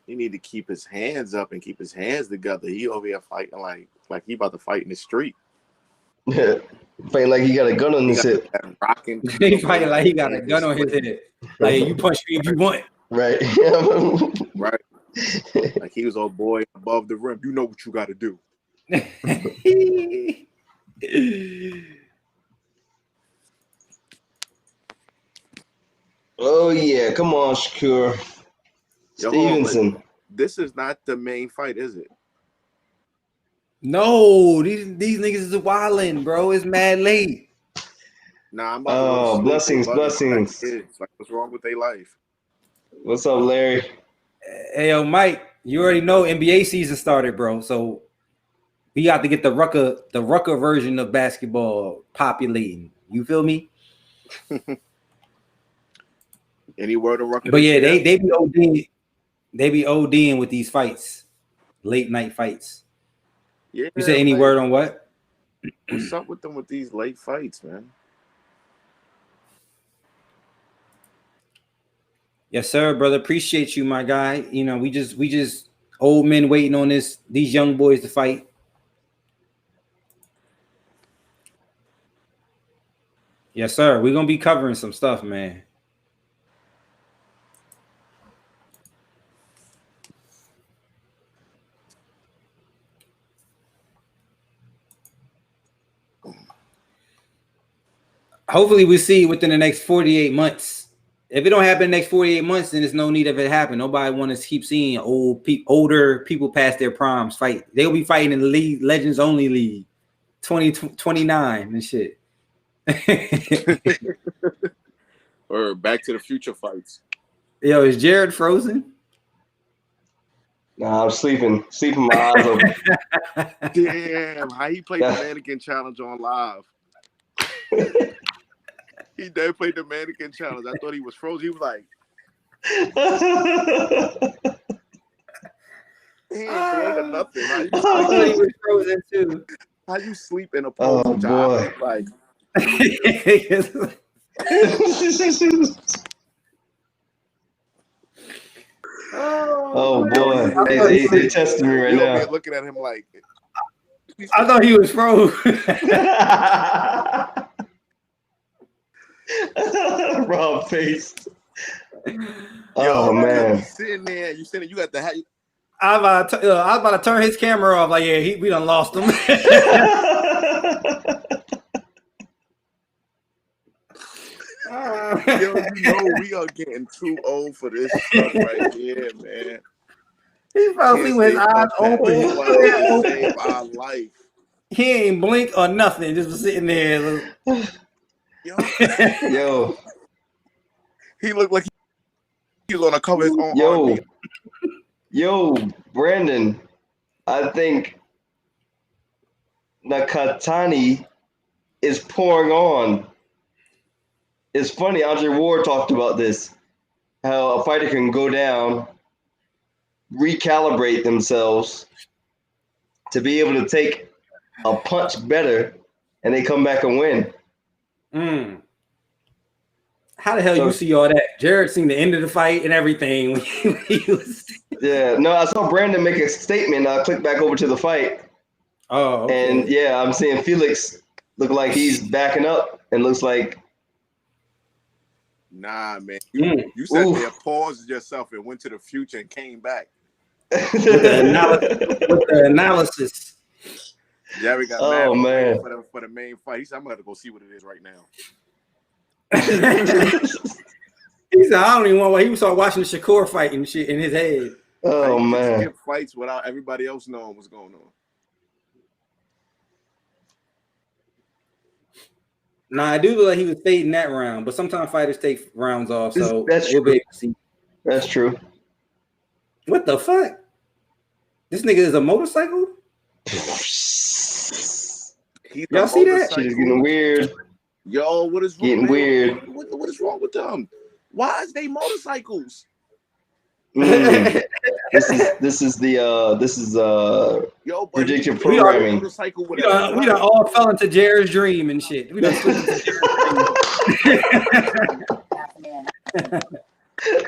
he need to keep his hands up and keep his hands together. He over here fighting like he about to fight in the street. Yeah, fighting like he got a gun on his hip. He fighting like he got a gun on his head. Like, you punch me if you want. Right. Right. Like he was old boy above the rim. You know what you got to do. Oh yeah, come on, Shakur Stevenson. This is not the main fight, is it? No, these niggas is wildin', bro. It's mad late. Nah, I'm about to blessings. Like, what's wrong with their life? What's up, Larry? Hey, yo, Mike, you already know NBA season started, bro. So we got to get the rucker version of basketball populating. You feel me? Any word of rucker? But yeah, they be ODing. They be ODing with these fights, late night fights. Yeah. You said any word on what? What's up with them with these late fights, man? Yes, sir, brother. Appreciate you, my guy. You know, we just old men waiting on these young boys to fight. Yes, sir. We're gonna be covering some stuff, man. Hopefully we see within the next 48 months. If it don't happen in the next 48 months, then there's no need of it happening. Nobody want to keep seeing older people past their primes fight. They'll be fighting in the league, Legends Only League, 2029 and shit. Or Back to the Future fights. Yo, is Jared frozen? Nah, I'm sleeping my eyes open. Damn, how he played the mannequin challenge on live. He did play the mannequin challenge. I thought he was frozen. He was like, damn, nothing. I thought he was frozen too. How you sleep in a pole job? Like, oh boy, they testing me right now. Looking at him like, I thought he was frozen. Rob face. Oh man, you sitting there. You got the hat. I was about to turn his camera off. Like, yeah, we done lost him. Yo, we are getting too old for this stuff right here, man. He's probably with his eyes open. Save our life. He ain't blink or nothing. Just sitting there. Yo. He looked like he was on a cover his own. Yo, Brandon. I think Nakatani is pouring on. It's funny, Andre Ward talked about this, how a fighter can go down, recalibrate themselves to be able to take a punch better, and they come back and win. How the hell you see all that? Jared seen the end of the fight and everything. Yeah, no, I saw Brandon make a statement. I clicked back over to the fight. Oh, okay. And yeah, I'm seeing Felix look like he's backing up and looks like. Nah, man. You sat there, paused yourself, and went to the future and came back. with the analysis. Jerry got mad for the main fight. He said, I'm going to go see what it is right now. He said, I don't even want. He was watching the Shakur fight and shit in his head. Oh, man. Skip fights without everybody else knowing what's going on. Nah, I do look like he was fading that round, but sometimes fighters take rounds off, so that's we'll true. be able to see. That's true. What the fuck? This nigga is a motorcycle? Y'all see that? Shit is getting weird. Yo, what is wrong? Getting weird. What is wrong with them? Why is they motorcycles? This is predictive programming. We done all fell into Jared's dream and shit. We done slipped into Jared's dream.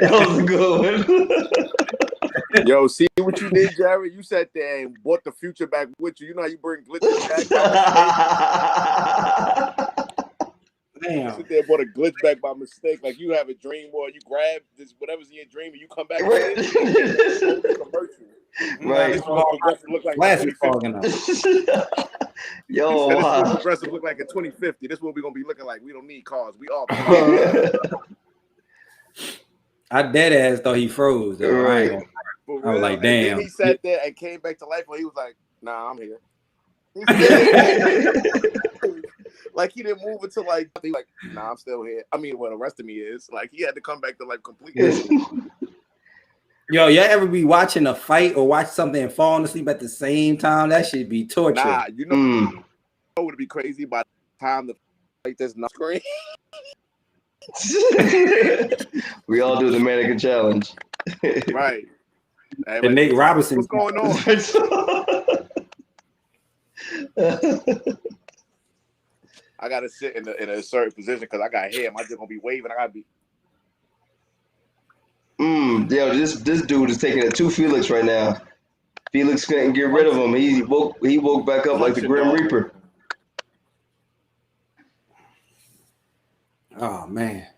That was a good one. Yo, see what you did, Jared? You sat there and brought the future back with you. You know how you bring glitches back? Damn. You sit there and brought a glitch back by mistake. Like you have a dream or you grab this whatever's in your dream and you come back. Right. Right. This progressive look like last week fogging up. Yo, this progressive look like a 2050. This is what we're gonna be looking like. We don't need cars. We all. I dead ass thought he froze. Though. Right. I was like, damn. And then he sat there and came back to life. Where he was like, "Nah, I'm here." Like he didn't move until like, "Nah, I'm still here." I mean, well, the rest of me is like he had to come back to life completely. Yo, y'all ever be watching a fight or watch something and falling asleep at the same time? That should be torture. Nah, you know it would be crazy by the time the fight there's no screen. We all do the mannequin challenge. Right. Hey, the Nate Robinson. What's going on? I gotta sit in a certain position because I got hair. My just gonna be waving. I gotta be. Yo, this dude is taking it to Felix right now. Felix couldn't get rid of him. He woke back up like the Grim Reaper. Oh man.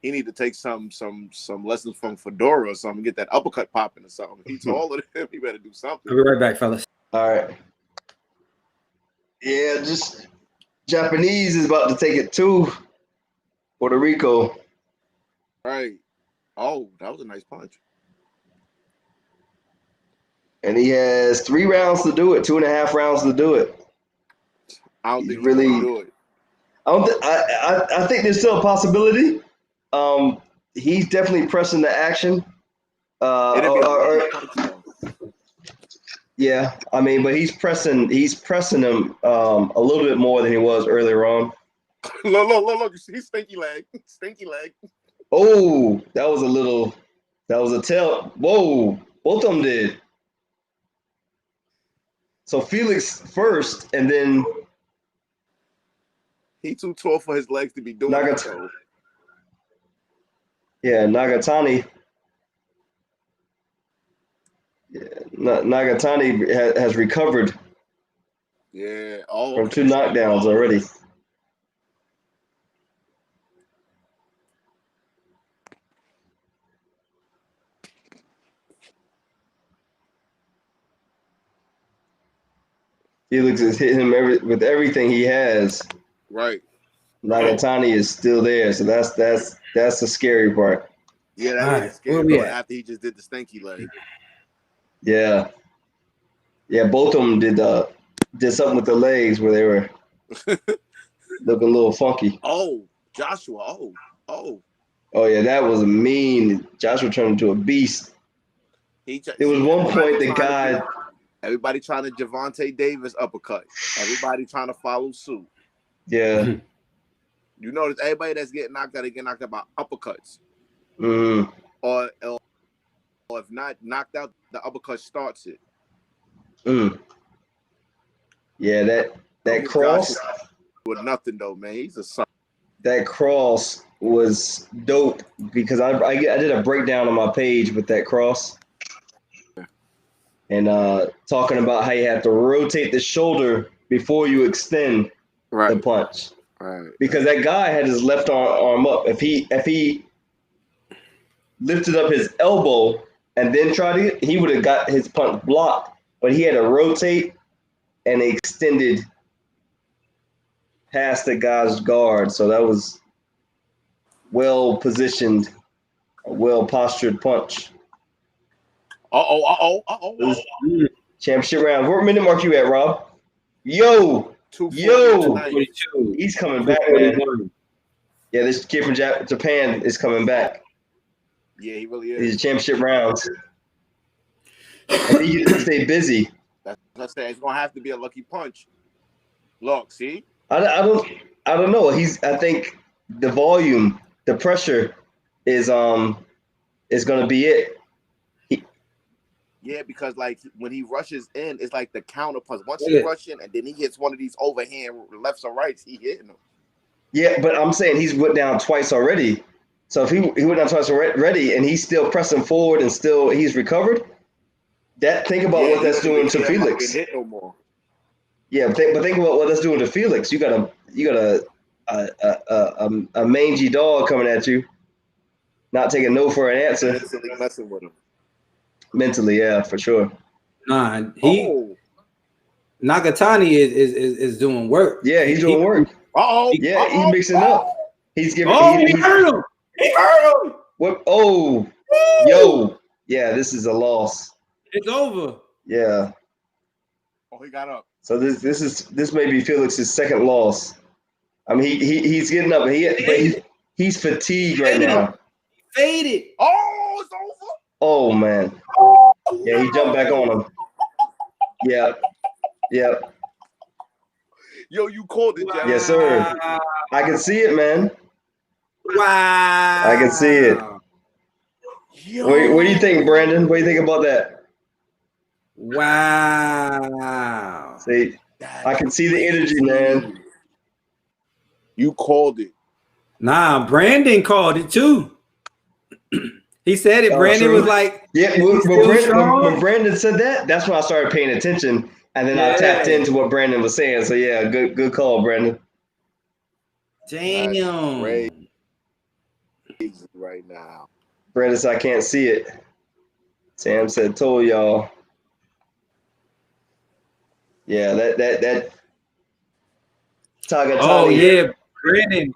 He need to take some lessons from Fedora or something. Get that uppercut popping or something. He's taller than him. He better do something. I'll be right back, fellas. All right. Yeah, just Japanese is about to take it to Puerto Rico. Right. Oh, that was a nice punch. And he has 3 rounds to do it, 2.5 rounds to do it. I don't think he's gonna do it. I think there's still a possibility. He's definitely pressing the action. Yeah, I mean, but he's pressing him a little bit more than he was earlier on. Look, he's stinky leg. Stinky leg. Oh, that was a tail. Whoa, both of them did. So Felix first, and then he too tall for his legs to be doing that. Yeah, Nagatani. Yeah, Nagatani has recovered. Yeah. From 2 knockdowns already. Felix is hitting him with everything he has. Right. Nagatani is still there, so that's the scary part. Yeah, that is scary part after he just did the stinky leg. Yeah. Yeah, both of them did something with the legs where they were looking a little funky. Oh, Joshua. Oh, yeah, that was mean. Joshua turned into a beast. There was one point the guy. Everybody trying to Javante Davis uppercut. Everybody trying to follow suit. Yeah. You notice everybody that's getting knocked out, they get knocked out by uppercuts. Mm-hmm. Or if not knocked out, the uppercut starts it. Yeah, that cross with nothing though, man. He's a son. That cross was dope because I did a breakdown on my page with that cross. And talking about how you have to rotate the shoulder before you extend the punch. Right. Because that guy had his left arm up. If he lifted up his elbow and then tried he would have got his punch blocked. But he had to rotate and extended past the guy's guard. So that was well positioned, a well postured punch. Championship round. What minute mark you at, Rob? Yo, 242. He's coming back, man. Yeah, this kid from Japan is coming back. Yeah, he really is. These championship rounds. And he can stay busy. That's what I say. It's gonna have to be a lucky punch. Look, see? I don't know. I think the volume, the pressure is gonna be it. Yeah, because like when he rushes in, it's like the counter punch. Once he rushes in and then he hits one of these overhand lefts or rights, he hitting him. Yeah, but I'm saying he's went down twice already. So if he went down twice already and he's still pressing forward and still he's recovered, think about what that's doing to Felix. Hit no more. Yeah, but think about what that's doing to Felix. You got a mangy dog coming at you, not taking no for an answer. Mentally messing with him. Mentally, yeah, for sure. Nah, Nagatani is doing work. Yeah, he's doing work. Yeah, he's mixing up. He's giving. He hurt him. He hurt him. What? Oh, yo, yeah, this is a loss. It's over. Yeah. Oh, he got up. So this may be Felix's second loss. I mean, he's getting up. He's fatigued right now. Faded. Oh, it's over. Oh man. Yeah, he jumped back on him. Yeah. Yo, you called it, Jack. Yes, sir. I can see it, man. Wow. I can see it. What do you think, Brandon? What do you think about that? Wow. See, I can see the energy, man. You called it. Nah, Brandon called it too. He said it. Brandon was like, yeah. When Brandon said that, that's when I started paying attention, and then I tapped into what Brandon was saying. So yeah, good call, Brandon. Damn. Right now. Brandon said I can't see it. Sam said, told y'all. Yeah, that Toka Kahn. Oh yeah, Brandon.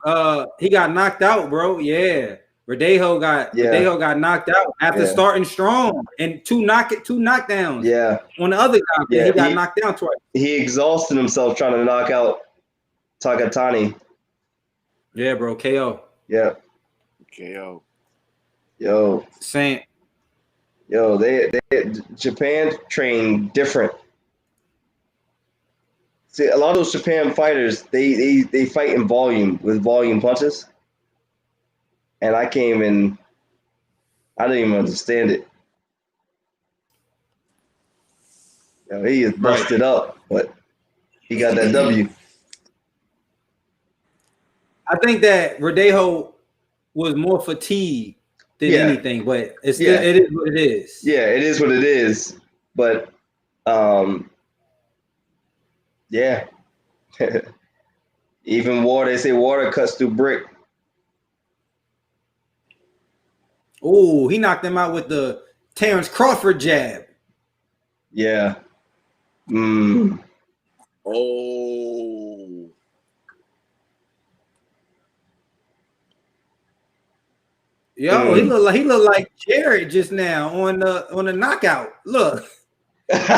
He got knocked out, bro. Yeah. Verdejo got knocked out after starting strong and two knockdowns. Yeah. On the other guy, he got knocked down twice. He exhausted himself trying to knock out Toka Kahn. Yeah, bro. KO. Yeah. KO. Yo. Same. Yo, they Japan train different. See, a lot of those Japan fighters, they fight in volume with volume punches. And I came in, I didn't even understand it. You know, he is busted up, but he got that W. I think that Verdejo was more fatigued than anything, but it is what it is. Yeah, it is what it is. But yeah. Even water, they say water cuts through brick. Oh, he knocked him out with the Terrence Crawford jab. Yeah. Oh. Yo, he looked like Jared just now on the knockout. Look. That's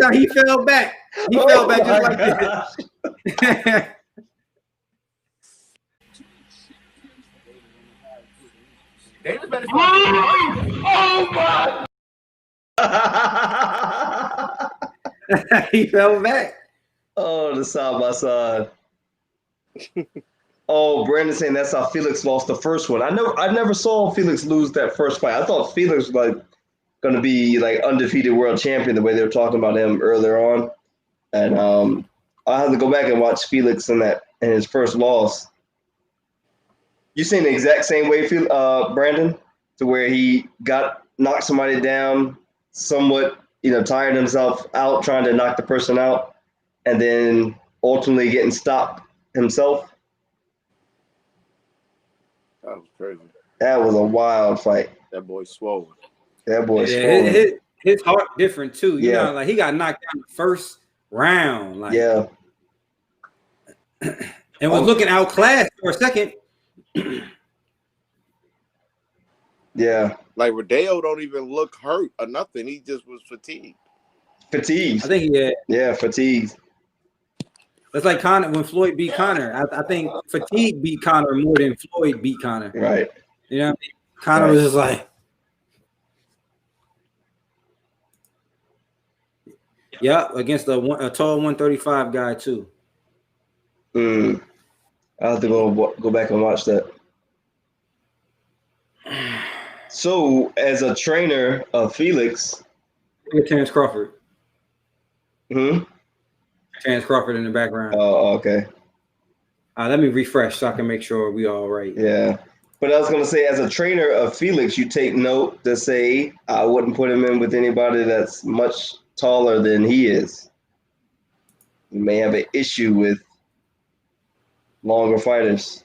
how he fell back. He fell back just like this. Oh my! He fell back. Oh, the side by side. Oh, Brandon saying that's how Felix lost the first one. I never saw Felix lose that first fight. I thought Felix was like going to be like undefeated world champion the way they were talking about him earlier on. And I'll have to go back and watch Felix in his first loss. You seen the exact same way, Brandon, to where he knocked somebody down, somewhat, tired himself out trying to knock the person out, and then ultimately getting stopped himself. That was crazy. That was a wild fight. That boy swole. His heart different too. You know, like he got knocked down the first round. Like, and was looking outclassed for a second. Yeah. Like Verdejo don't even look hurt or nothing. He just was fatigued. Fatigued. I think fatigued. It's like Conor when Floyd beat Conor. I think fatigue beat Conor more than Floyd beat Conor. Right. You know what I mean? Conor was just like, against a tall 135 guy too. I'll have to go back and watch that. So, as a trainer of Felix, Terrence Crawford. Hmm. Terrence Crawford in the background. Oh, okay. Let me refresh so I can make sure we all right. Yeah. But I was going to say, as a trainer of Felix, you take note to say, I wouldn't put him in with anybody that's much taller than he is. You may have an issue with longer fighters.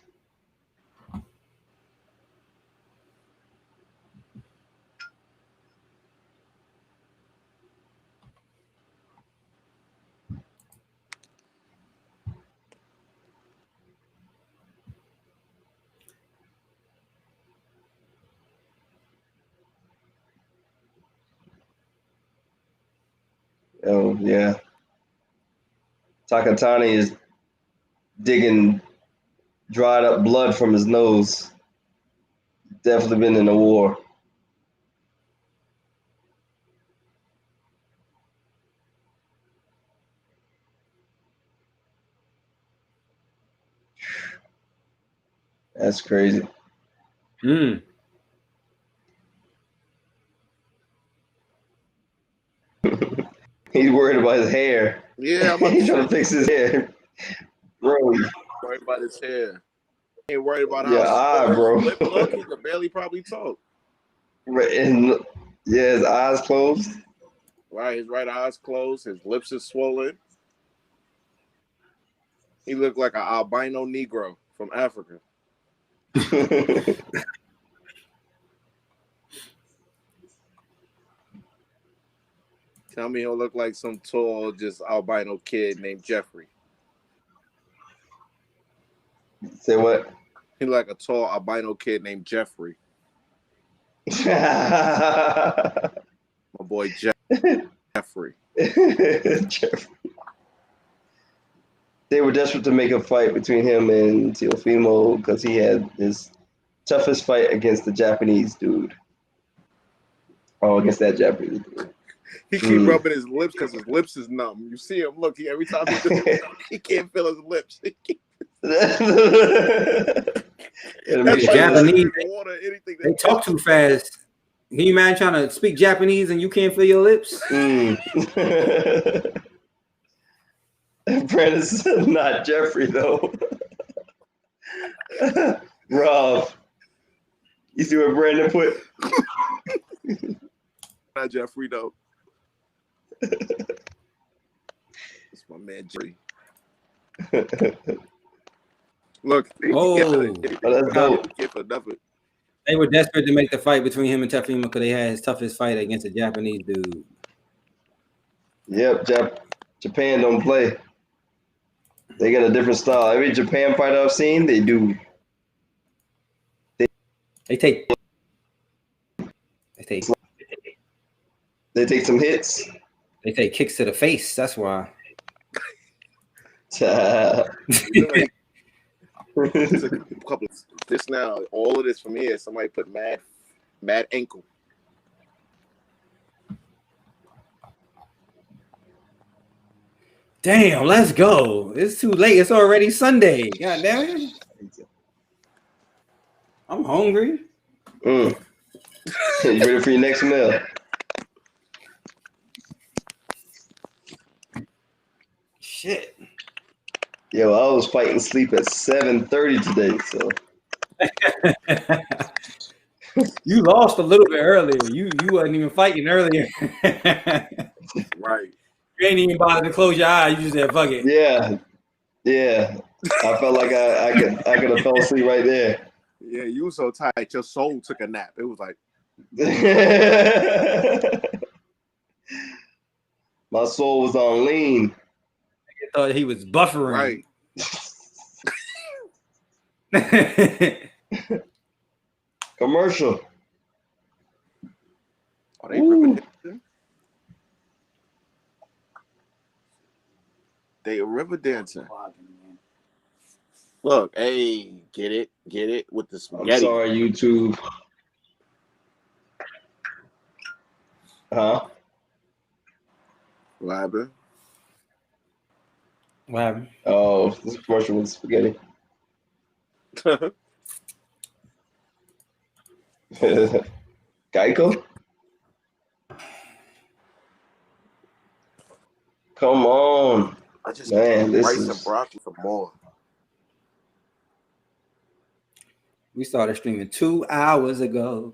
Oh, yeah. Toka Kahn is digging dried up blood from his nose. Definitely been in a war. That's crazy. He's worried about his hair. Yeah, he's trying to fix his hair. Bro. Worried about his hair. He ain't worried about bro. His lip look. He could barely probably talk. And his eyes closed. Right, his right eye's closed. His lips is swollen. He looked like an albino Negro from Africa. Tell me he'll look like some tall, just albino kid named Jeffrey. Say what? He like a tall albino kid named Jeffrey. My boy Jeffrey. Jeffrey. They were desperate to make a fight between him and Teofimo because he had his toughest fight against the Japanese dude. Oh, against that Japanese dude. He keep rubbing his lips because his lips is numb. You see him, look, every time he can't feel his lips. The Japanese, they talk too fast. Can you imagine trying to speak Japanese and you can't feel your lips? Brandon's not Jeffrey though. Rob, you see what Brandon put? Not Jeffrey though. It's my man Jeffrey. Look, that's dope. They were desperate to make the fight between him and Teofimo because they had his toughest fight against a Japanese dude. Yep, Japan don't play. They got a different style. Every Japan fighter I've seen, they do. They take some hits. They take kicks to the face. That's why. This now, all of this from here, somebody put mad ankle. Damn, let's go. It's too late. It's already Sunday. God damn it. I'm hungry. You ready for your next meal? Shit. Yo, I was fighting sleep at 7:30 today, so. You lost a little bit earlier. You wasn't even fighting earlier. Right. You ain't even bothered to close your eyes. You just said, fuck it. Yeah. I felt like I could have fell asleep right there. Yeah, you were so tight. Your soul took a nap. It was like. My soul was on lean. I thought he was buffering. Right. Commercial. Are they river dancing? They river dancing. Look, hey, get it with the spaghetti. I'm sorry, YouTube. Huh? What happened? What happened? Oh, this commercial with spaghetti. Geico? Come on. I just man, this rice is... and broccoli for more. We started streaming 2 hours ago.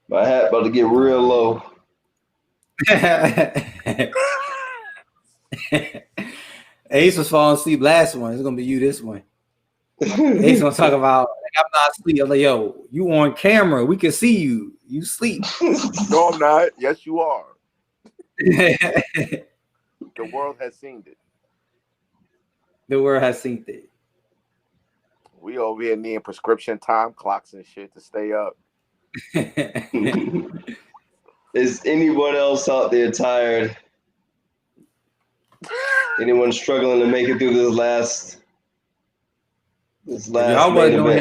My hat about to get real low. Ace was falling asleep last one. It's gonna be you this one. Ace gonna talk about like, I'm not asleep. I'm like, yo, you on camera. We can see you. You sleep. No, I'm not. Yes, you are. The world has seen it. The world has seen it. We over here needing prescription time clocks and shit to stay up. Is anyone else out there tired? Anyone struggling to make it through this last y'all wasn't on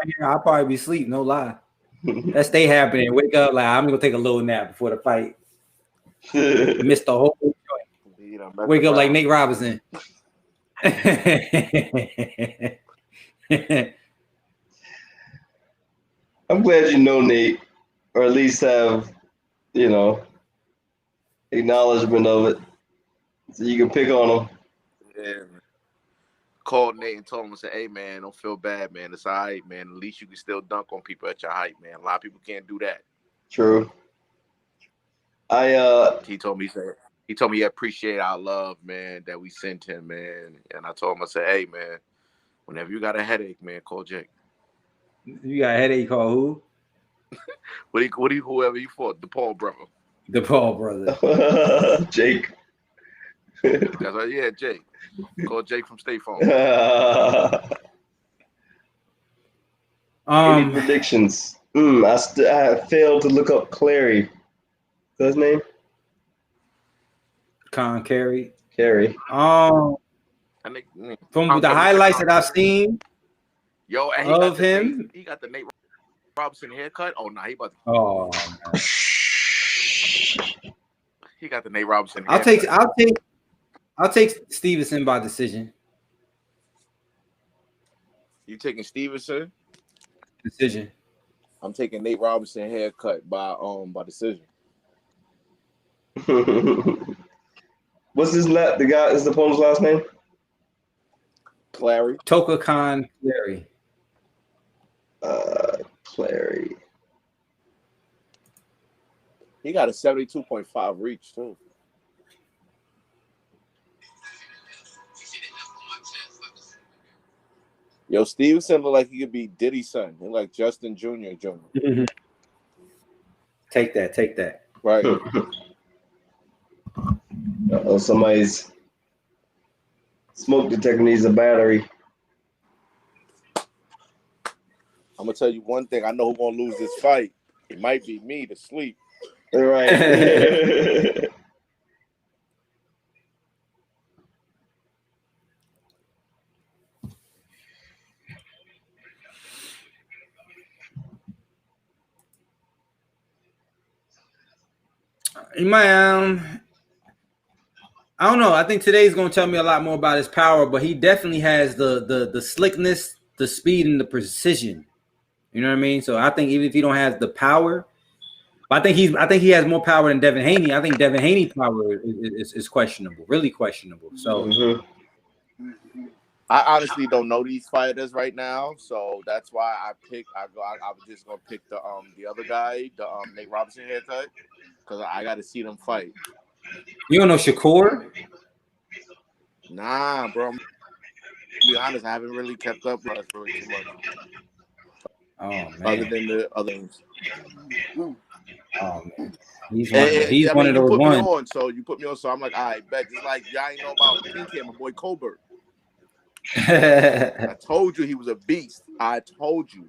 here, I'll probably be asleep, no lie. That stay happening. Wake up like I'm gonna take a little nap before the fight. Missed the whole joint. Wake up like Nate Robinson. I'm glad you know Nate, or at least have, acknowledgement of it, so you can pick on him. Yeah. Called Nate and told him, say, "Hey man, don't feel bad, man. It's all right, man. At least you can still dunk on people at your height, man. A lot of people can't do that." True. He told me he appreciate our love, man, that we sent him, man. And I told him, I said, "Hey man, whenever you got a headache, man, call Jake." You got a headache, call who? Whoever you fought, the Paul brother. The Paul brother. Jake. That's right. Yeah, Jake. Call Jake from State Farm. Any predictions? I failed to look up Clary. What's his name? Kahn Clary. Clary. From the highlights that I've seen of him, he got the Nate Robinson haircut. Oh no, he about to. Oh, man. He got the Nate Robinson haircut. I'll take Stevenson by decision. You taking Stevenson? Decision. I'm taking Nate Robinson haircut by decision. What's the guy? Is the opponent's last name? Clary. Toka Kahn Clary. Clary. He got a 72.5 reach too. Yo, Stevenson look like he could be Diddy's son. He like Justin Jr. Mm-hmm. Take that. Right. Somebody's smoke detector needs a battery. I'm gonna tell you one thing. I know who's gonna lose this fight. It might be me to sleep. All right. He might, I don't know. I think today's going to tell me a lot more about his power, but he definitely has the slickness, the speed, and the precision. You know what I mean? So I think even if he don't have the power, I think he has more power than Devin Haney. I think Devin Haney's power is questionable, really questionable. So I honestly don't know these fighters right now, so that's why I was just gonna pick the other guy, the Nate Robinson haircut, because I got to see them fight. You don't know Shakur? Nah, bro. To be honest, I haven't really kept up with us really too much. Oh man. Other than the other ones. Oh man. He's one of those ones. So you put me on, so I'm like, all right, bet. Just like y'all ain't know about Pink Hair, my boy Colbert. I told you he was a beast. I told you.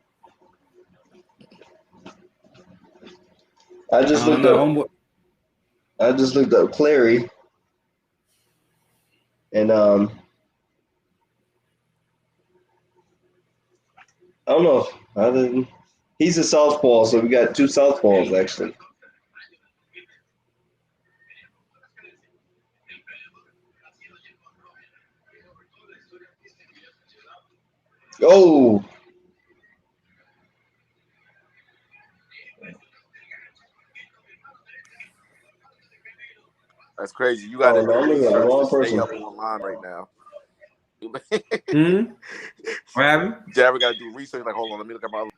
I just looked up Clary, and I don't know. He's a southpaw, so we got two southpaws actually. Oh. That's crazy. You got to the wrong person. Stay up online right now. What happened? Jared got to do research. Like, hold on, let me look at my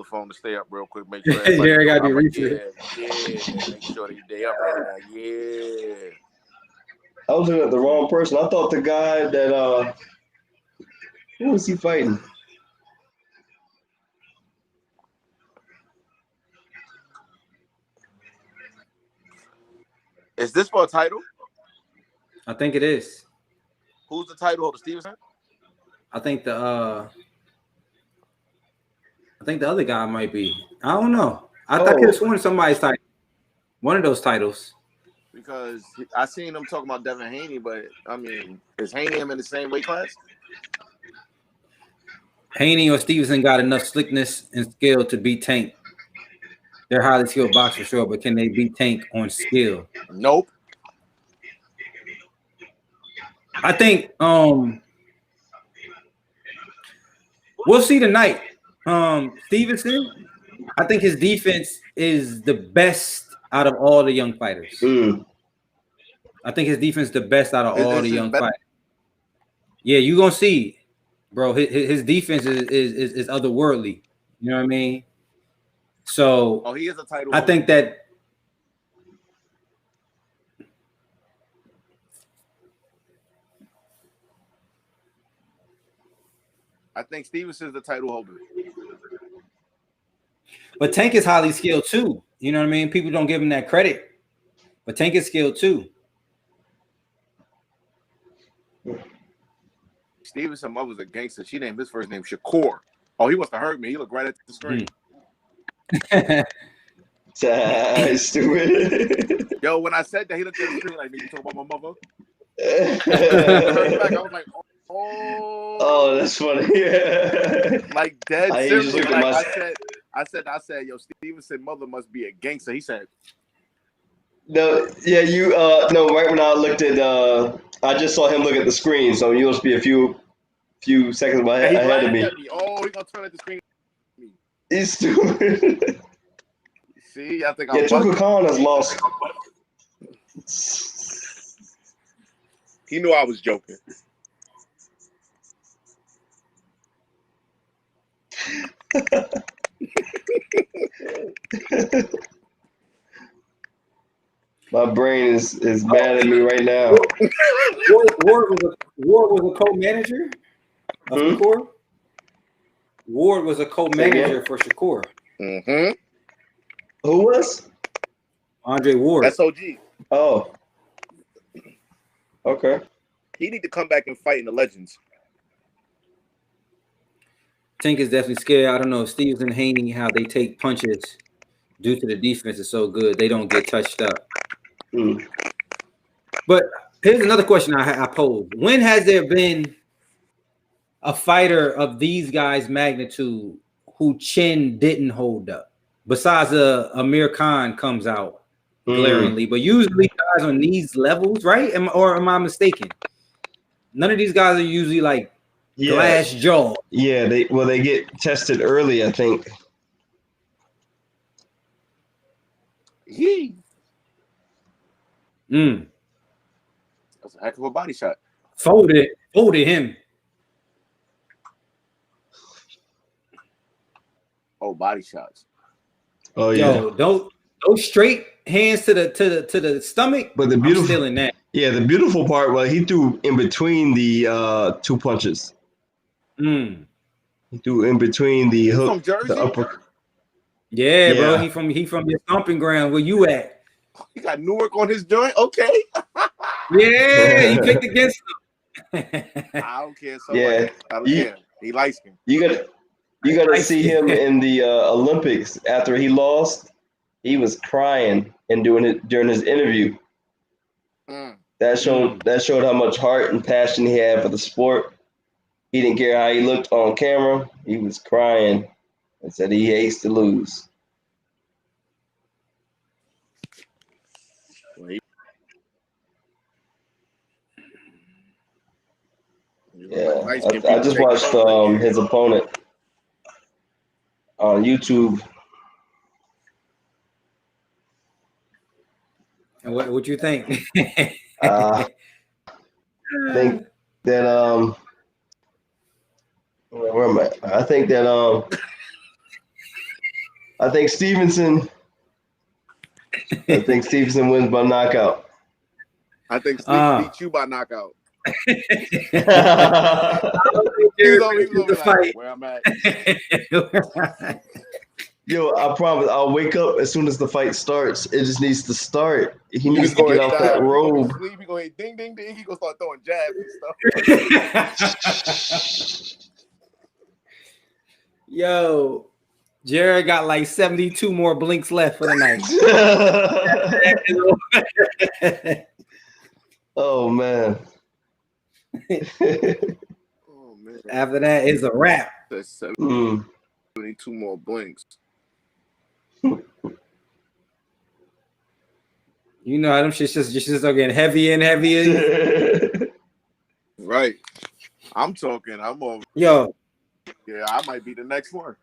phone to stay up real quick. Make sure. Jared got to do research. Yeah. Make sure that you stay up right now. Yeah. I was looking at the wrong person. I thought the guy that who was he fighting? Is this for a title? I think it is. Who's the title holder? Stevenson? I think the other guy might be. I don't know. I could have sworn somebody's title. One of those titles. Because I seen him talking about Devin Haney, but I mean, is Haney him in the same weight class? Haney or Stevenson got enough slickness and skill to beat Tank. They're highly skilled boxers, sure, but can they beat Tank on skill? Nope. I think we'll see tonight. Stevenson, I think his defense is the best out of all the young fighters. I think his defense is the best out of all the young fighters. Yeah, you're gonna see, bro. His defense is otherworldly. You know what I mean? So he is a title. I think that Stevenson's the title holder. But Tank is highly skilled too. You know what I mean? People don't give him that credit. But Tank is skilled too. Stevenson mother's a gangster. She named his first name Shakur. Oh, he wants to hurt me. He looked right at the screen. Stupid. Yo, when I said that, he looked at the screen like, "Nigga, you talking about my mother?" I was like, "Oh, that's funny." Like dead serious. Like I said, yo, Stevenson mother must be a gangster. He said, "No, yeah, you no." Right when I looked at, I just saw him look at the screen, so you must be a few seconds ahead of me. Oh, he gonna turn at the screen. He's stupid. See, I think I'm Toka Kahn has lost. He knew I was joking. My brain is mad at me right now. Ward was a co-manager of Shakur. Ward was a co-manager for Shakur. Mm-hmm. Who was? Andre Ward. SOG. Oh. Okay. He need to come back and fight in the Legends. Tank is definitely scared. I don't know if Stevenson and Haney, how they take punches due to the defense is so good, they don't get touched up. But here's another question I pose. When has there been a fighter of these guys' magnitude who chin didn't hold up? Besides Amir Khan comes out glaringly, but usually guys on these levels, right? Am I mistaken? None of these guys are usually like glass jaw. Yeah, they get tested early, I think. That's a heck of a body shot. Folded him. Oh, body shots. Oh yeah. Yo, those straight hands to the stomach. But the beautiful, I'm still in that. Yeah, the beautiful part was he threw in between the two punches. He threw in between the hook, from Jersey? the upper. Yeah, bro. He from your stomping ground. Where you at? He got Newark on his joint. Okay. Yeah, he picked against him. I don't care. So Yeah, I don't care. He likes him. You gotta see him in the Olympics after he lost. He was crying and doing it during his interview. That showed how much heart and passion he had for the sport. He didn't care how he looked on camera. He was crying and said he hates to lose. Yeah, I just watched his opponent on YouTube. And what you think? I think that where am I? I think that I think Stevenson wins by knockout. I think Steve beat you by knockout. Fight. Where I'm at. Yo, I promise I'll wake up as soon as the fight starts. It just needs to start. He needs to get off that robe. He go hit ding ding ding. He gonna start throwing jabs and stuff. Yo, Jared got like 72 more blinks left for the night. Oh man. Oh man. After that, it's a wrap. That's 72 more blinks. You know how them shit just start getting heavier and heavier. Right. I'm over. Yo. Yeah, I might be the next one.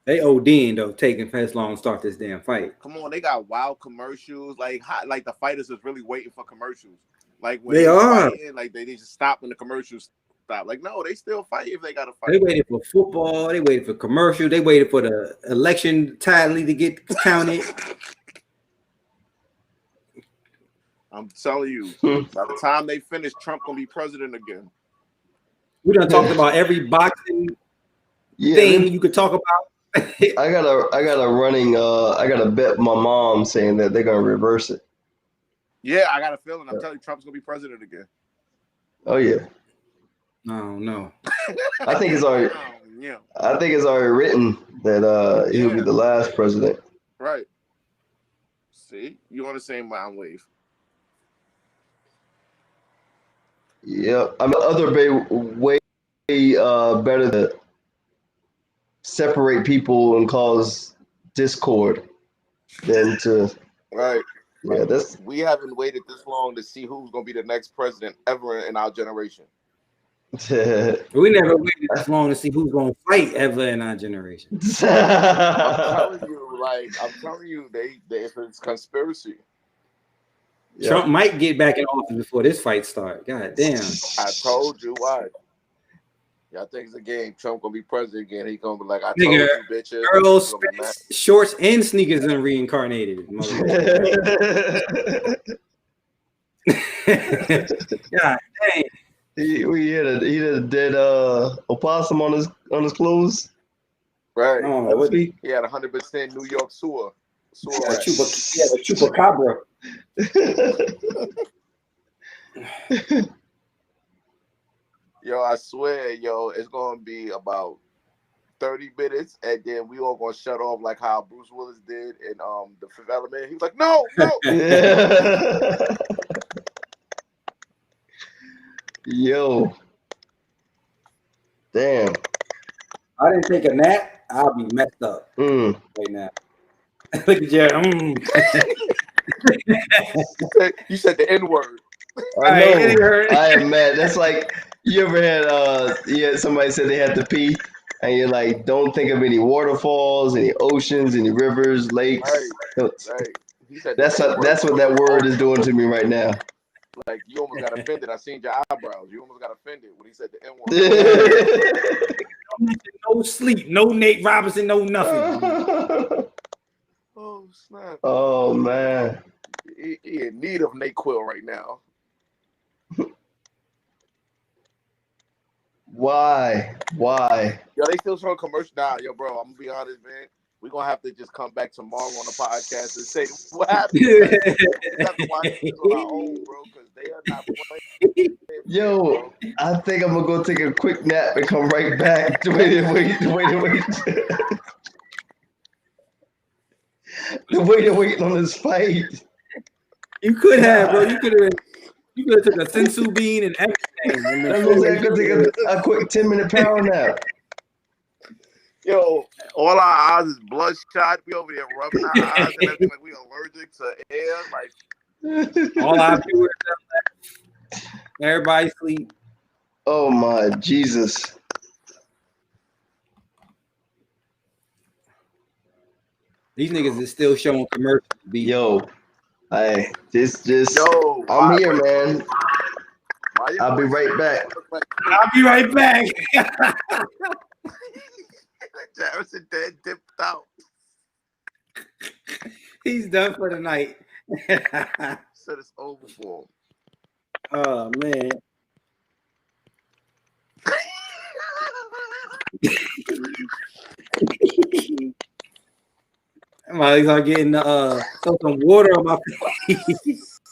They ODing though, taking fast long to start this damn fight. Come on, they got wild commercials. Like the fighters is really waiting for commercials. Like when they are fighting, like they just stop when the commercials stop. Like no, they still fight if they gotta fight. They waited for football. They waited for commercial. They waited for the election tally to get counted. I'm telling you, by the time they finish, Trump gonna be president again. We done talked about every boxing thing you could talk about. I got a bet my mom saying that they're gonna reverse it. Yeah, I got a feeling. I'm telling you, Trump's gonna be president again. Oh yeah. No. I think it's already. I think it's already written that he'll be the last president. Right. See, you on the same mind wave. Yeah, I mean, other way better to separate people and cause discord than to. Right. Yeah, we haven't waited this long to see who's gonna be the next president ever in our generation. We never waited this long to see who's gonna fight ever in our generation. I'm telling you, it's conspiracy. Trump might get back in office before this fight starts. God damn. I told you why. Y'all think it's a game. Trump gonna be president again. He gonna be like, I told you, bitches. Girls, shorts and sneakers and reincarnated. God dang. He had a dead opossum on his clothes. Right. Oh, he had 100% New York sewer. Yeah, a chupacabra. Yo, I swear, it's gonna be about 30 minutes, and then we all gonna shut off like how Bruce Willis did in The Fifth Element. He was like, no. Yo. Damn. I didn't take a nap, I'll be messed up right now. Look at Jared. You said the N-word. I know. I am mad. That's like, you ever had somebody said they had to pee, and you're like, don't think of any waterfalls, any oceans, any rivers, lakes. Right. He said that's what that word is doing to me right now. Like, you almost got offended. I seen your eyebrows. You almost got offended when he said the N-word. No sleep, no Nate Robinson, no nothing. Oh, snap. Oh, man. He in need of NyQuil right now. Why? Yo, they still showing commercial. Nah, yo, bro, I'm gonna be honest, man. We're gonna have to just come back tomorrow on the podcast and say what happened. We have to watch this on our own, bro, because they are not playing. Yo, I think I'm gonna go take a quick nap and come right back. Wait. The way they're waiting on this fight. You could have, bro. You could have took a sensu bean and everything. I could take a quick 10-minute power nap. Yo, all our eyes is bloodshot. We over here rubbing our eyes and everything like we allergic to air. Like all our viewers are left. Everybody sleep. Oh my Jesus. These niggas is still showing commercials. Yo, I'm here, man. I'll be right back. Jarrison dead dipped out. He's done for the night. Said it's over for him. Oh man. My legs are getting some water on my face.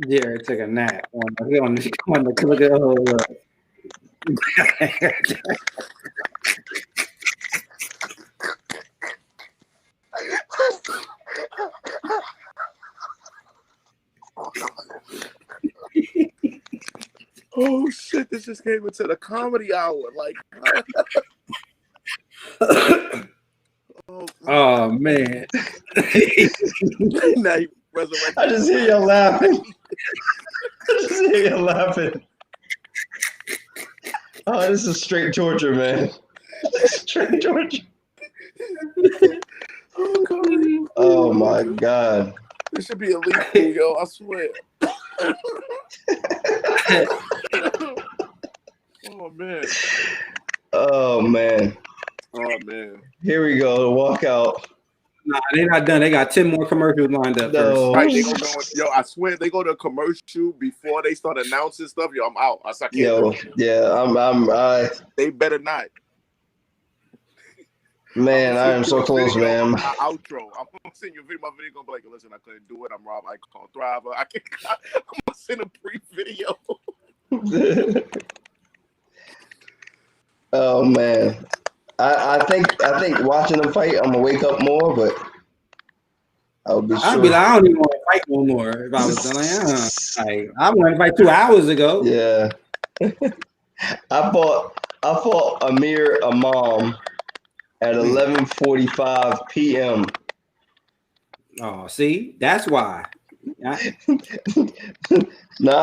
Jared took a nap. On the look at oh shit, this just came into the comedy hour. Like oh man. Now you resurrected. I just hear y'all laughing. Oh, this is straight torture, man. Straight torture. Oh my God. This should be illegal, yo. I swear. Oh man. Oh man. Oh man. Here we go. Walk out. Nah, they're not done. They got 10 more commercials lined up. No. Right, they yo, I swear they go to a commercial before they start announcing stuff. Yo, I'm out. I can't. Yo, yeah, I. They better not. Man, I am so close, man. My outro. I'm gonna send you a video. My video gonna be like, listen, I couldn't do it. I'm Rob. I call Thriver. I'm gonna send a brief video. Oh man, I think watching them fight, I'm gonna wake up more, but I'll be sure. I'd be like, I don't even want to fight no more. If I was like, I wanted to fight 2 hours ago. Yeah, I fought Amir Imam at 11:45 p.m. Oh, see, that's why. No, I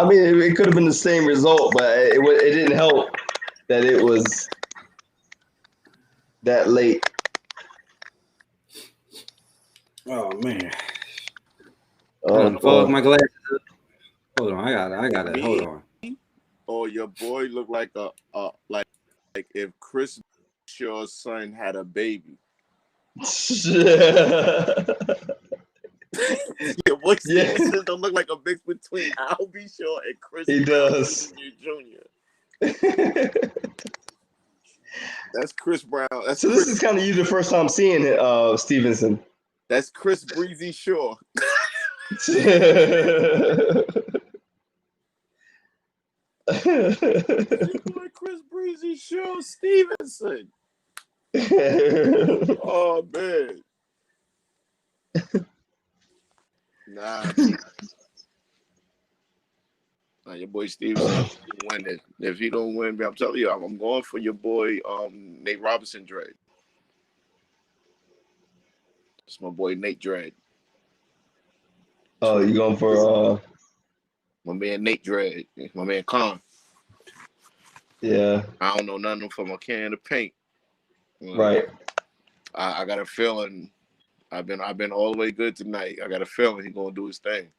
mean it could have been the same result, but it didn't help that it was that late. Oh man. Oh, fog my glasses. Hold on, I got it. Hold on. Oh, your boy looked like like if Chris Shaw's son had a baby. Your boy Stevenson don't look like a mix between Albie Shaw and Chris. He does. Jr. That's Chris Brown. That's so. This is kind of you the first time seeing Stevenson. That's Chris Breezy Shaw. Like Chris Breezy Shaw Stevenson. Oh man. Nah, your boy Stevenson win it. If he don't win, I'm telling you, I'm going for your boy Nate Robinson Dread. It's my boy Nate Dread. Oh, you going for my man Nate Dread, my man Khan. Yeah. I don't know nothing from a can of paint. Right. I got a feeling I've been all the way good tonight. I got a feeling he's gonna do his thing.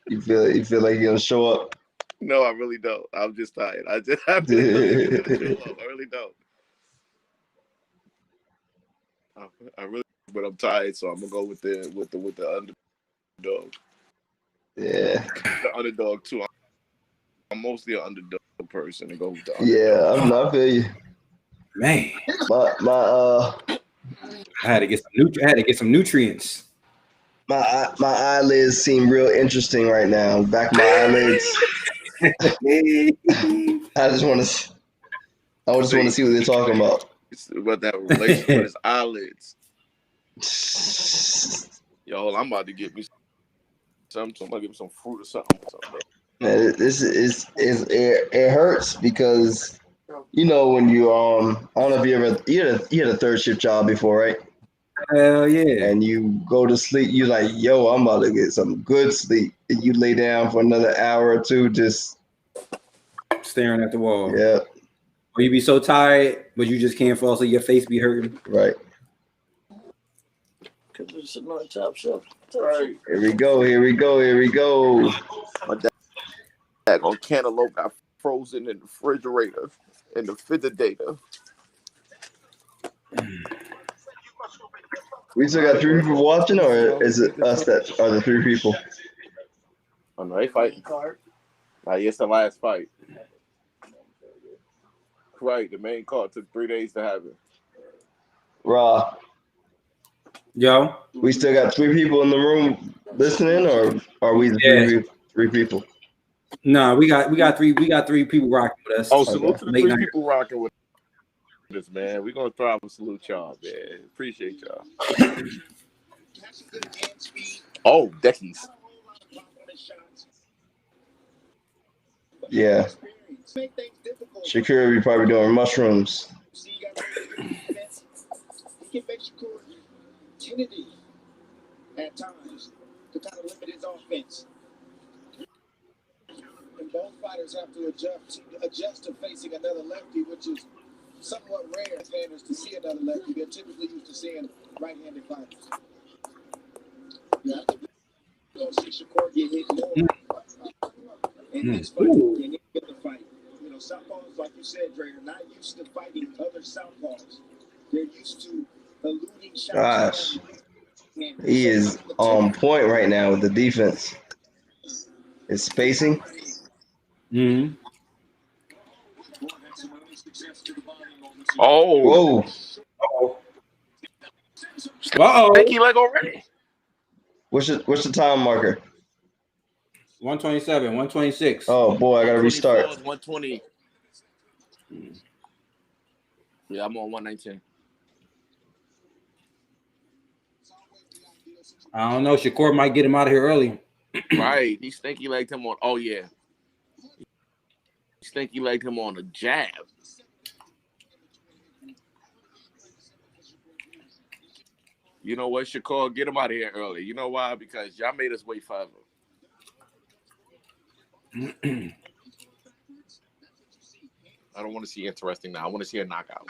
You feel like you're gonna show up? No, I really don't. I'm just tired. I really don't. I really, but I'm tired, so I'm gonna go with the underdog. Yeah, the underdog too. I'm mostly an underdog person to go with the underdog. Yeah, I feel you, man. My I had to get some nutrients. My eyelids seem real interesting right now. Back of my eyelids. I just want to see what they're talking about. It's about that relationship with his eyelids. Yo, I'm about to get me something. I'm gonna give me some fruit or something. Man, this is it hurts because when you I don't know if you had a third shift job before, right? Hell yeah. And you go to sleep, you're like, yo, I'm about to get some good sleep. And you lay down for another hour or two, just staring at the wall. Yeah. Or you be so tired, but you just can't fall, so your face be hurting. Right. Because it's another top shelf. Right. Here we go. My dad on cantaloupe got frozen in the refrigerator, in the refrigerator. We still got 3 people watching, or is it us that are the 3 people? Oh no, they fighting. It's the last fight. Right, the main card took 3 days to happen. Raw. Yo. We still got 3 people in the room listening, or are we the 3 people? No, we got 3 people rocking with us. Oh, salute to the 3 people rocking with us, man. We're gonna throw and salute y'all, man. Appreciate y'all. Oh, Deckies. Yeah. Shakur, you probably doing mushrooms. At times to kind of limit his offense. And both fighters have to adjust to facing another lefty, which is somewhat rare as fans to see another lefty. They're typically used to seeing right-handed fighters. You have to see Shakur get hit more in this fight than in the fight. Southpaws, like you said, Dre, are not used to fighting other southpaws. They're used to eluding shots. Gosh. He is on point right now with the defense. His spacing. Mm-hmm. Oh. Whoa. Uh-oh. Stinky leg already. What's the time marker? 127, 126. Oh boy, I gotta restart. 120. Yeah, I'm on 119. I don't know. Shakur might get him out of here early. Right. He stinky legged him on. Oh, yeah. He stinky legged him on a jab. You know what, Shakur? Get him out of here early. You know why? Because y'all made us wait forever. I don't want to see interesting now. I want to see a knockout.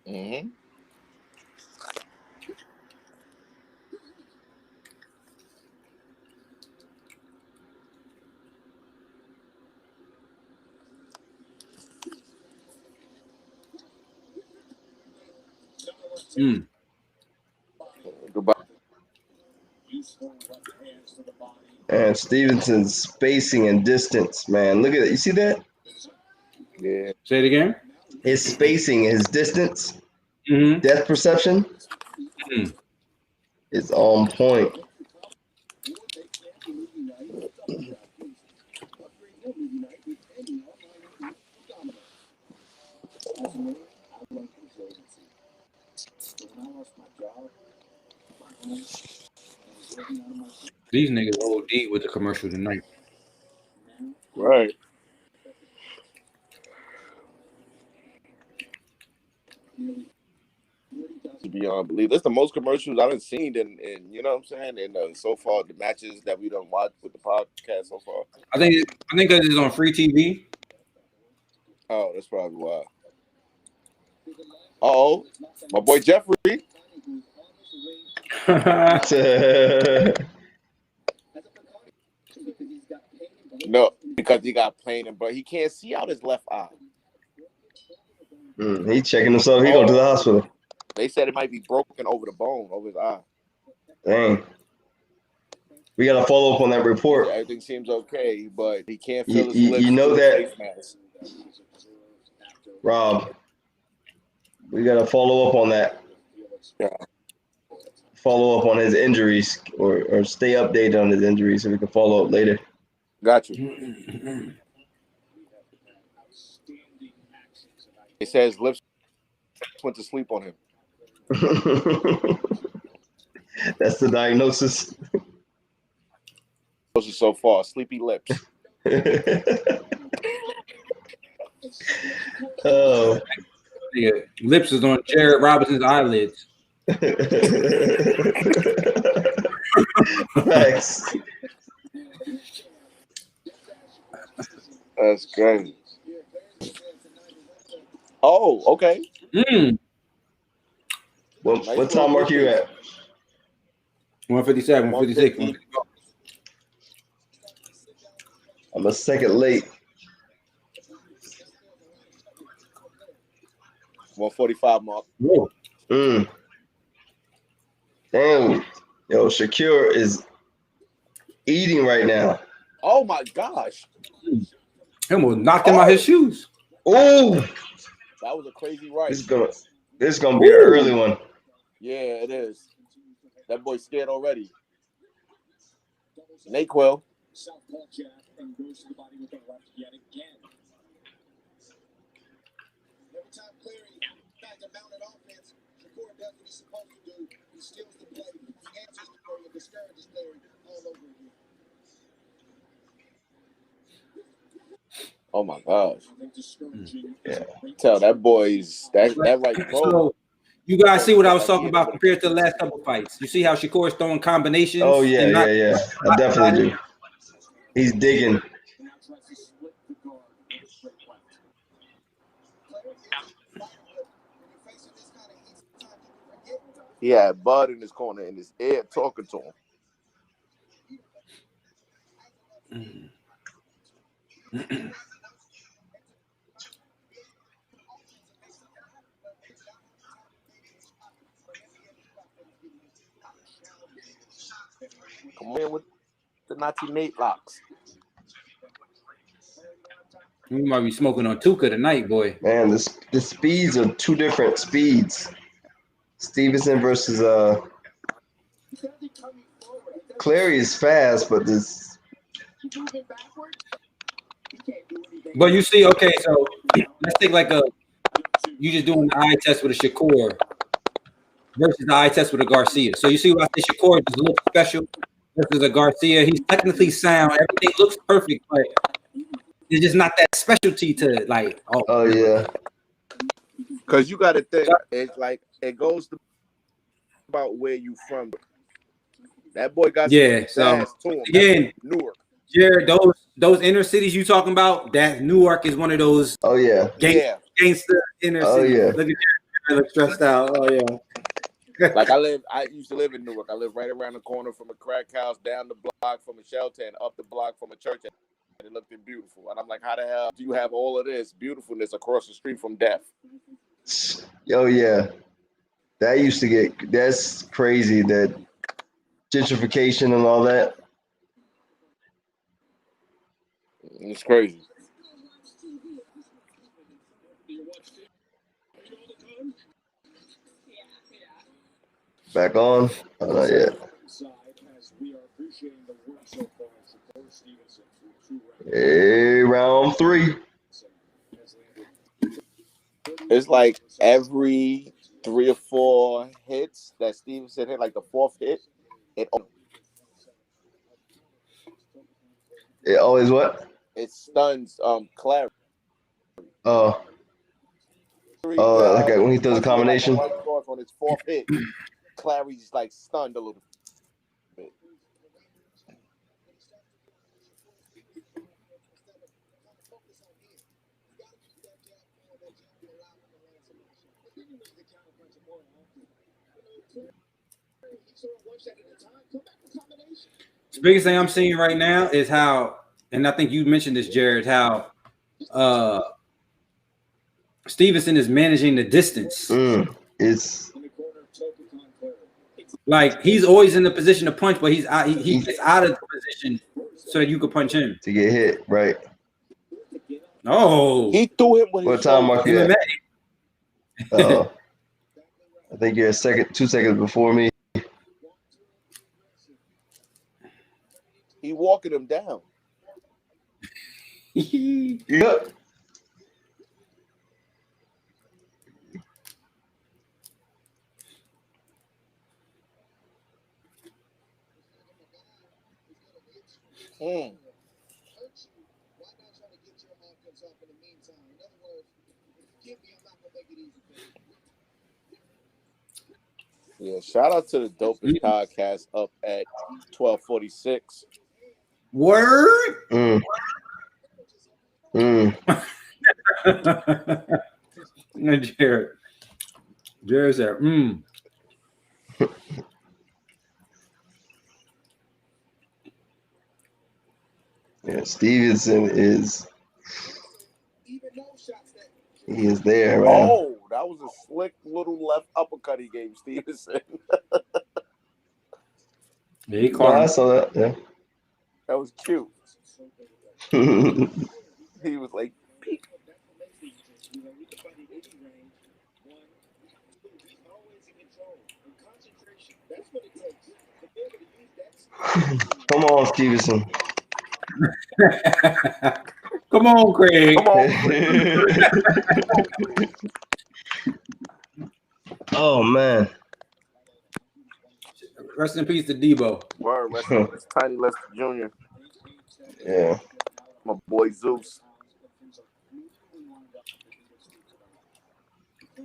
Mm-hmm. Goodbye. And Stevenson's spacing and distance, man. Look at it. You see that? Yeah. Say it again. His spacing, his distance, Mm-hmm. depth perception is on point. These niggas OD with the commercial tonight. Right. Beyond belief. That's the most commercials I've seen in you know what I'm saying? And so far the matches that we done watched with the podcast so far. I think because it's on free TV. Oh, that's probably why. Oh, my boy Jeffrey. No, because he got pain, but he can't see out his left eye. He checking himself. He going to the hospital. They said it might be broken over the bone over his eye. Dang. We got to follow up on that report. Yeah, everything seems okay, but he can't feel his lips. You know that, face mask. Rob. We got to follow up on that. Yeah. Follow up on his injuries or stay updated on his injuries so we can follow up later. Got you. He says lips went to sleep on him. That's the diagnosis. So far, sleepy lips. Oh. Yeah, lips is on Jared Robinson's eyelids. Thanks. That's great. Oh, okay. What time mark you at? 157, 156. I'm a second late. 145 mark. Damn. Yo, Shakur is eating right now. Oh my gosh. He almost knocked him out his shoes. Oh, that was a crazy right. This is gonna be an early one. Yeah, it is. That boy's scared already. Naquil. Every time Clary tries to mount an offense, Shakur does what he's supposed to do. He steals the play. He answers Clary and discourages Clary all over again. Oh my gosh. Yeah. Tell that boy's that right throw. So you guys see what I was talking about compared to the last couple fights. You see how Shakur's throwing combinations? Oh yeah. I definitely do. He's digging. He had Bud in his corner in his ear talking to him. Come in with the Nazi Nate locks. We might be smoking on Toka tonight, boy. Man, the speeds are two different speeds. Stevenson versus Clary is fast, but this. But you see, okay, so let's take like you just doing the eye test with a Shakur versus the eye test with a Garcia. So you see what I say, Shakur just looks special versus a Garcia. He's technically sound. Everything looks perfect, but it's just not that specialty to like. Oh yeah. Because you got to think, it's like it goes about where you from. That boy got so to him. again, Newark. Jared, those inner cities you talking about, that Newark is one of those. Oh yeah. Gangster inner cities. Yeah. Look at Jared, look stressed out. Oh yeah. Like I used to live in Newark. I live right around the corner from a crack house, down the block from a shelter, and up the block from a church. And it looked beautiful. And I'm like, how the hell do you have all of this beautifulness across the street from death? Oh yeah. That's crazy, that gentrification and all that. It's crazy. Back on? Oh, not yet. Hey, round 3. It's like every 3 or 4 hits that Stevenson hit, like the 4th hit, it always what? It stuns Clary. Oh, like when he throws a combination. On his 4th hit, Clary's like stunned a little bit. The biggest thing I'm seeing right now is how, and I think you mentioned this, Jared, how Stevenson is managing the distance. It's like he's always in the position to punch, but he gets out of the position so that you could punch him to get hit, right? Oh, he threw him with what time mark you at? I think you're 2 seconds before me. He walking him down. Yep. Yeah, shout out to the dopest podcast up at 12:46. Word. Jared said, Yeah, Stevenson is there, man. Oh, that was a slick little left uppercut he gave Stevenson. Yeah, he caught I saw that. Yeah, that was cute. He was like, peek. Come on, Stevenson. Come on, Craig. Come on, Craig. Oh man. Rest in peace to Debo. Word, rest in peace, Tiny Lester Jr. Yeah. My boy Zeus.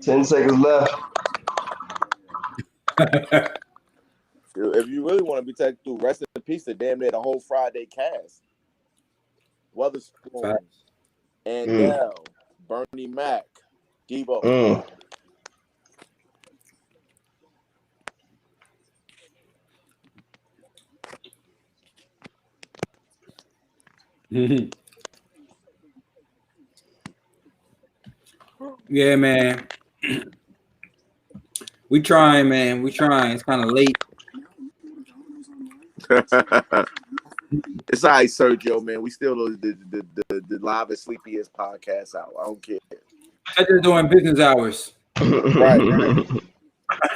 10 seconds left. If you really want to be taken through, rest in peace to damn near the whole Friday cast. Weatherspoon, Andell, Bernie Mac, Debo. Yeah, man. We trying, man. We trying. It's kind of late. It's all right, Sergio, man. We still the live and sleepiest podcast out. I don't care. I'm just doing business hours. Right.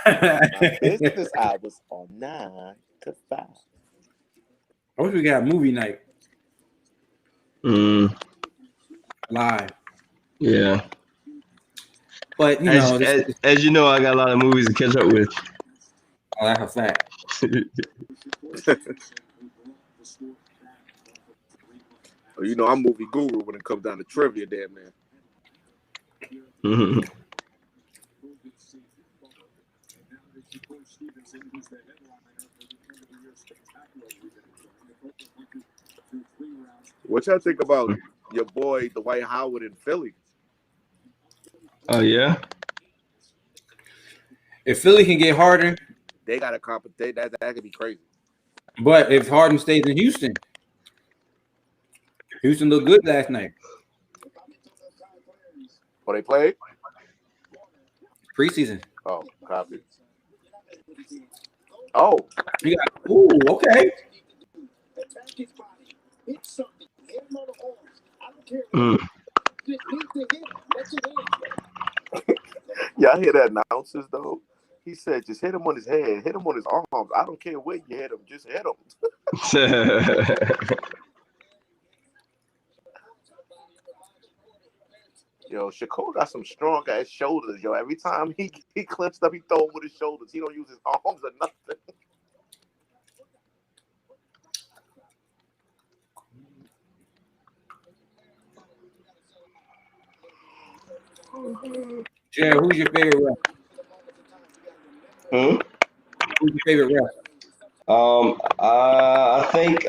My business hours are 9 to 5. I wish we got movie night. Live. Yeah. But, you as, know. As you know, I got a lot of movies to catch up with. Oh, that's a fact. You know, I'm movie guru when it comes down to trivia, damn man. What y'all think about your boy Dwight Howard in Philly? Oh yeah. If Philly can get Harden, they got to compensate. That could be crazy. But if Harden stays in Houston looked good last night. Oh, they played? Preseason. Oh, copy. Oh. You got, ooh, okay. Y'all hear that announcers though? He said, just hit him on his head, hit him on his arms. I don't care where you hit him, just hit him. Yo, Shakur got some strong ass shoulders, yo. Every time he clenched up, he throw him with his shoulders. He don't use his arms or nothing. Jared, who's your favorite ref? Who's your favorite ref? I think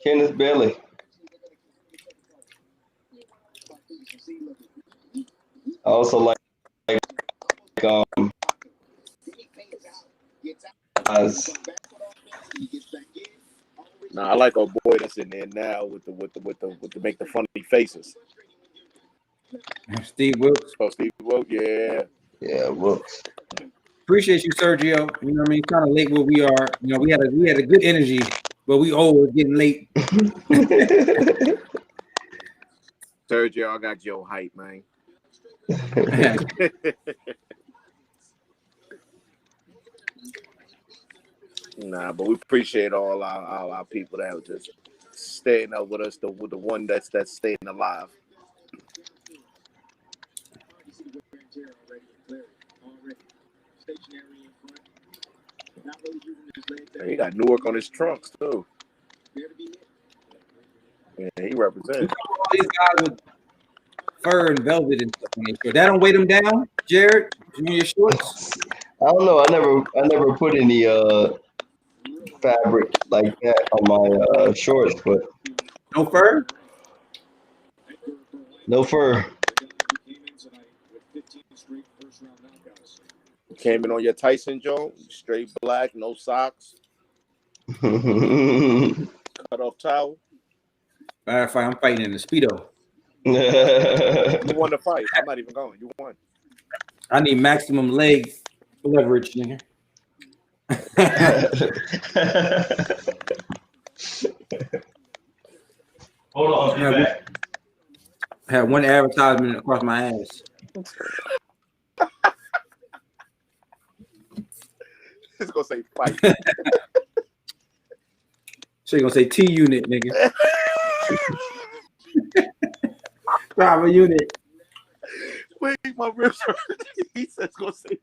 Kenneth Bailey. I also like Nah, I like our boy that's in there now with the make the funny faces. Steve Wilkes. Oh, Steve Wilkes, yeah. Yeah, Wilkes. Appreciate you, Sergio. You know what I mean? Kind of late where we are. You know, we had a good energy, but we always getting late. Sergio, I got your hype, man. Nah, but we appreciate all our people that are just staying up with us, the one that's staying alive. And he got Newark on his trunks too. Yeah, he represents. All these guys with fur and velvet and stuff on their shorts. That don't weigh them down, Jared? You your shorts? I don't know. I never put any fabric like that on my shorts, but no fur. No fur. Came in on your Tyson Jones, straight black, no socks, cut off towel. Matter of fact, I'm fighting in the Speedo. You won the fight. I'm not even going. You won. I need maximum leg leverage, nigga. Hold on, be back. Had one advertisement across my ass. It's gonna say fight. So you're gonna say T unit, nigga. Driver unit. Wait, my ribs hurt. He says gonna say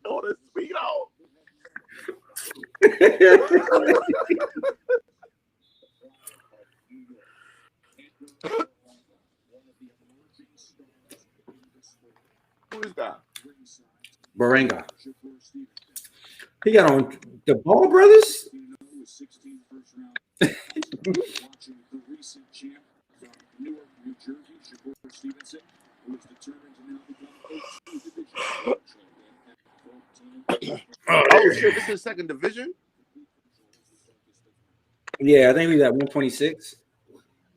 on the Speedo. Who is that? Barenga. He got on the Ball Brothers. Watching the recent champ from Newark, New Jersey, Shakur Stevenson, who is determined to now become a two-division champion. Oh, Oh shit, this is second division. Yeah, I think he's at 126.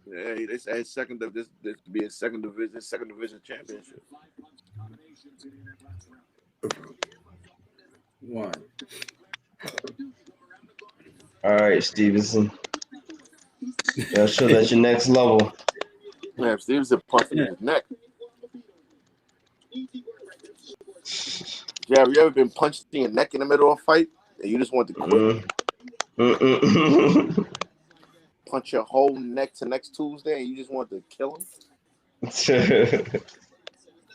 Yeah, this is second. This be a second division championship. One. All right, Stevenson. Yeah, sure, that's your next level. Man, Stevenson punching his neck. Yeah, have you ever been punched in your neck in the middle of a fight and you just want to quit? Punch your whole neck to next Tuesday and you just want to kill him?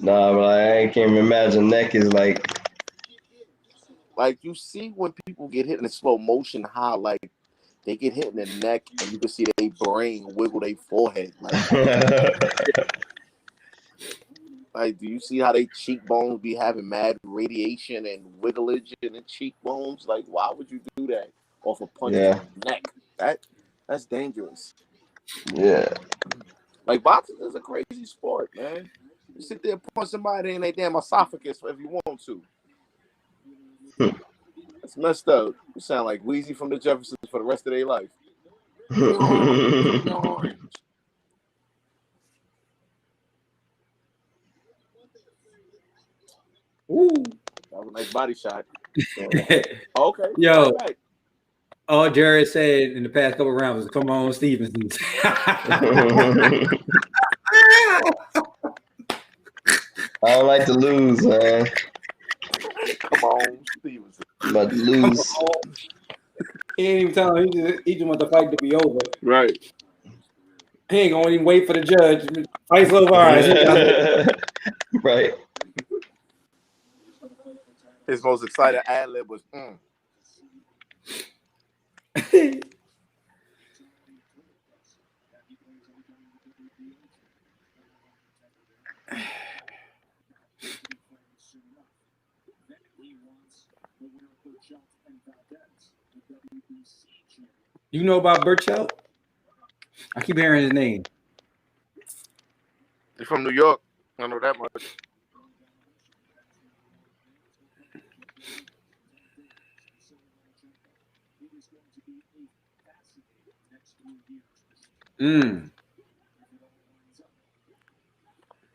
Nah, but I can't imagine neck is like you see when people get hit in slow motion, how like they get hit in the neck and you can see their brain wiggle their forehead. Like, do you see how they cheekbones be having mad radiation and wigglage in the cheekbones? Like, why would you do that off a punch to the neck? That's dangerous. Yeah. Like, boxing is a crazy sport, man. You sit there and punch somebody in their damn esophagus if you want to. That's messed up. You sound like Weezy from the Jeffersons for the rest of their life. Ooh. That was a nice body shot. Okay. Yo. All Jared said in the past couple of rounds was, "Come on, Stevenson." I don't like to lose, man. Come on, Stevenson. I'm about to lose. He ain't even telling him. He just want the fight to be over. Right. He ain't gonna even wait for the judge. Fight's over. All right. Right. His most excited ad lib was You know about Burchell? I keep hearing his name. He's from New York. I know that much.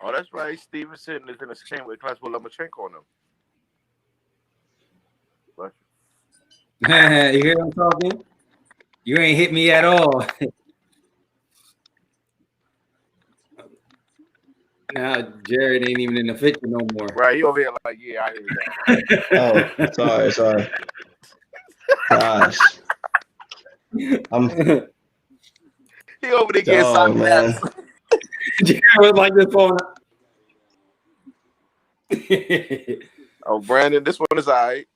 Oh, that's right. Stevenson is in the same weight class with Lomachenko on him. You hear him talking? You ain't hit me at all. Now Jared ain't even in the picture no more. Right, he over here like, yeah, I hear that. Oh, sorry. Gosh. He over there getting socked man. Jared was like this phone. Oh, Brandon, this one is all right.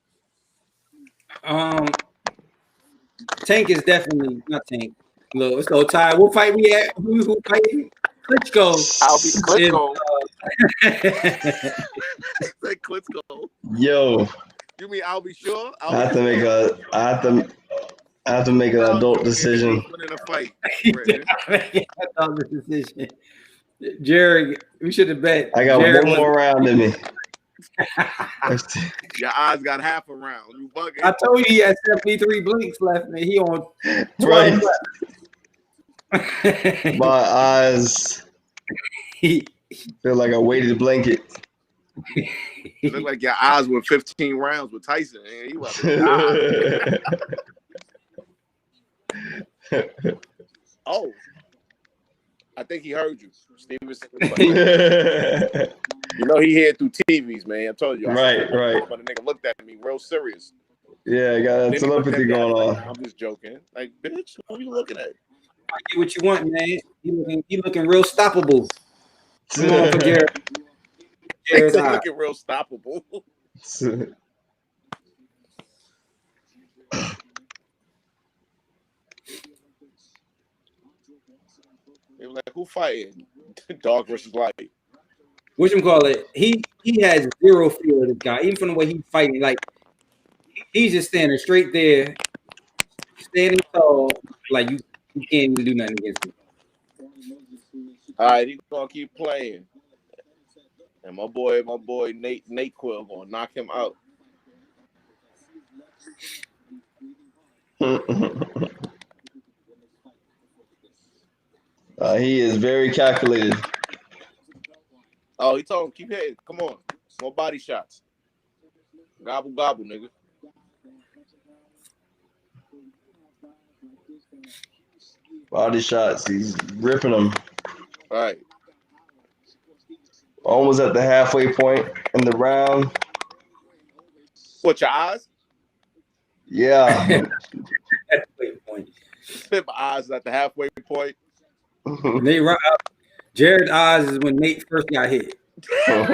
Tank is definitely not Tank. Look, it's so tired. What fight we at? Who fighting? Klitschko. I'll be Klitschko. Say Klitschko. Yo. You mean I'll be sure? I have to make an adult decision. Fight, Jerry, we should have bet. I got Jared one more round in me. Your eyes got half a round. You bugging. I told you he had 73 blinks left, and he on 12 left. My eyes feel like a weighted blanket. You look like your eyes were 15 rounds with Tyson. Man. You about to die. Oh, I think he heard you, Stevenson. You know he heard through TVs, man. I told you. Right. But the nigga looked at me real serious. Yeah, I got that telepathy going on. Like, I'm just joking. Like, bitch, what are you looking at? I get what you want, man. You looking real stoppable. Come on for Jared. Jared's looking real stoppable. They were like, who fighting? Dog versus light. Whatchamacallit? He has zero fear of this guy, even from the way he's fighting. Like he's just standing straight there, standing tall, like you can't even do nothing against him. All right, he's gonna keep playing. And my boy Nate Quill gonna knock him out. He is very calculated. Oh, he told him, keep hitting. Come on. More body shots. Gobble, gobble, nigga. Body shots. He's ripping them. All right. Almost at the halfway point in the round. What, your eyes? Yeah. Halfway point. My eyes is at the halfway point. Nate, Jared's eyes is when Nate first got hit. Now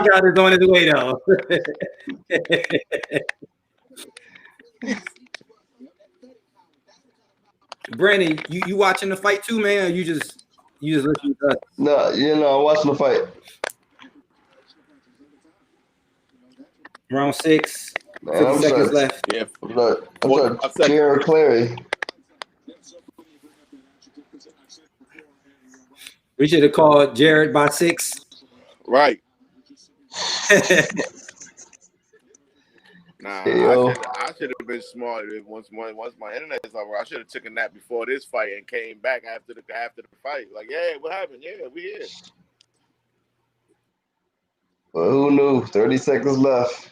God is on his way though. Brandon, you watching the fight too, man? Or you just listening to us? No, I'm watching the fight. Round 6, Man, 50 seconds left. Yeah. Look, Shakur Clary. We should have called Jared by 6. Right. Nah, I should have been smart. Once my internet is over, I should have took a nap before this fight and came back after the fight. Like, yeah, what happened? Yeah, we here. Well, who knew? 30 seconds left.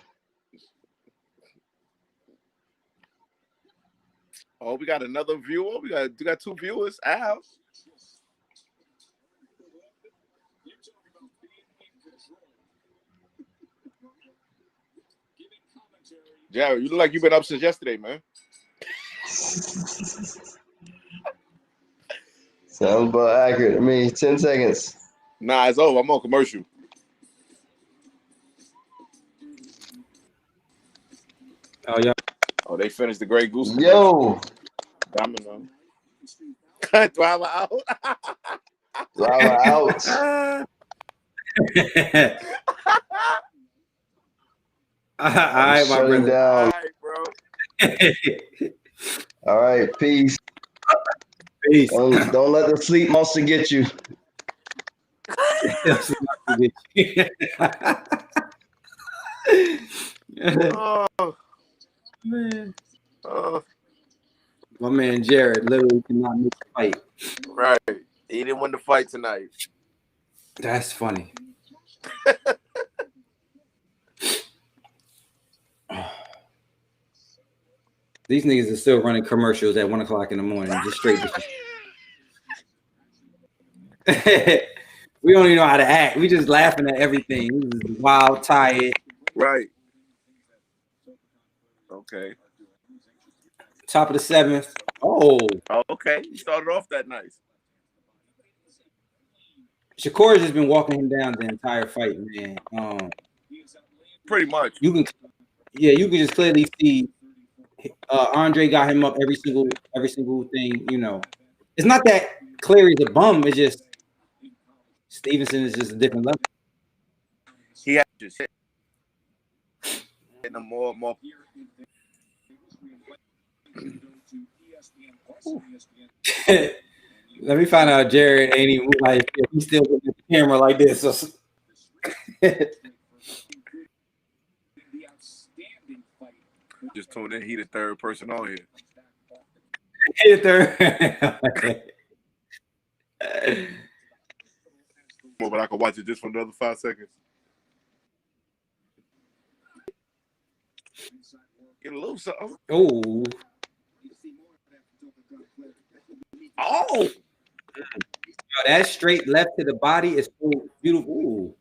Oh, we got another viewer. We got 2 viewers. Al. Jared, you look like you've been up since yesterday, man. Sounds about accurate to me. 10 seconds. Nah, it's over. I'm on commercial. Oh yeah. Oh, they finished the Grey Goose. Yo. Domino. Driver out. Driver out. All right, my brother. Down. All right, bro. All right, peace. Peace. Don't let the sleep monster get you. Oh man. Oh. My man Jared literally cannot make the fight. Right. He didn't win the fight tonight. That's funny. These niggas are still running commercials at 1 o'clock in the morning, just straight. We don't even know how to act. We just laughing at everything. This is wild, tired. Right. Okay. Top of the 7th. Oh, okay. You started off that nice. Shakur has just been walking him down the entire fight, man. Pretty much. You can just clearly see. Andre got him up every single thing. You know, it's not that Clary's a bum. It's just Stevenson is just a different level. He had just hit more. Let me find out Jared ain't even like he's still looking at the camera like this. Just told that he the third person on here. He the third. But I can watch it just for another 5 seconds. Get a little something. Oh. Oh. That straight left to the body is so beautiful. Ooh.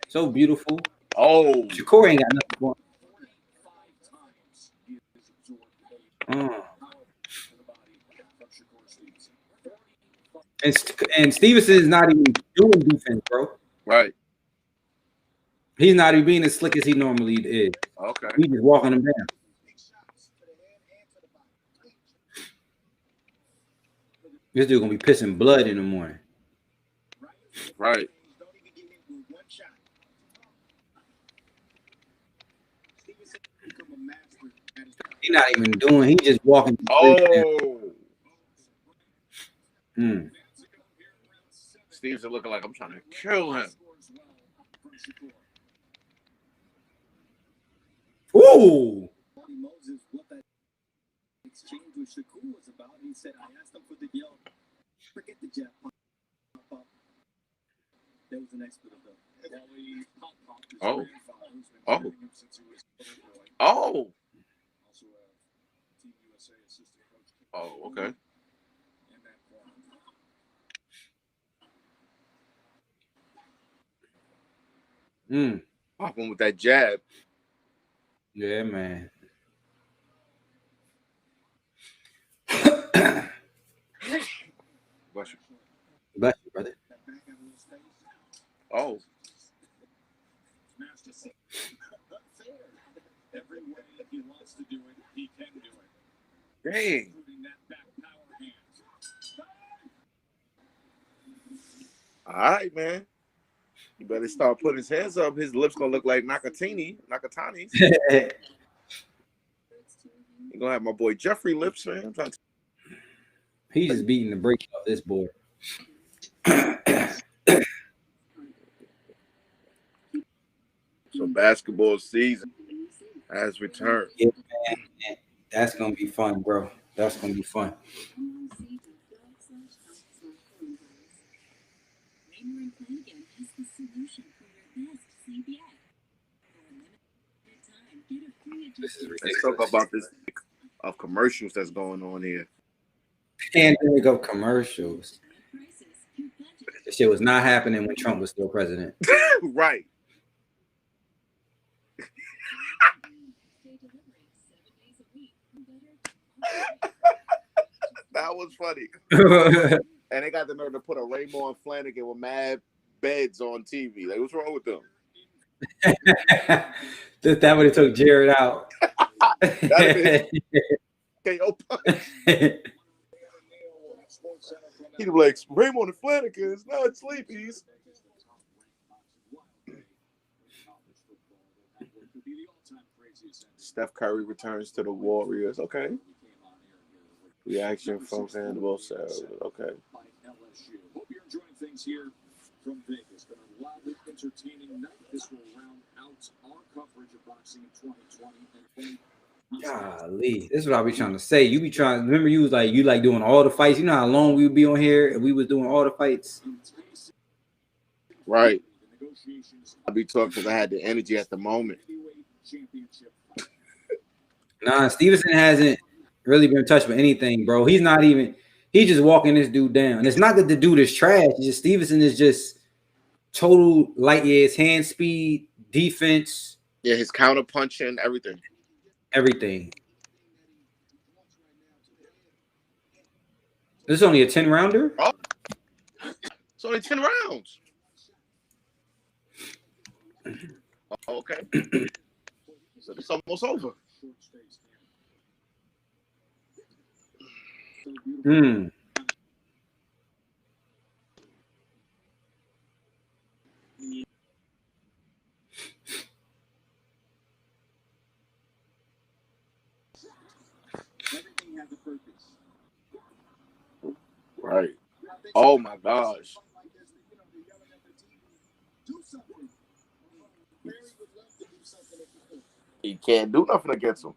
So beautiful. Oh. Shakur ain't got nothing for him. And Stevenson is not even doing defense, bro. Right. He's not even being as slick as he normally is. Okay. He's just walking him down. This dude gonna be pissing blood in the morning. Right. He's not even doing. He just walking. Oh. Steve's looking like I'm trying to kill him. Oh. Moses, what that exchange with Shakur was about. He said, I asked him for the yell. Forget the jab. Pop. That was the next bit of the Oh. Oh. Oh, okay. Popping with that jab. Yeah, man. Bless you. Bless you, brother. Oh. Every way he wants to do it, he can do it. Dang. All right, man. You better start putting his hands up. His lips gonna look like Nakatani's. You gonna have my boy Jeffrey lips, man. I'm trying to... He's just beating the brakes off this boy. So basketball season has returned. Yeah, man. That's gonna be fun, bro. That's gonna be fun. This is ridiculous. Let's talk about this of commercials that's going on here. Pandemic of commercials. This shit was not happening when Trump was still president. Right. That was funny. And they got the nerve to put a Raymond Flanagan with mad beds on TV. Like, what's wrong with them? That would have took Jared out. KO punch. He'd be like, Raymond Flanagan is not sleepies. Steph Curry returns to the Warriors. Okay. Reaction from Sandoval. Okay. Hope you're enjoying things here from Vegas. Been a wildly entertaining night. This will round out our coverage of boxing in 2020. Golly, this is what I be trying to say. You be trying. Remember, you like doing all the fights. You know how long we would be on here if we was doing all the fights. Right. I be talking because I had the energy at the moment. Nah, Stevenson hasn't really been touched with anything, bro. He's just walking this dude down. And it's not that the dude is trash. It's just Stevenson is just total light years, hand speed, defense. Yeah, his counter punching, everything. Everything. This is only a 10-rounder? Oh. It's only 10 rounds. Oh, okay. So it's almost over. Right. Oh my gosh. He can't do nothing against him.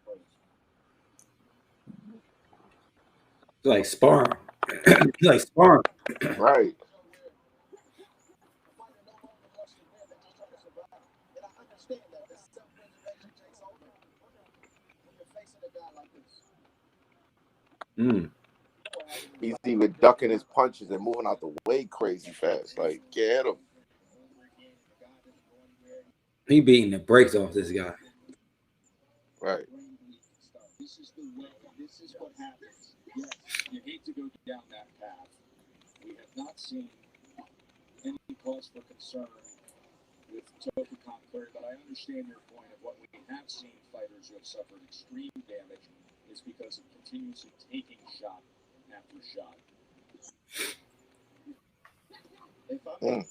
It's like sparring. It's like sparring. Right. He's even ducking his punches and moving out the way crazy fast. Like, get him. He beating the brakes off this guy. Right. This is the way. This is what happens. Yes, you hate to go down that path. We have not seen any cause for concern with Toka Kahn Clary, but I understand your point of what we have seen fighters who have suffered extreme damage is because of continuously taking shot after shot. If I'm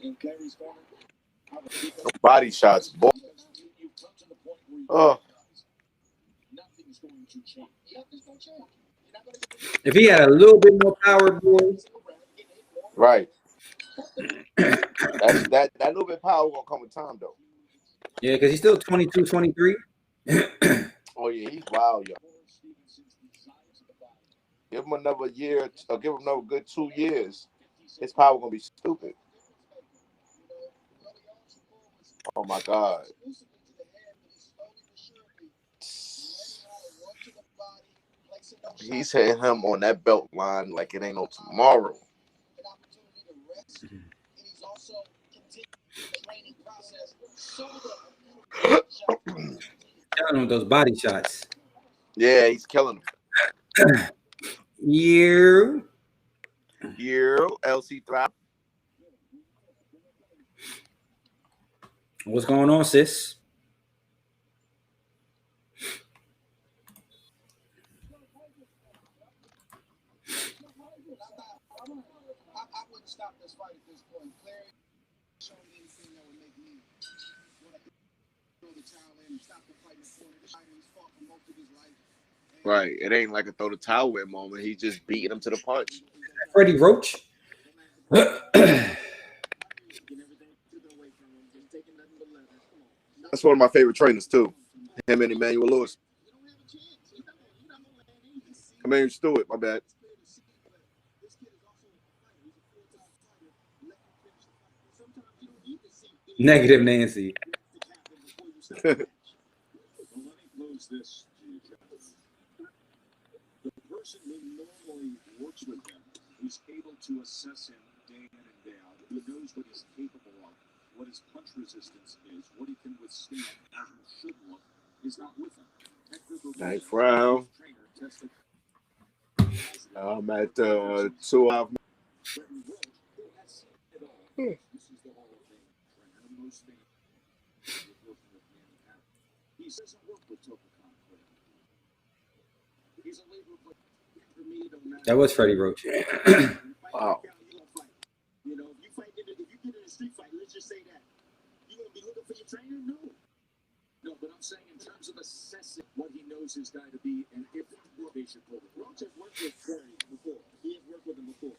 in Clary's corner, body shots, boy. Oh. Nothing's going to change. Nothing's going to change. If he had a little bit more power, boy. Right. that little bit of power gonna come with time, though. Yeah, because he's still 22, 23. Oh yeah, he's wild, yo. Give him another year, or give him another good 2 years. His power gonna be stupid. Oh my God. He's hitting him on that belt line like it ain't no tomorrow. Killing him with those body shots. Yeah, he's killing him. Yeah. LC Thrive. What's going on, sis? I wouldn't stop this fight at this point. Clary showing anything that would make me want to throw the towel in and stop the fight in the corner. This fighter has fought for most of his life. Right. It ain't like a throw the towel in moment. He's just beating him to the punch. Freddie Roach. That's one of my favorite trainers too. Him and Emmanuel Lewis. Emmanuel Stewart, my bad. Negative Nancy. The person who normally works with him is able to assess him day in and day out, who knows what he's capable of, what his punch resistance is, what he can withstand, how he should look, is not with him. Ninth round. I'm at 2 out. He doesn't work with Toka Kahn Clary. He's a labor player. For me, no matter. That was Freddie Roach. Wow. You know, if you get in a street fight, let's just say that. You gonna be looking for your trainer? No. No, but I'm saying in terms of assessing what he knows his guy to be and if they should pull it. Roach has worked with Clary before. He has worked with him before.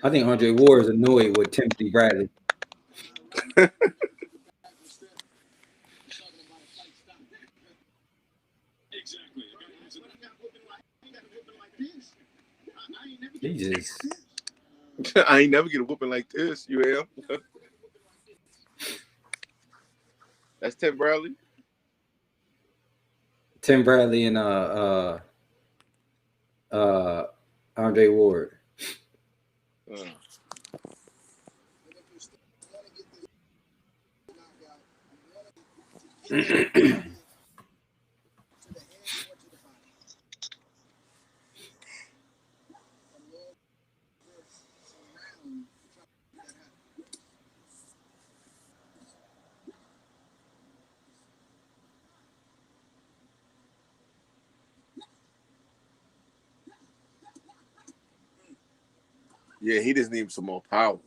I think Andre Ward is annoyed with Timothy Bradley. Jesus. I ain't never get a whooping like this, you hear? That's Tim Bradley. Tim Bradley and Andre Ward. Yeah, he just needs some more power.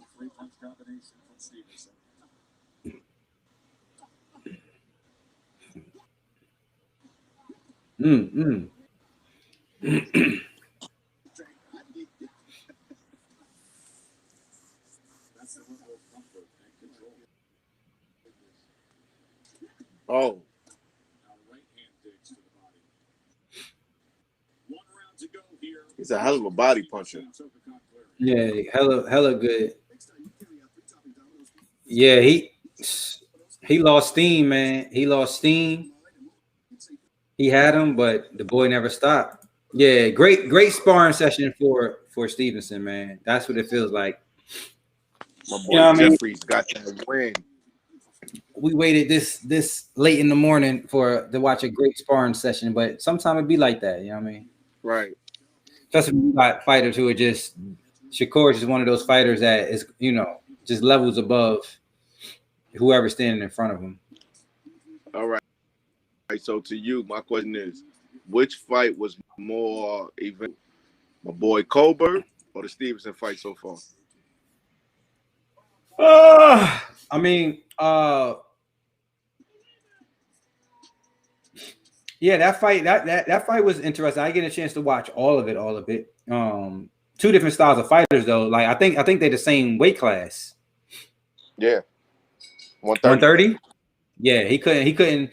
Oh. He's a hell of a body puncher. Yeah, hella good. Yeah, he lost steam, man. He lost steam. He had him, but the boy never stopped. Yeah, great sparring session for Stevenson, man. That's what it feels like. My boy Jeffrey's got that win. We waited this late in the morning to watch a great sparring session, but sometimes it be like that, you know what I mean? Right. Especially when you got fighters who are just Shakur is just one of those fighters that is, you know, just levels above whoever's standing in front of him. All right. So to you, my question is, which fight was more event? My boy Colbert or the Stevenson fight so far? I mean, yeah, that fight was interesting. I get a chance to watch all of it. two different styles of fighters though. Like I think they're the same weight class. Yeah. 130. Yeah, he couldn't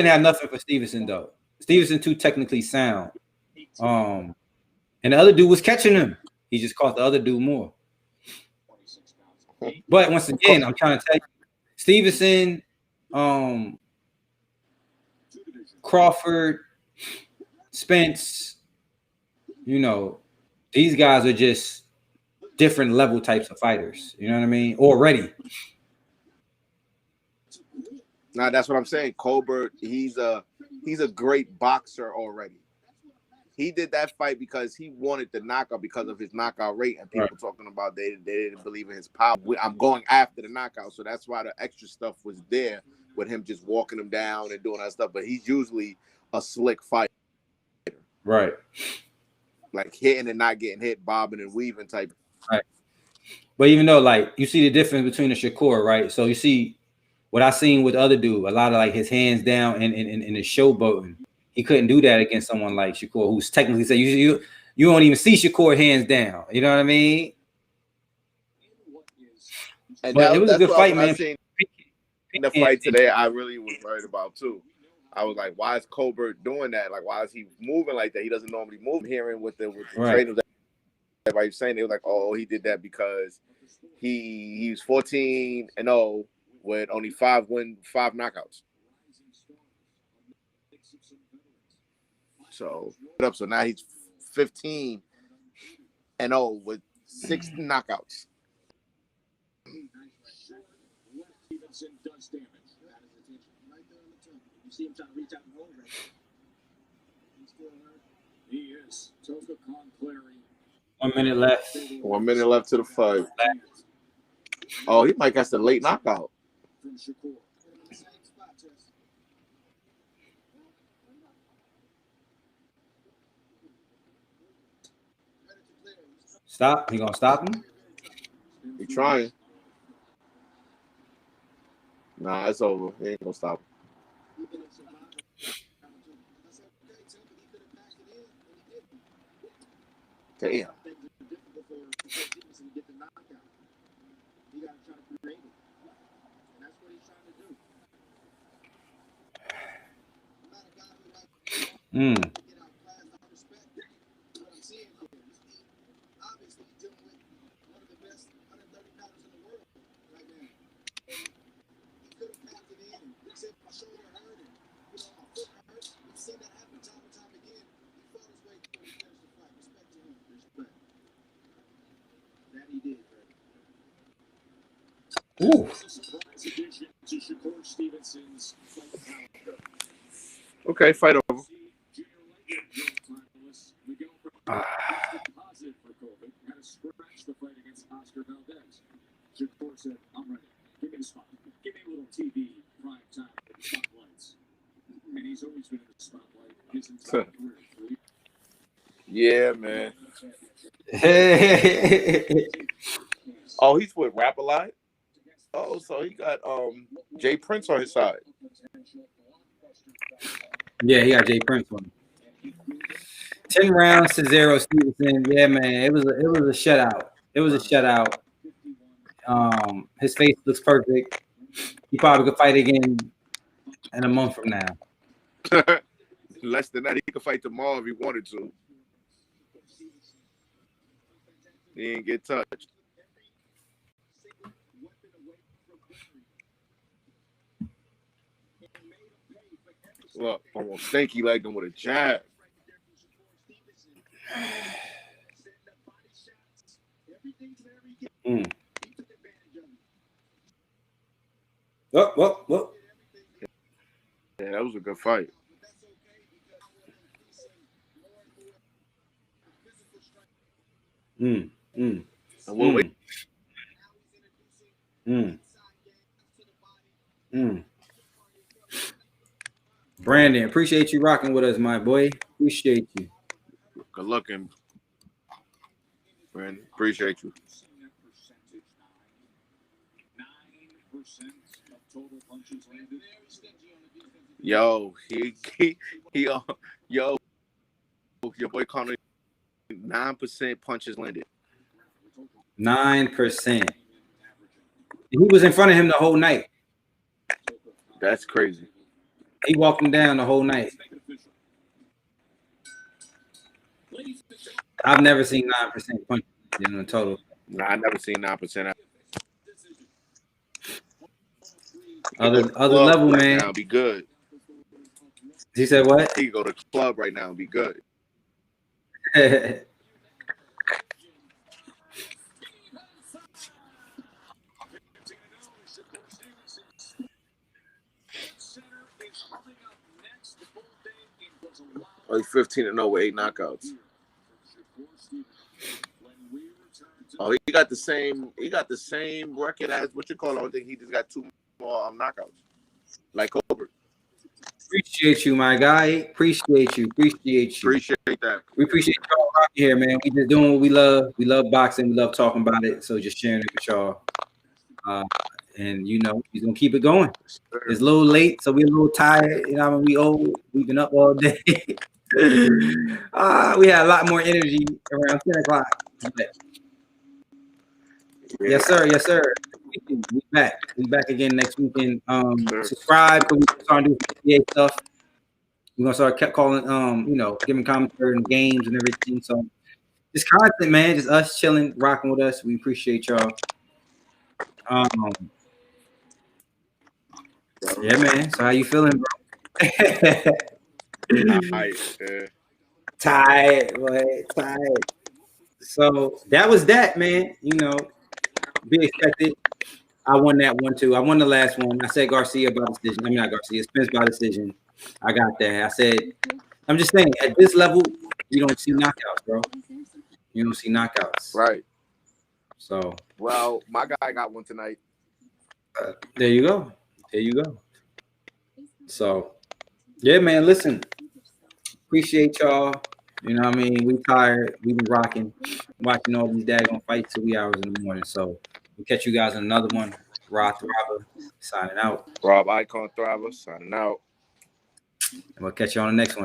have nothing for Stevenson though. Stevenson too technically sound. And the other dude was catching him. He just caught the other dude more. But once again, I'm trying to tell you, Stevenson, Crawford, Spence, you know, these guys are just different level types of fighters. You know what I mean? Already. Nah, that's what I'm saying. Colbert, he's a great boxer already. He did that fight because he wanted the knockout because of his knockout rate, and people talking about they didn't believe in his power. I'm going after the knockout, so that's why the extra stuff was there with him just walking him down and doing that stuff. But he's usually a slick fighter, right? Like hitting and not getting hit, bobbing and weaving type. Right. But even though, like, you see the difference between the Shakur, right? So you see what I seen with the other dude, a lot of like his hands down and his showboating. He couldn't do that against someone like Shakur, who's technically say you don't even see Shakur hands down. You know what I mean? And but it was a good fight, man. In the fight today, I really was worried about too. I was like, why is Colbert doing that? Like, why is he moving like that? He doesn't normally move. Hearing with the trainers, everybody saying they were like, oh, he did that because he was 14-0 with only 5 knockouts. So now he's 15-0 with 6 knockouts. Stevenson does damage. That is attention right there on the top. You see him trying to reach out and hold right. He's still hurt. He is. Toka Kahn Clary. 1 minute left. 1 minute left to the fight. Oh, he might catch the late knockout. From Shakur. Stop. He gonna stop him? He trying. Nah, it's over. He ain't gonna stop him. Damn. Ooh. Okay, fight over. Shakur said, I'm ready. Give me the spot. Give me a little TV prime time spotlights. And he's always been in the spotlight his entire career. Yeah, man. Oh, he's with Rap a Lot? Oh, so he got Jay Prince on his side. Yeah, he got Jay Prince on him. 10 rounds to 0, Stevenson. Yeah, man. It was a shutout. It was a shutout. His face looks perfect. He probably could fight again in a month from now. Less than that, he could fight tomorrow if he wanted to. He didn't get touched. Look, almost stinky legged him with a jab. Whoa. Yeah, that was a good fight. Brandon, appreciate you rocking with us, my boy. Appreciate you. Good looking, Brandon. Appreciate you. Yo, your boy Connor 9% punches landed. 9%. He was in front of him the whole night. That's crazy. He walked him down the whole night. I've never seen 9% punches in a total. Nah, I never seen 9%. Other level, right man. Now, be good. He said what? He could go to the club right now and be good. Oh, he's 15-0 with 8 knockouts. Oh, he got the same. He got the same record as what you call. I think he just got 2 more knockouts, like Colbert. Appreciate you, my guy. Appreciate you. Appreciate that. We appreciate y'all out here, man. We just doing what we love. We love boxing. We love talking about it. So just sharing it with y'all. And you know, he's gonna keep it going. It's a little late, so we're a little tired. You know, we old. We've been up all day. We had a lot more energy around 10 o'clock. Yeah. Yes, sir. Yes, sir. We back. We back again next weekend. Subscribe because we're starting to do PA stuff. We're gonna start calling, you know, giving commentary and games and everything. So just content, man. Just us chilling, rocking with us. We appreciate y'all. Yeah, man. So how you feeling, bro? Tired, boy. Tired. So that was that, man. You know, be expected. I won that one too. I won the last one. I said Garcia by decision. I mean, not Garcia. Spence by decision. I got that. I said, I'm just saying, at this level, you don't see knockouts, bro. You don't see knockouts. Right. So. Well, my guy got one tonight. There you go. There you go. So, yeah, man, listen. Appreciate y'all. You know what I mean? We tired. We've been rocking, watching all these daggone fights till 3 hours in the morning. So, we'll catch you guys in another one. Rob Throbber signing out. Rob Icon Throbber signing out. And we'll catch you on the next one.